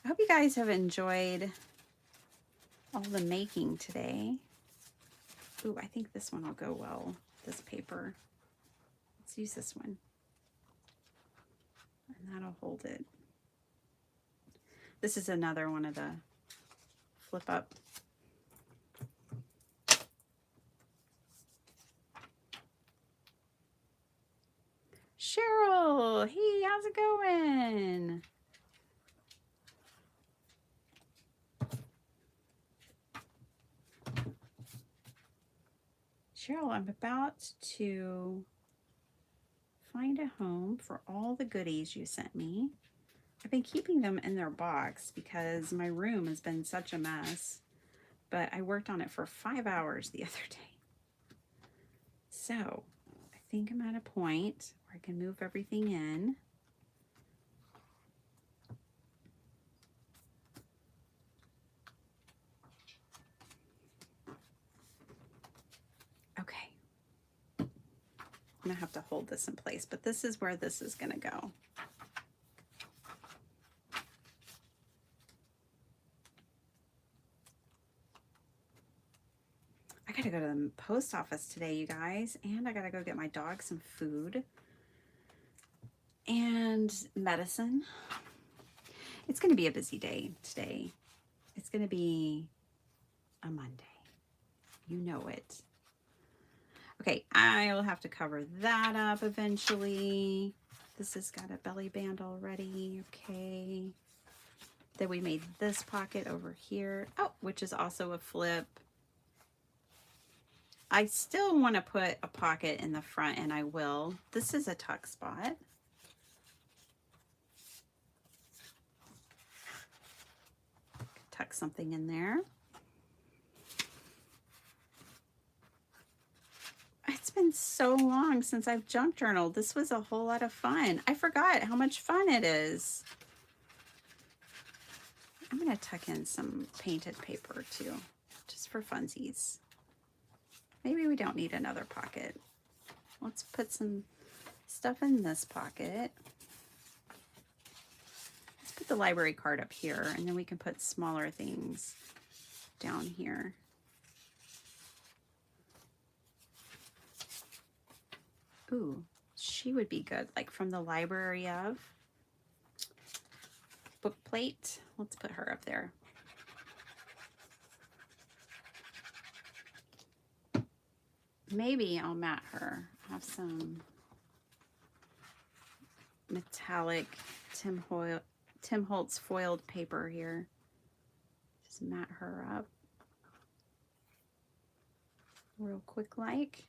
I hope you guys have enjoyed all the making today. Ooh, I think this one will go well, this paper. Let's use this one. And that'll hold it. This is another one of the flip up. Cheryl, hey, how's it going? Cheryl, I'm about to find a home for all the goodies you sent me. I've been keeping them in their box because my room has been such a mess, but I worked on it for 5 hours the other day. So I think I'm at a point where I can move everything in. I'm gonna have to hold this in place, but this is where this is gonna go. I gotta go to the post office today, you guys, and I gotta go get my dog some food and medicine. It's gonna be a busy day today. It's gonna be a Monday. You know it. Okay, I'll have to cover that up eventually. This has got a belly band already. Okay. Then we made this pocket over here. Oh, which is also a flip. I still want to put a pocket in the front, and I will. This is a tuck spot. Tuck something in there. It's been so long since I've junk journaled. This was a whole lot of fun. I forgot how much fun it is. I'm going to tuck in some painted paper too, just for funsies. Maybe we don't need another pocket. Let's put some stuff in this pocket. Let's put the library card up here, and then we can put smaller things down here. Ooh, she would be good, like from the library of book plate. Let's put her up there. Maybe I'll mat her. I have some metallic Tim Holtz foiled paper here. Just mat her up real quick like.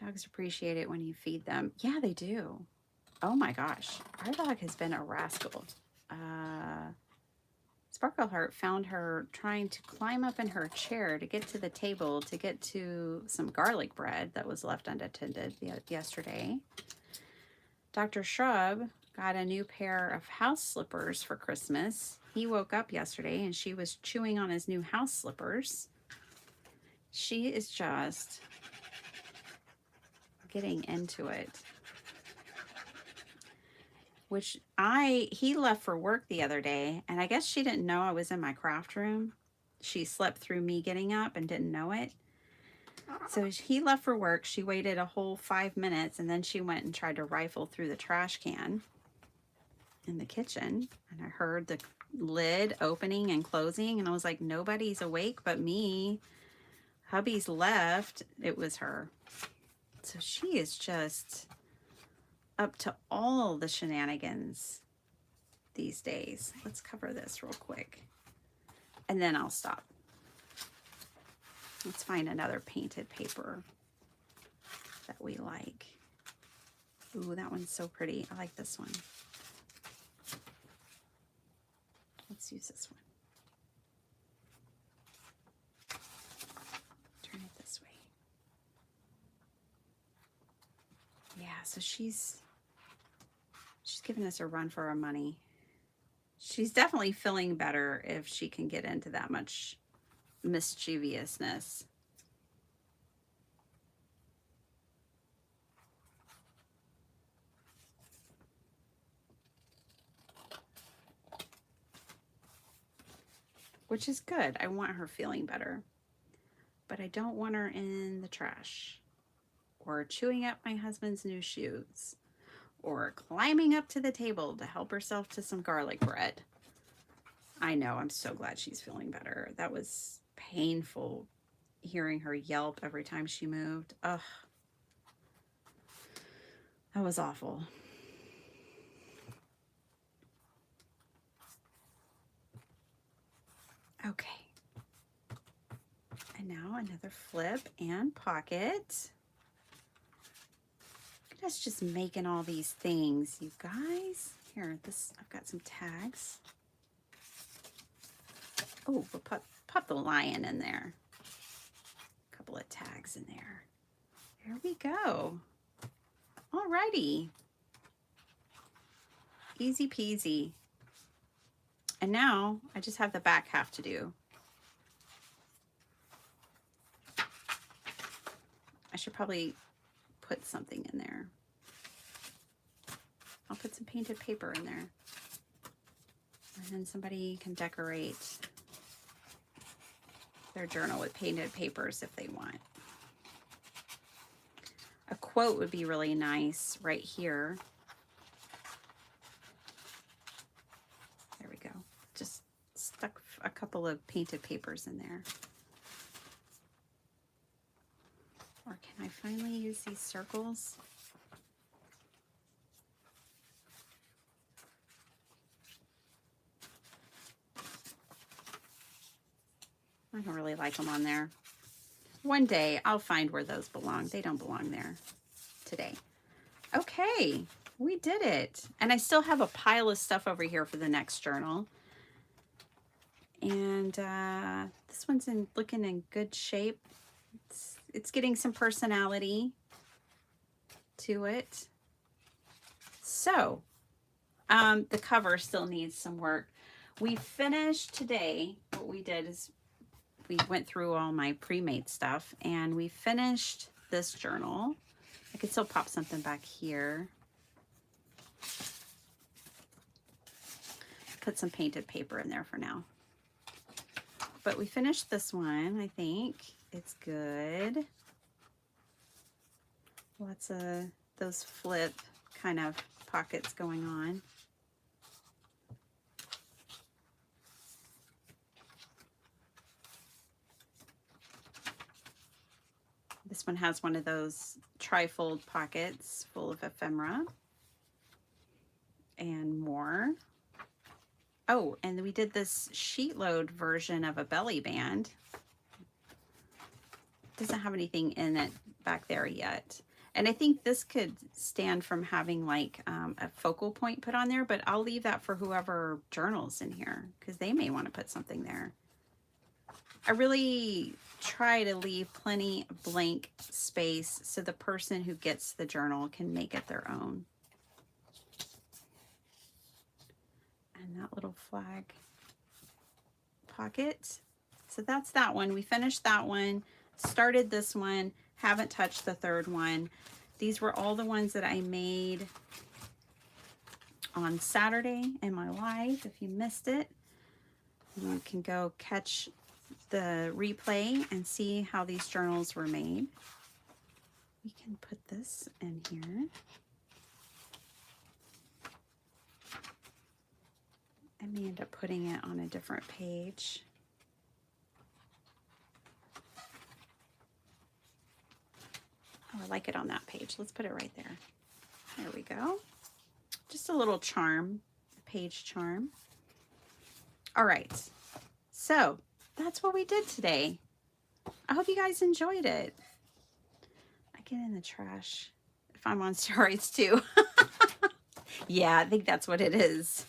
Dogs appreciate it when you feed them. Yeah, they do. Oh my gosh, our dog has been a rascal. Sparkleheart found her trying to climb up in her chair to get to the table to get to some garlic bread that was left unattended yesterday. Dr. Shrub got a new pair of house slippers for Christmas. He woke up yesterday and she was chewing on his new house slippers. She is just getting into it. Which he left for work the other day, and I guess she didn't know I was in my craft room. She slept through me getting up and didn't know it. So he left for work. She waited a whole 5 minutes, and then she went and tried to rifle through the trash can in the kitchen. And I heard the lid opening and closing, and I was like, nobody's awake but me. Hubby's left. It was her. So she is just up to all the shenanigans these days. Let's cover this real quick and then I'll stop. Let's find another painted paper that we like. Ooh, that one's so pretty. I like this one. Let's use this one. Turn it this way. Yeah, so she's giving us a run for our money. She's definitely feeling better if she can get into that much mischievousness. Which is good. I want her feeling better. But I don't want her in the trash, or chewing up my husband's new shoes, or climbing up to the table to help herself to some garlic bread. I know, I'm so glad she's feeling better. That was painful hearing her yelp every time she moved. Ugh. That was awful. Okay. And now another flip and pocket. Look at us just making all these things, you guys. Here, I've got some tags. Oh, we'll pop the lion in there. A couple of tags in there. There we go. Alrighty. Easy peasy. And now I just have the back half to do. should probably put something in there. I'll put some painted paper in there. And then somebody can decorate their journal with painted papers if they want. A quote would be really nice right here. There we go. Just stuck a couple of painted papers in there. Or can I finally use these circles? I don't really like them on there. One day I'll find where those belong. They don't belong there today. Okay, we did it. And I still have a pile of stuff over here for the next journal. And this one's looking in good shape. It's getting some personality to it. So the cover still needs some work. We finished today. What we did is we went through all my pre-made stuff and we finished this journal. I could still pop something back here. Put some painted paper in there for now. But we finished this one, I think. It's good. Lots of those flip kind of pockets going on. This one has one of those trifold pockets full of ephemera and more. Oh, and we did this sheet load version of a belly band. Doesn't have anything in it back there yet. And I think this could stand from having like a focal point put on there, but I'll leave that for whoever journals in here because they may want to put something there. I really try to leave plenty of blank space so the person who gets the journal can make it their own. And that little flag pocket. So that's that one. We finished that one, started this one, haven't touched the third one. These were all the ones that I made on Saturday in my live. If you missed it, you can go catch the replay and see how these journals were made. We can put this in here. I may end up putting it on a different page. Oh, I like it on that page. Let's put it right there. There we go. Just a little charm, a page charm. All right, so that's what we did today. I hope you guys enjoyed it. I get in the trash if I'm on steroids too. Yeah, I think that's what it is.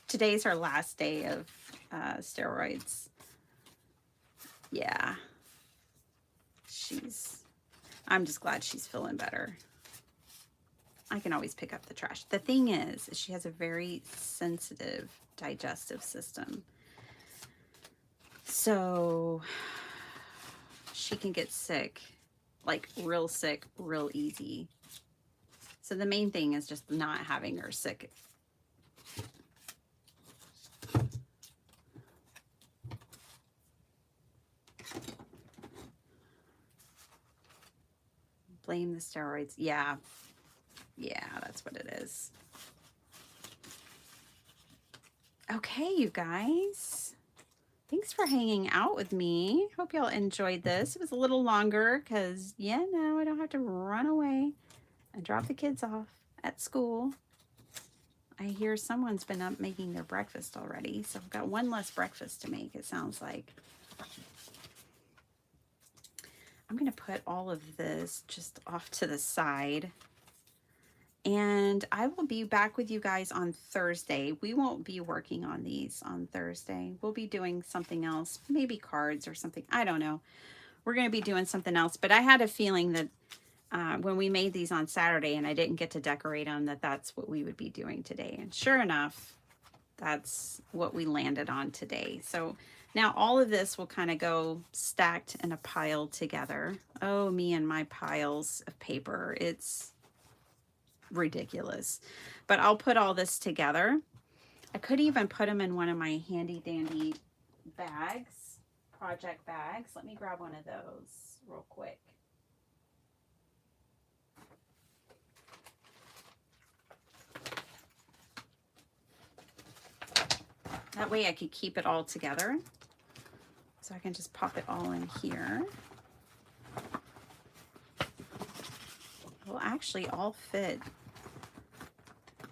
Today's our last day of steroids. Yeah. I'm just glad she's feeling better. I can always pick up the trash. The thing is she has a very sensitive digestive system. So she can get sick, like real sick, real easy. So the main thing is just not having her sick. Blame the steroids. Yeah, that's what it is. Okay, you guys. Thanks for hanging out with me. Hope y'all enjoyed this. It was a little longer because, yeah, now I don't have to run away and drop the kids off at school. I hear someone's been up making their breakfast already, so I've got one less breakfast to make, it sounds like. I'm going to put all of this just off to the side. And I will be back with you guys on Thursday. We won't be working on these on Thursday. We'll be doing something else, maybe cards or something. I don't know. We're going to be doing something else. But I had a feeling that when we made these on Saturday and I didn't get to decorate them, that's what we would be doing today. And sure enough, that's what we landed on today. So now all of this will kind of go stacked in a pile together. Oh, me and my piles of paper. It's ridiculous. But I'll put all this together. I could even put them in one of my handy dandy bags, project bags. Let me grab one of those real quick. That way I could keep it all together. So I can just pop it all in here. It will actually all fit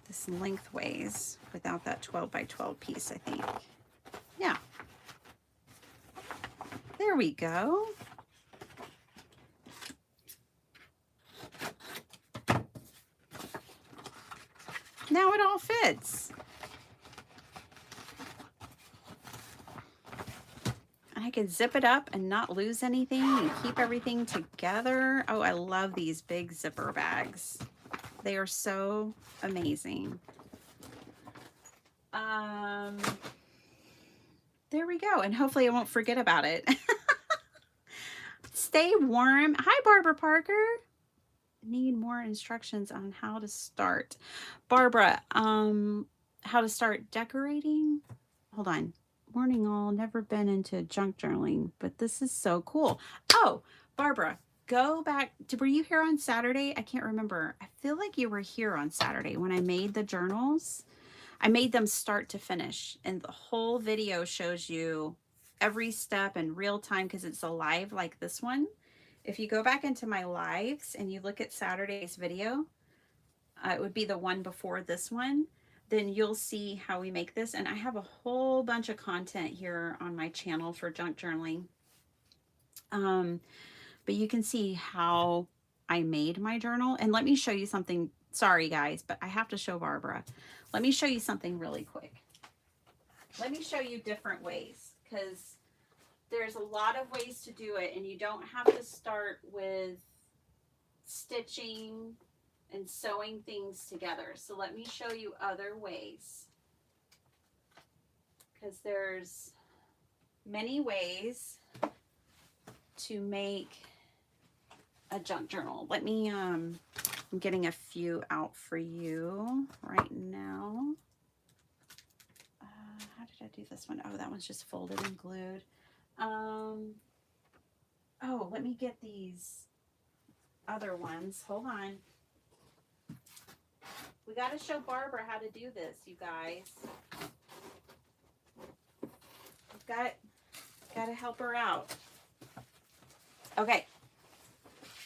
this lengthways without that 12 by 12 piece, I think. Yeah. There we go. Now it all fits. I could zip it up and not lose anything and keep everything together. Oh, I love these big zipper bags. They are so amazing. There we go. And hopefully I won't forget about it. Stay warm. Hi, Barbara Parker. Need more instructions on how to start. Barbara, how to start decorating? Hold on. Morning all, never been into junk journaling, but this is so cool. Oh, Barbara, go back. Were you here on Saturday? I can't remember. I feel like you were here on Saturday when I made the journals. I made them start to finish, and the whole video shows you every step in real time because it's a live like this one. If you go back into my lives and you look at Saturday's video, it would be the one before this one, then you'll see how we make this. And I have a whole bunch of content here on my channel for junk journaling. But you can see how I made my journal. And let me show you something. Sorry, guys, but I have to show Barbara. Let me show you something really quick. Let me show you different ways, because there's a lot of ways to do it, and you don't have to start with stitching and sewing things together. So let me show you other ways, because there's many ways to make a junk journal. Let me, I'm getting a few out for you right now. How did I do this one? Oh, that one's just folded and glued. Oh, let me get these other ones. Hold on. We got to show Barbara how to do this, you guys. We've got to help her out. Okay.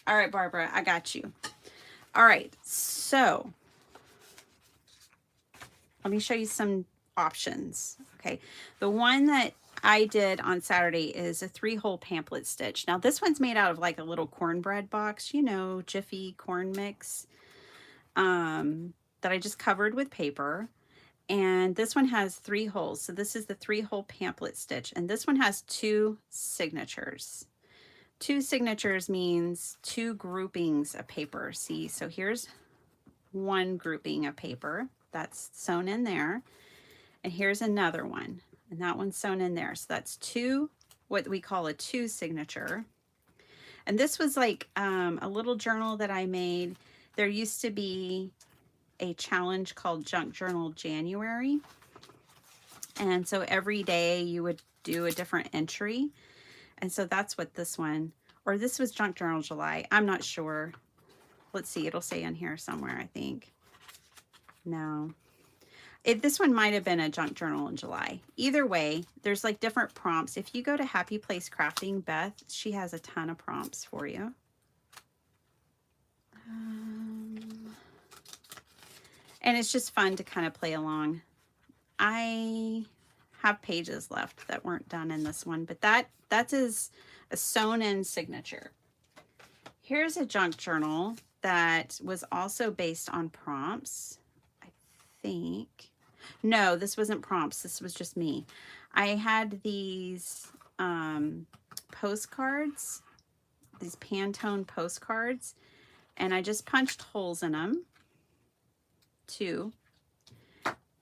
All right, Barbara, I got you. All right, so let me show you some options. Okay, the one that I did on Saturday is a 3-hole pamphlet stitch. Now this one's made out of like a little cornbread box, you know, Jiffy corn mix, that I just covered with paper. And this one has 3 holes. So this is the 3-hole pamphlet stitch. And this one has 2 signatures. 2 signatures means 2 groupings of paper. See, so here's 1 grouping of paper that's sewn in there. And here's another one. And that one's sewn in there. So that's 2, what we call a 2 signature. And this was like a little journal that I made. There used to be a challenge called Junk Journal January. And so every day you would do a different entry. And so that's what this one, or this was Junk Journal July. I'm not sure. Let's see, it'll say in here somewhere, I think. No. This one might have been a junk journal in July. Either way, there's like different prompts. If you go to Happy Place Crafting, Beth, she has a ton of prompts for you. And it's just fun to kind of play along. I have pages left that weren't done in this one, but that's a sewn in signature. Here's a junk journal that was also based on prompts, I think. No, this wasn't prompts. This was just me. I had these postcards, these Pantone postcards, and I just punched holes in them, 2.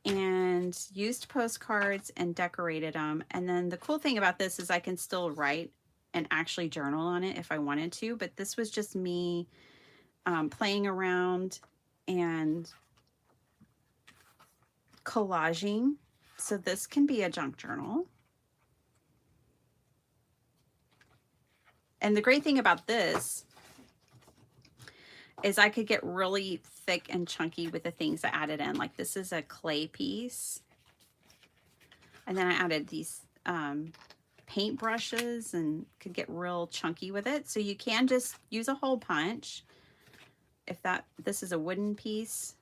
and used postcards and decorated them. And then the cool thing about this is I can still write and actually journal on it if I wanted to, but this was just me playing around and collaging. So this can be a junk journal. And the great thing about this is I could get really thick and chunky with the things I added in. Like this is a clay piece. And then I added these paint brushes and could get real chunky with it. So you can just use a hole punch. If this is a wooden piece,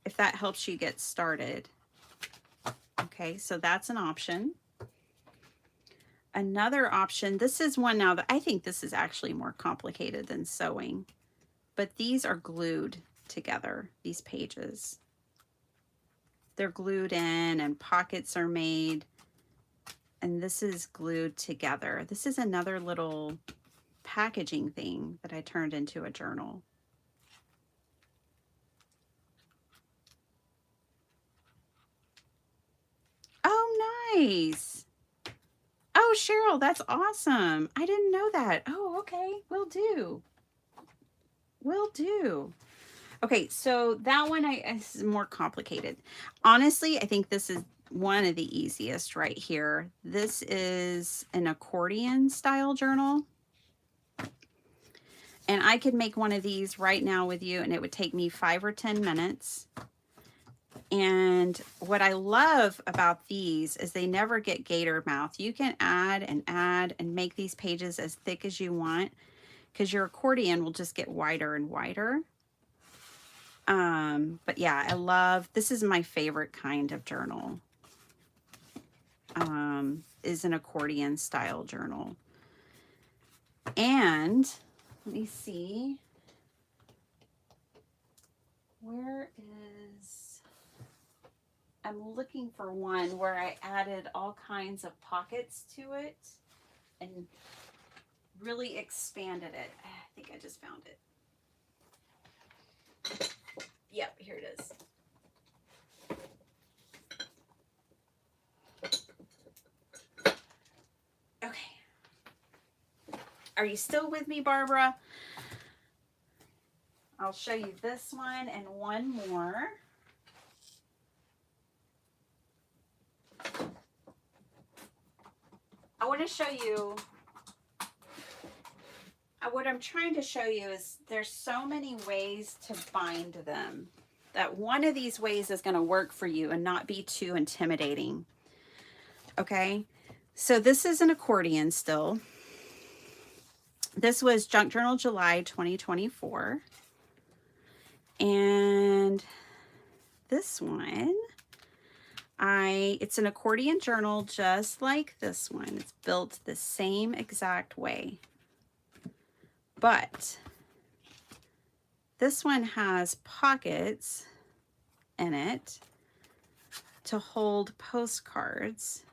if that helps you get started. Okay, so that's an option. Another option, this is one now that I think this is actually more complicated than sewing, but these are glued together, these pages. They're glued in and pockets are made, and this is glued together. This is another little packaging thing that I turned into a journal. Oh, nice. Oh, Cheryl, that's awesome. I didn't know that. Oh, okay. Will do. Will do. Okay, so that one is more complicated. Honestly, I think this is one of the easiest right here. This is an accordion style journal. And I could make one of these right now with you, and it would take me 5 or 10 minutes. And what I love about these is they never get gator mouth. You can add and make these pages as thick as you want, because your accordion will just get wider and wider. But yeah, I love, this is my favorite kind of journal, is an accordion style journal. And let me see, where is, I'm looking for one where I added all kinds of pockets to it and really expanded it. I think I just found it. Yep, here it is. Okay. Are you still with me, Barbara? I'll show you this one and one more. I want to show you, what I'm trying to show you is there's so many ways to bind them that one of these ways is going to work for you and not be too intimidating. Okay, so this is an accordion still. This was Junk Journal July 2024. And this one, it's an accordion journal just like this one. It's built the same exact way. But this one has pockets in it to hold postcards.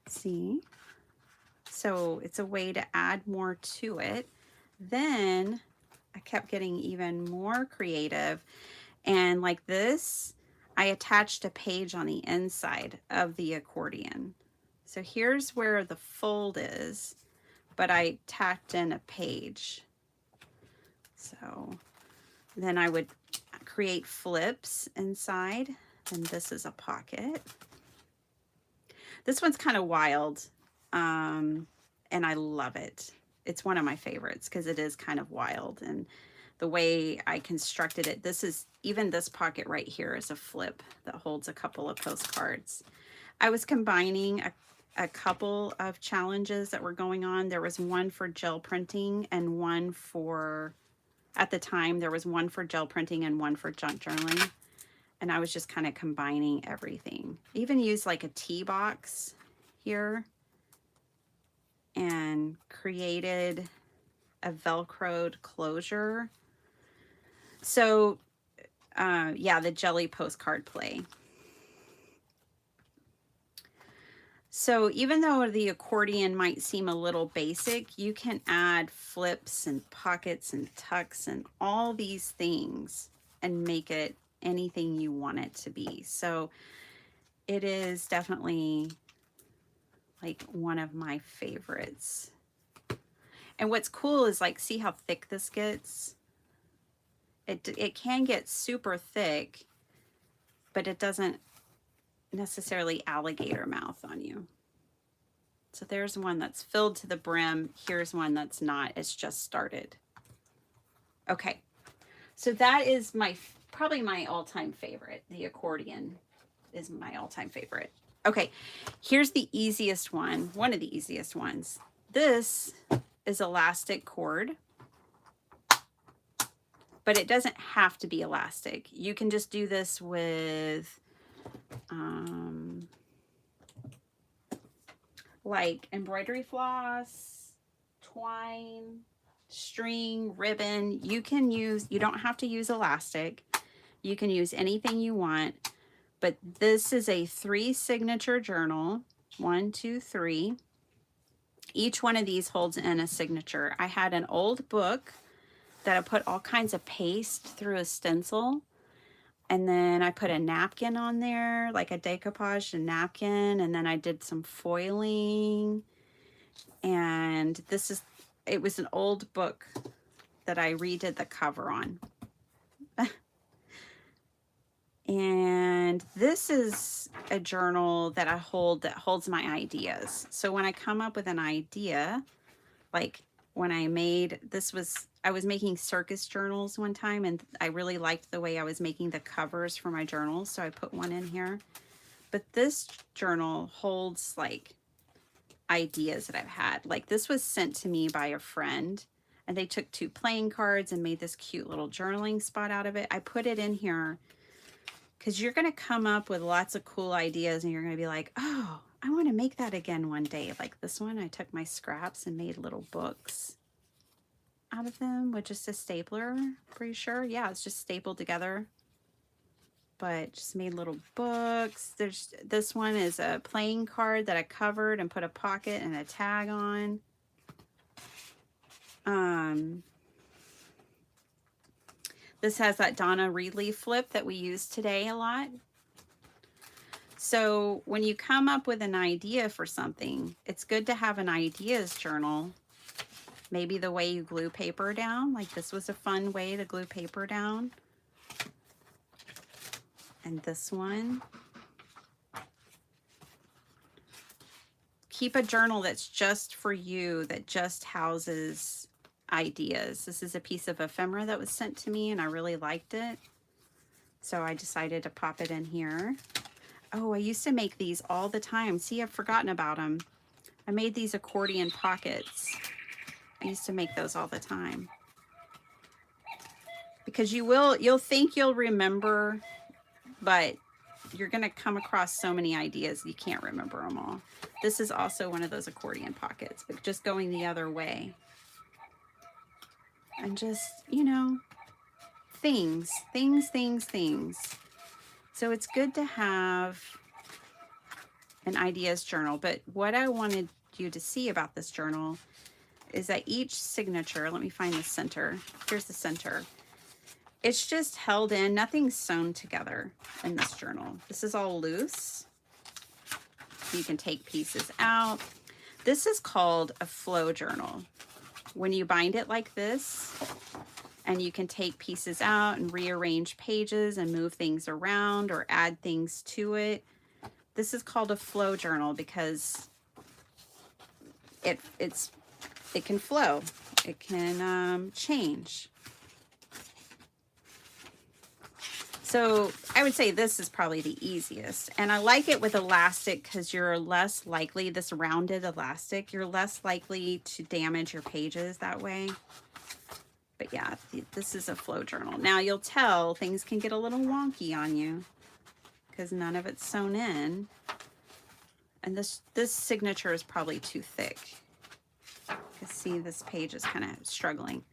See? So it's a way to add more to it. Then I kept getting even more creative. And like this, I attached a page on the inside of the accordion. So here's where the fold is, but I tacked in a page. So then I would create flips inside, and this is a pocket. This one's kind of wild, and I love it. It's one of my favorites because it is kind of wild, and the way I constructed it, even this pocket right here is a flip that holds a couple of postcards. I was combining a couple of challenges that were going on. There was one for gel printing and one for, at the time, there was one for gel printing and one for junk journaling. And I was just kind of combining everything. Even used like a tea box here and created a Velcroed closure. So yeah, the jelly postcard play. So even though the accordion might seem a little basic, you can add flips and pockets and tucks and all these things and make it anything you want it to be. So it is definitely like one of my favorites. And what's cool is like, see how thick this gets? It can get super thick, but it doesn't necessarily alligator mouth on you. So there's one that's filled to the brim. Here's one that's not. It's just started. Okay. So that is probably my all-time favorite. The accordion is my all-time favorite. Okay. Here's the easiest one. One of the easiest ones. This is elastic cord, but it doesn't have to be elastic. You can just do this with like embroidery floss, twine, string, ribbon. You don't have to use elastic. You can use anything you want, but this is a 3 signature journal. 1, 2, 3. Each one of these holds in a signature. I had an old book that I put all kinds of paste through a stencil. And then I put a napkin on there, like a decoupage napkin. And then I did some foiling. And it was an old book that I redid the cover on. And this is a journal that I hold that holds my ideas. So when I come up with an idea, like when I was making circus journals one time, and I really liked the way I was making the covers for my journals, so I put one in here. But this journal holds like ideas that I've had. Like this was sent to me by a friend, and they took 2 playing cards and made this cute little journaling spot out of it. I put it in here because you're going to come up with lots of cool ideas, and you're going to be like, oh, I want to make that again one day. Like this one, I took my scraps and made little books out of them with just a stapler, pretty sure. Yeah, it's just stapled together. But just made little books. This one is a playing card that I covered and put a pocket and a tag on. This has that Donna Reed flip that we use today a lot. So when you come up with an idea for something, it's good to have an ideas journal. Maybe the way you glue paper down, like this was a fun way to glue paper down. And this one. Keep a journal that's just for you, that just houses ideas. This is a piece of ephemera that was sent to me, and I really liked it. So I decided to pop it in here. Oh, I used to make these all the time. See, I've forgotten about them. I made these accordion pockets. I used to make those all the time. Because you'll think you'll remember, but you're going to come across so many ideas you can't remember them all. This is also one of those accordion pockets, but just going the other way. And just, things. So it's good to have an ideas journal, but what I wanted you to see about this journal is that each signature, let me find the center. Here's the center. It's just held in, nothing's sewn together in this journal. This is all loose. You can take pieces out. This is called a flow journal. When you bind it like this, and you can take pieces out and rearrange pages and move things around or add things to it. This is called a flow journal because it can flow. It can change. So I would say this is probably the easiest. And I like it with elastic because you're less likely, this rounded elastic, you're less likely to damage your pages that way. But yeah, this is a flow journal. Now you'll tell things can get a little wonky on you because none of it's sewn in. And this signature is probably too thick. You can see this page is kind of struggling.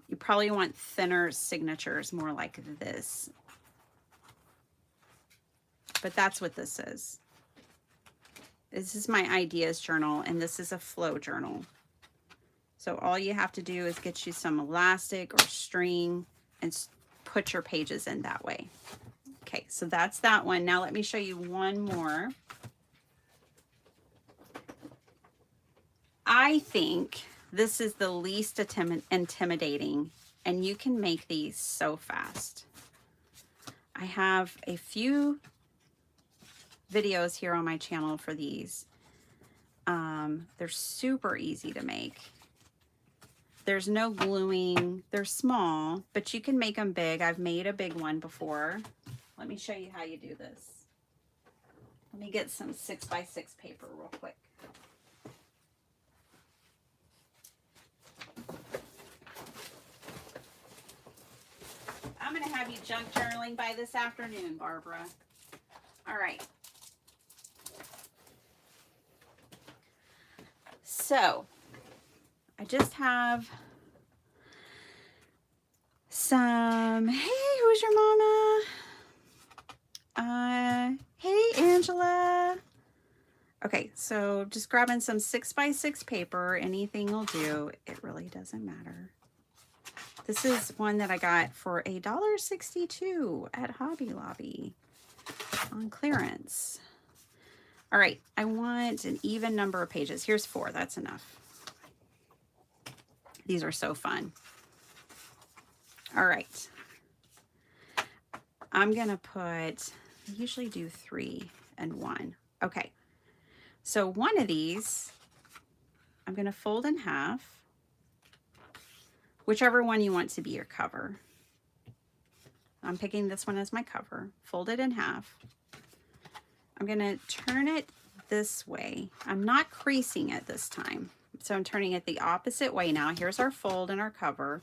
You probably want thinner signatures, more like this. But that's what this is. This is my ideas journal, and this is a flow journal. So all you have to do is get you some elastic or string and put your pages in that way. Okay, so that's that one. Now let me show you one more. I think this is the least intimidating, and you can make these so fast. I have a few videos here on my channel for these. They're super easy to make. There's no gluing. They're small, but you can make them big. I've made a big one before. Let me show you how you do this. Let me get some 6x6 paper real quick. I'm going to have you junk journaling by this afternoon, Barbara. All right. So, I just have some, hey, who's your mama? Hey, Angela. Okay, so just grabbing some 6x6 paper. Anything will do. It really doesn't matter. This is one that I got for $1.62 at Hobby Lobby on clearance. All right, I want an even number of pages. Here's 4, that's enough. These are so fun. All right. I'm gonna put, I usually do 3 and 1. Okay, so one of these, I'm gonna fold in half. Whichever one you want to be your cover. I'm picking this one as my cover. Fold it in half. I'm going to turn it this way. I'm not creasing it this time. So I'm turning it the opposite way now. Here's our fold and our cover.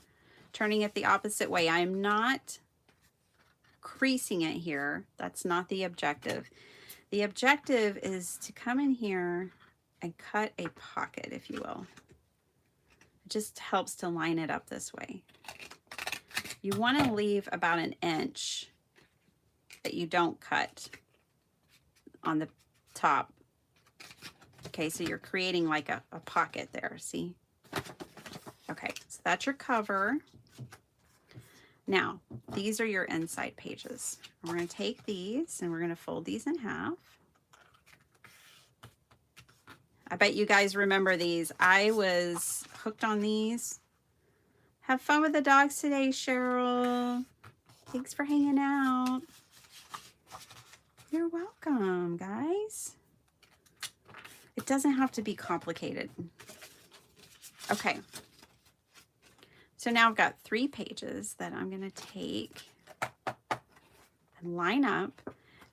Turning it the opposite way. I'm not creasing it here. That's not the objective. The objective is to come in here and cut a pocket, if you will. It just helps to line it up this way. You want to leave about 1 inch that you don't cut on the top. Okay, so you're creating like a pocket there, see? Okay, so that's your cover. Now, these are your inside pages. We're going to take these and we're going to fold these in half. I bet you guys remember these. I was hooked on these. Have fun with the dogs today, Cheryl. Thanks for hanging out. You're welcome, guys. It doesn't have to be complicated. Okay. So now I've got 3 pages that I'm going to take and line up.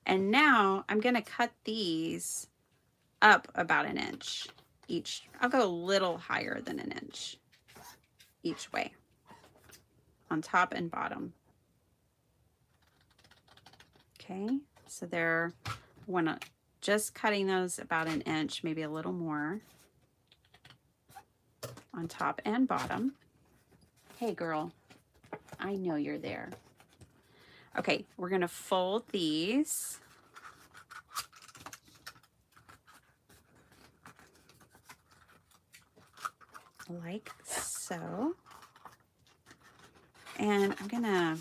And now I'm going to cut these up about 1 inch each. I'll go a little higher than 1 inch each way on top and bottom. Okay, so there, just cutting those about 1 inch, maybe a little more on top and bottom. Hey girl, I know you're there. Okay, we're gonna fold these. Like so. And I'm gonna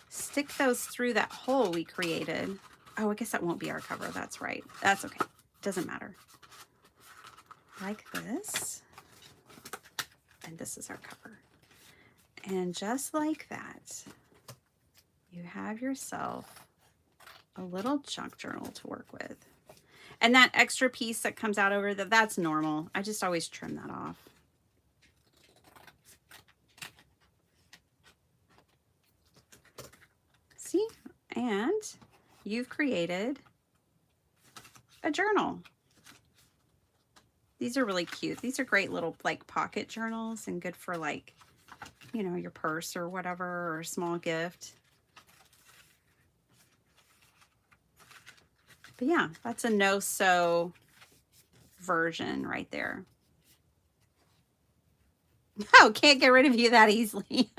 stick those through that hole we created. Oh, I guess that won't be our cover. That's right. That's okay. Doesn't matter. Like this. And this is our cover. And just like that, you have yourself a little junk journal to work with. And that extra piece that comes out over that's normal. I just always trim that off. See? And you've created a journal. These are really cute. These are great little like pocket journals and good for like, you know, your purse or whatever, or a small gift. But yeah, that's a no-sew version right there. Oh, can't get rid of you that easily.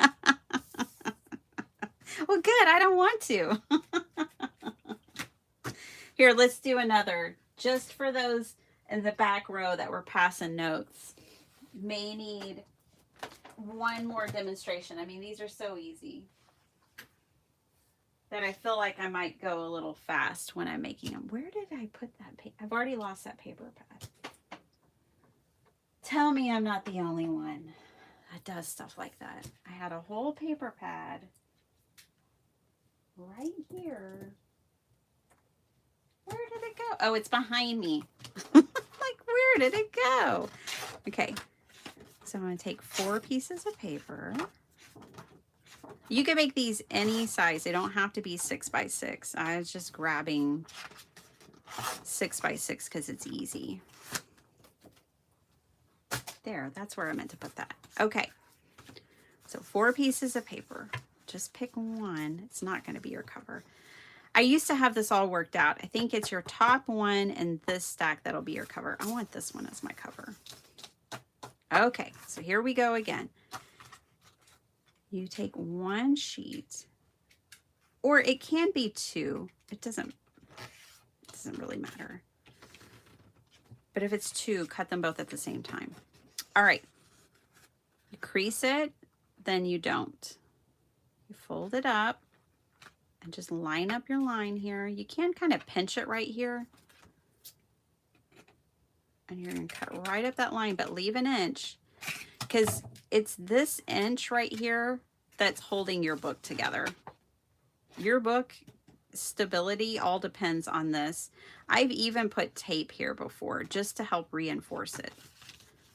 Well, good. I don't want to. Here, let's do another. Just for those in the back row that were passing notes, may need one more demonstration. I mean, these are so easy that I feel like I might go a little fast when I'm making them. Where did I put that paper? I've already lost that paper pad. Tell me I'm not the only one that does stuff like that. I had a whole paper pad right here. Where did it go? Oh, it's behind me. Like, where did it go? Okay, so I'm going to take 4 pieces of paper. You can make these any size. They don't have to be 6 by 6. I was just grabbing 6 by 6 because it's easy. There, that's where I meant to put that. Okay, so 4 pieces of paper. Just pick one. It's not going to be your cover. I used to have this all worked out. I think it's your top one and this stack that'll be your cover. I want this one as my cover. Okay, so here we go again. You take 1 sheet, or it can be 2. It doesn't really matter. But if it's 2, cut them both at the same time. All right. You crease it, then you don't. You fold it up and just line up your line here. You can kind of pinch it right here. And you're going to cut right up that line, but leave an inch, because it's this inch right here that's holding your book together. Your book stability all depends on this. I've even put tape here before just to help reinforce it.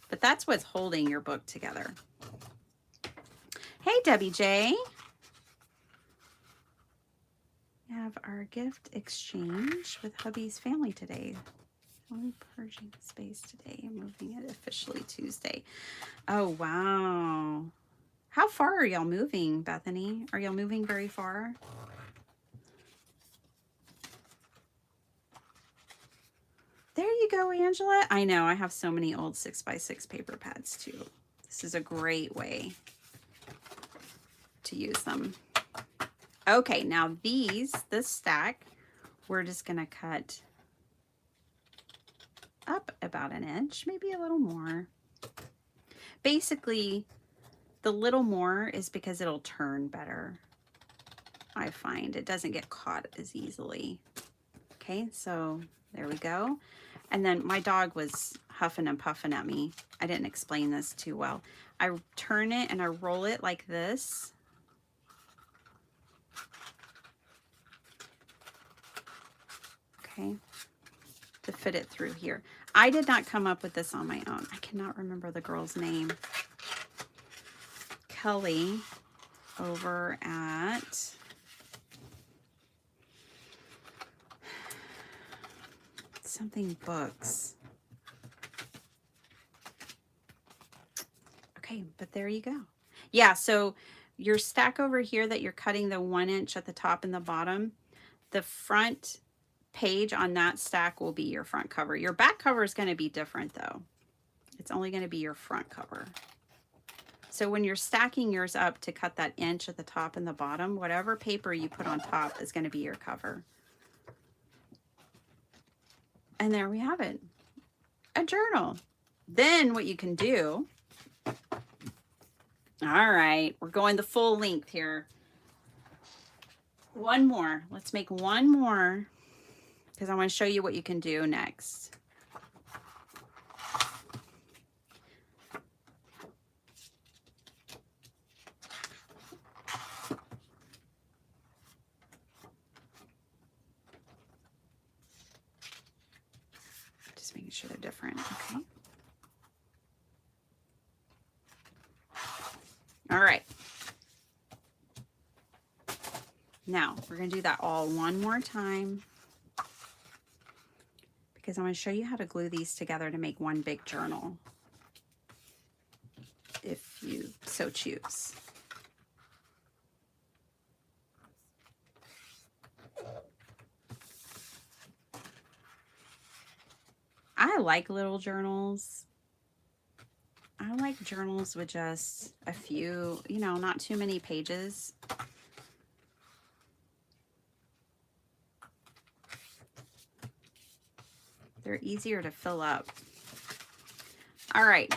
But that's what's holding your book together. Hey, Debbie J. We have our gift exchange with hubby's family today. Only purging space today, moving it officially Tuesday. Oh, wow. How far are y'all moving, Bethany? Are y'all moving very far? There you go, Angela. I know, I have so many old 6 by 6 paper pads too. This is a great way to use them. Okay, now this stack, we're just gonna cut up about an inch, maybe a little more. Basically, the little more is because it'll turn better. I find it doesn't get caught as easily. Okay, so there we go. And then my dog was huffing and puffing at me. I didn't explain this too well. I turn it and I roll it like this. Okay, to fit it through here. I did not come up with this on my own. I cannot remember the girl's name. Kelly over at something books. Okay, but there you go. Yeah, so your stack over here that you're cutting the 1 inch at the top and the bottom, the front page on that stack will be your front cover. Your back cover is going to be different though. It's only going to be your front cover. So when you're stacking yours up to cut that inch at the top and the bottom, whatever paper you put on top is going to be your cover. And there we have it, a journal. Then what you can do, all right, we're going the full length here. One more, let's make one more, because I want to show you what you can do next. Just making sure they're different, okay? All right. Now, we're going to do that all one more time, because I'm going to show you how to glue these together to make one big journal, if you so choose. I like little journals. I like journals with just a few, you know, not too many pages. They're easier to fill up. All right.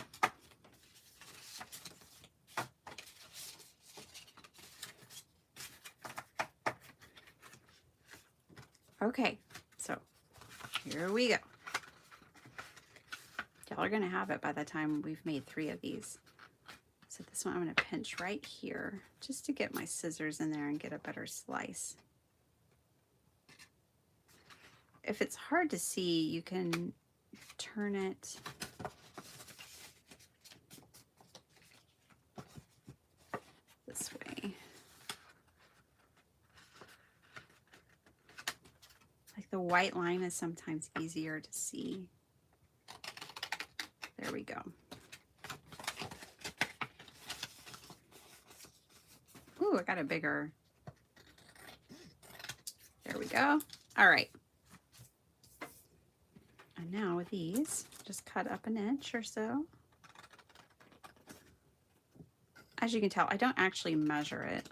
Okay, so here we go. Y'all are gonna have it by the time we've made 3 of these. So this one I'm gonna pinch right here just to get my scissors in there and get a better slice. If it's hard to see, you can turn it this way. Like the white line is sometimes easier to see. There we go. Ooh, I got a bigger. There we go. All right. And now with these, just cut up an inch or so. As you can tell, I don't actually measure it.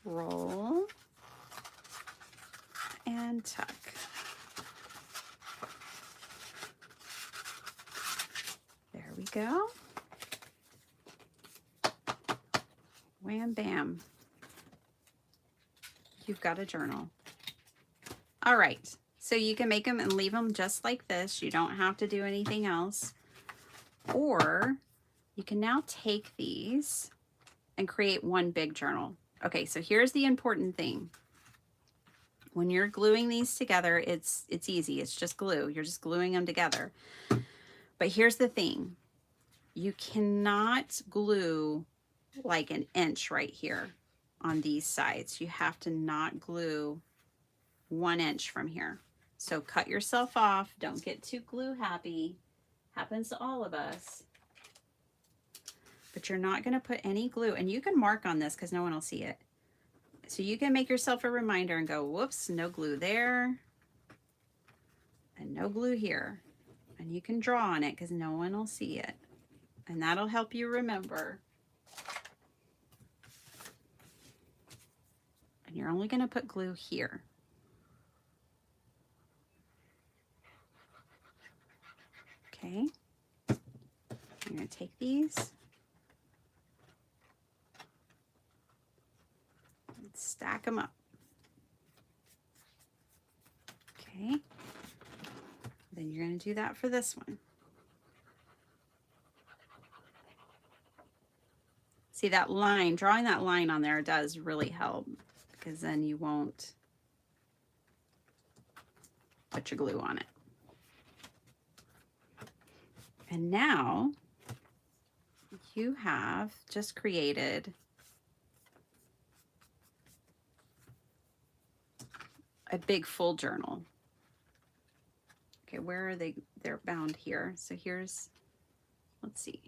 Roll and tuck. There we go. Wham bam. You've got a journal. All right, so you can make them and leave them just like this. You don't have to do anything else. Or you can now take these and create one big journal. Okay, so here's the important thing. When you're gluing these together, it's easy. It's just glue. You're just gluing them together. But here's the thing. You cannot glue like an inch right here on these sides. You have to not glue 1 inch from here. So cut yourself off. Don't get too glue happy. Happens to all of us. But you're not going to put any glue. And you can mark on this because no one will see it. So you can make yourself a reminder and go, whoops, no glue there. And no glue here. And you can draw on it because no one will see it. And that'll help you remember. And you're only going to put glue here. Okay. You're going to take these and stack them up. Okay. Then you're going to do that for this one. See that line, drawing that line on there does really help because then you won't put your glue on it. And now you have just created a big full journal. Okay, where are they? They're bound here. So here's, let's see,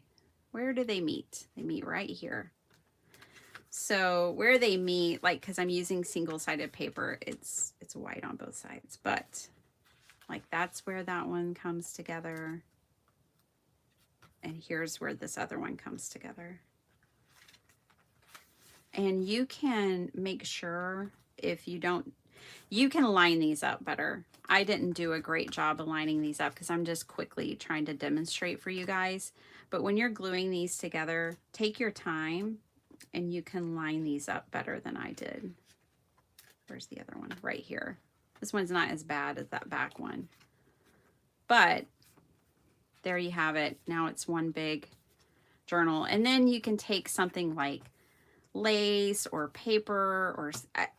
where do they meet? They meet right here. So where they meet, like, because I'm using single-sided paper, it's white on both sides, but like that's where that one comes together. And here's where this other one comes together. And you can make sure if you don't, you can line these up better. I didn't do a great job of lining these up because I'm just quickly trying to demonstrate for you guys. But when you're gluing these together, take your time and you can line these up better than I did. Where's the other one? Right here. This one's not as bad as that back one. But there you have it. Now it's one big journal. And then you can take something like lace or paper, or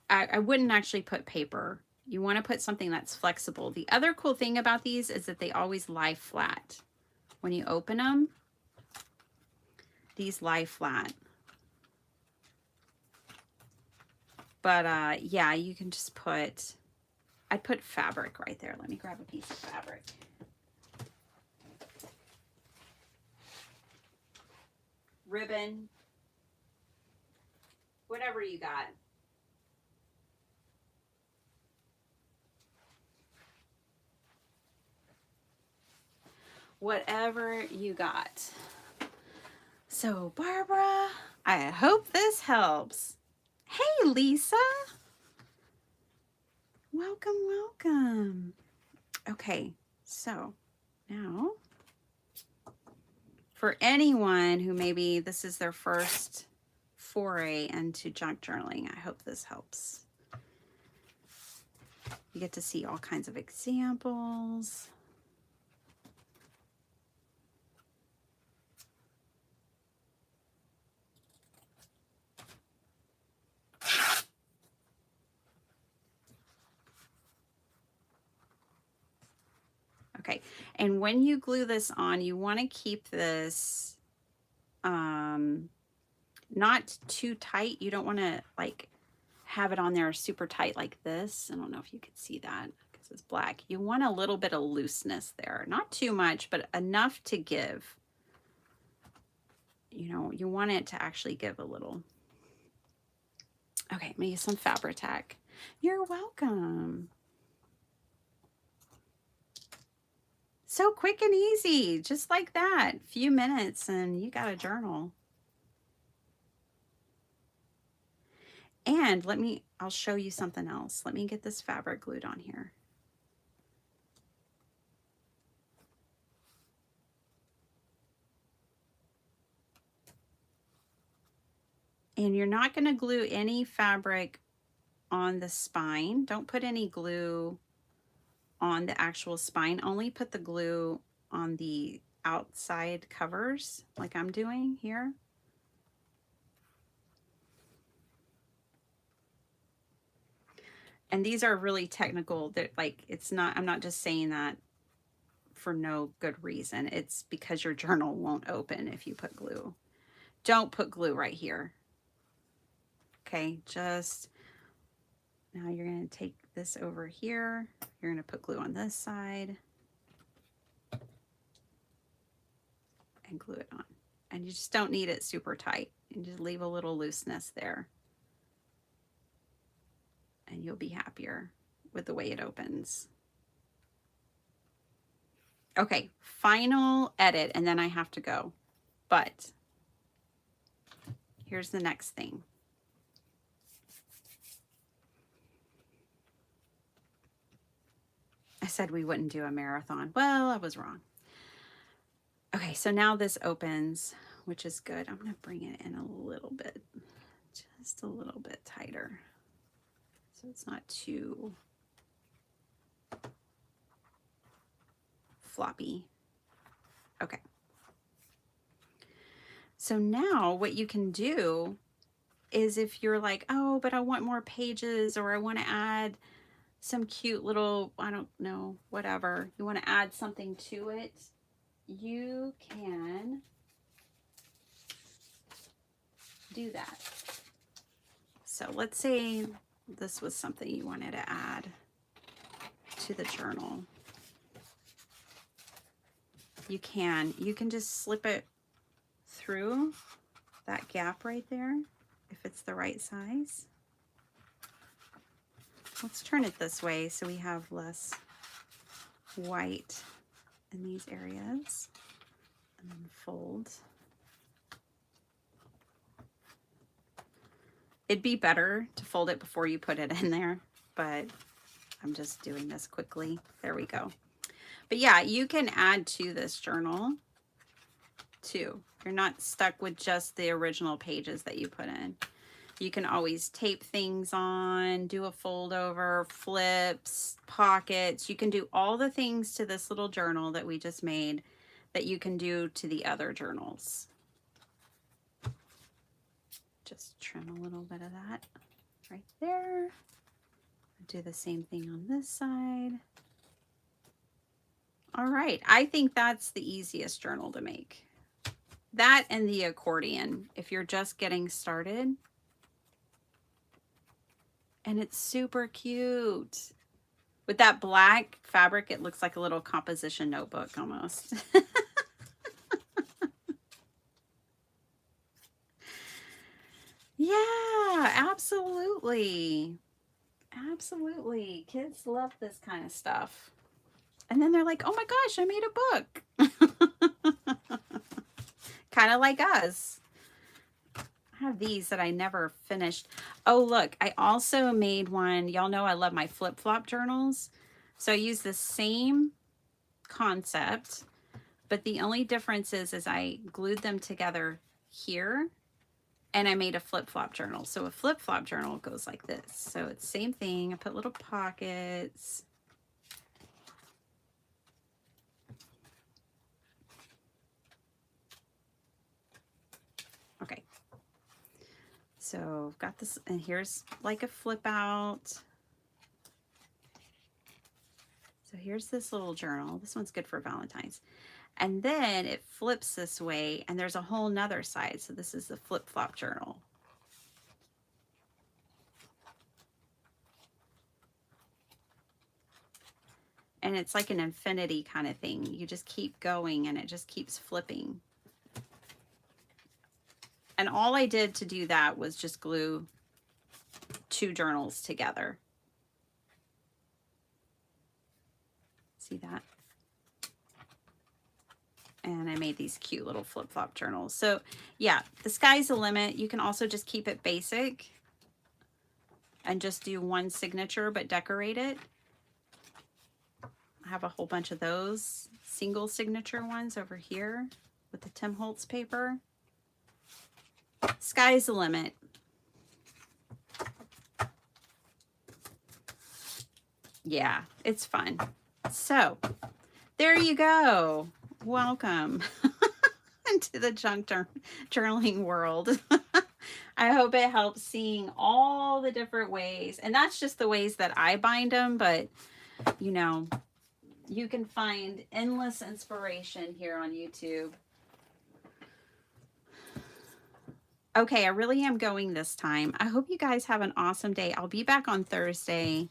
I wouldn't actually put paper. You want to put something that's flexible. The other cool thing about these is that they always lie flat. When you open them, these lie flat. But yeah, you can just put, I'd put fabric right there. Let me grab a piece of fabric. Ribbon, whatever you got. Whatever you got. So Barbara, I hope this helps. Hey Lisa. Welcome, welcome. Okay, so now for anyone who maybe this is their first foray into junk journaling, I hope this helps. You get to see all kinds of examples. Okay, and when you glue this on, you want to keep this not too tight. You don't want to like have it on there super tight like this. I don't know if you could see that because it's black. You want a little bit of looseness there. Not too much, but enough to give. You know, you want it to actually give a little. Okay, I'm gonna use some Fabri-Tac. You're welcome. So quick and easy, just like that. Few minutes and you got a journal. And I'll show you something else. Let me get this fabric glued on here. And you're not going to glue any fabric on the spine. Don't put any glue on the actual spine. Only put the glue on the outside covers like I'm doing here. And these are really technical. That like it's not, I'm not just saying that for no good reason. It's because your journal won't open if you put glue. Don't put glue right here. Okay, just now you're going to take this over here. You're going to put glue on this side and glue it on. And you just don't need it super tight. You just leave a little looseness there. And you'll be happier with the way it opens. Okay, final edit, and then I have to go. But here's the next thing. I said we wouldn't do a marathon. Well, I was wrong. Okay, so now this opens, which is good. I'm going to bring it in a little bit, just a little bit tighter, so it's not too floppy. Okay. So now what you can do is if you're like, oh, but I want more pages, or I want to add some cute little, I don't know, whatever, you want to add something to it, you can do that. So let's say this was something you wanted to add to the journal. You can just slip it through that gap right there if it's the right size. Let's turn it this way so we have less white in these areas, and then fold. It'd be better to fold it before you put it in there, but I'm just doing this quickly. There we go. But yeah, you can add to this journal too. You're not stuck with just the original pages that you put in. You can always tape things on, do a fold over, flips, pockets. You can do all the things to this little journal that we just made that you can do to the other journals. Just trim a little bit of that right there. Do the same thing on this side. All right, I think that's the easiest journal to make. That and the accordion, if you're just getting started. And it's super cute. With that black fabric, it looks like a little composition notebook almost. Yeah, absolutely. Absolutely. Kids love this kind of stuff. And then they're like, oh my gosh, I made a book. Kind of like us. I have these that I never finished. Oh, look, I also made one. Y'all know I love my flip-flop journals. So I use the same concept, but the only difference is I glued them together here and I made a flip-flop journal. So a flip-flop journal goes like this. So it's same thing. I put little pockets. Okay. So I've got this, and here's like a flip out. So here's this little journal. This one's good for Valentine's. And then it flips this way, and there's a whole nother side. So this is the flip-flop journal. And it's like an infinity kind of thing. You just keep going, and it just keeps flipping. And all I did to do that was just glue 2 journals together. See that? And I made these cute little flip-flop journals. So yeah, the sky's the limit. You can also just keep it basic and just do one signature, but decorate it. I have a whole bunch of those single signature ones over here with the Tim Holtz paper. Sky's the limit. Yeah, it's fun. So there you go. Welcome into the junk journaling world. I hope it helps seeing all the different ways. And that's just the ways that I bind them. But, you know, you can find endless inspiration here on YouTube. Okay, I really am going this time. I hope you guys have an awesome day. I'll be back on Thursday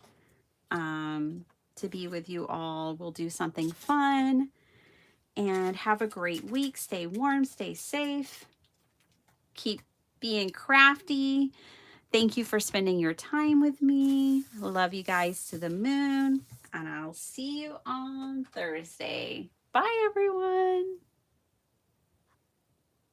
to be with you all. We'll do something fun and have a great week. Stay warm, stay safe, keep being crafty. Thank you for spending your time with me. Love you guys to the moon, and I'll see you on Thursday. Bye, everyone.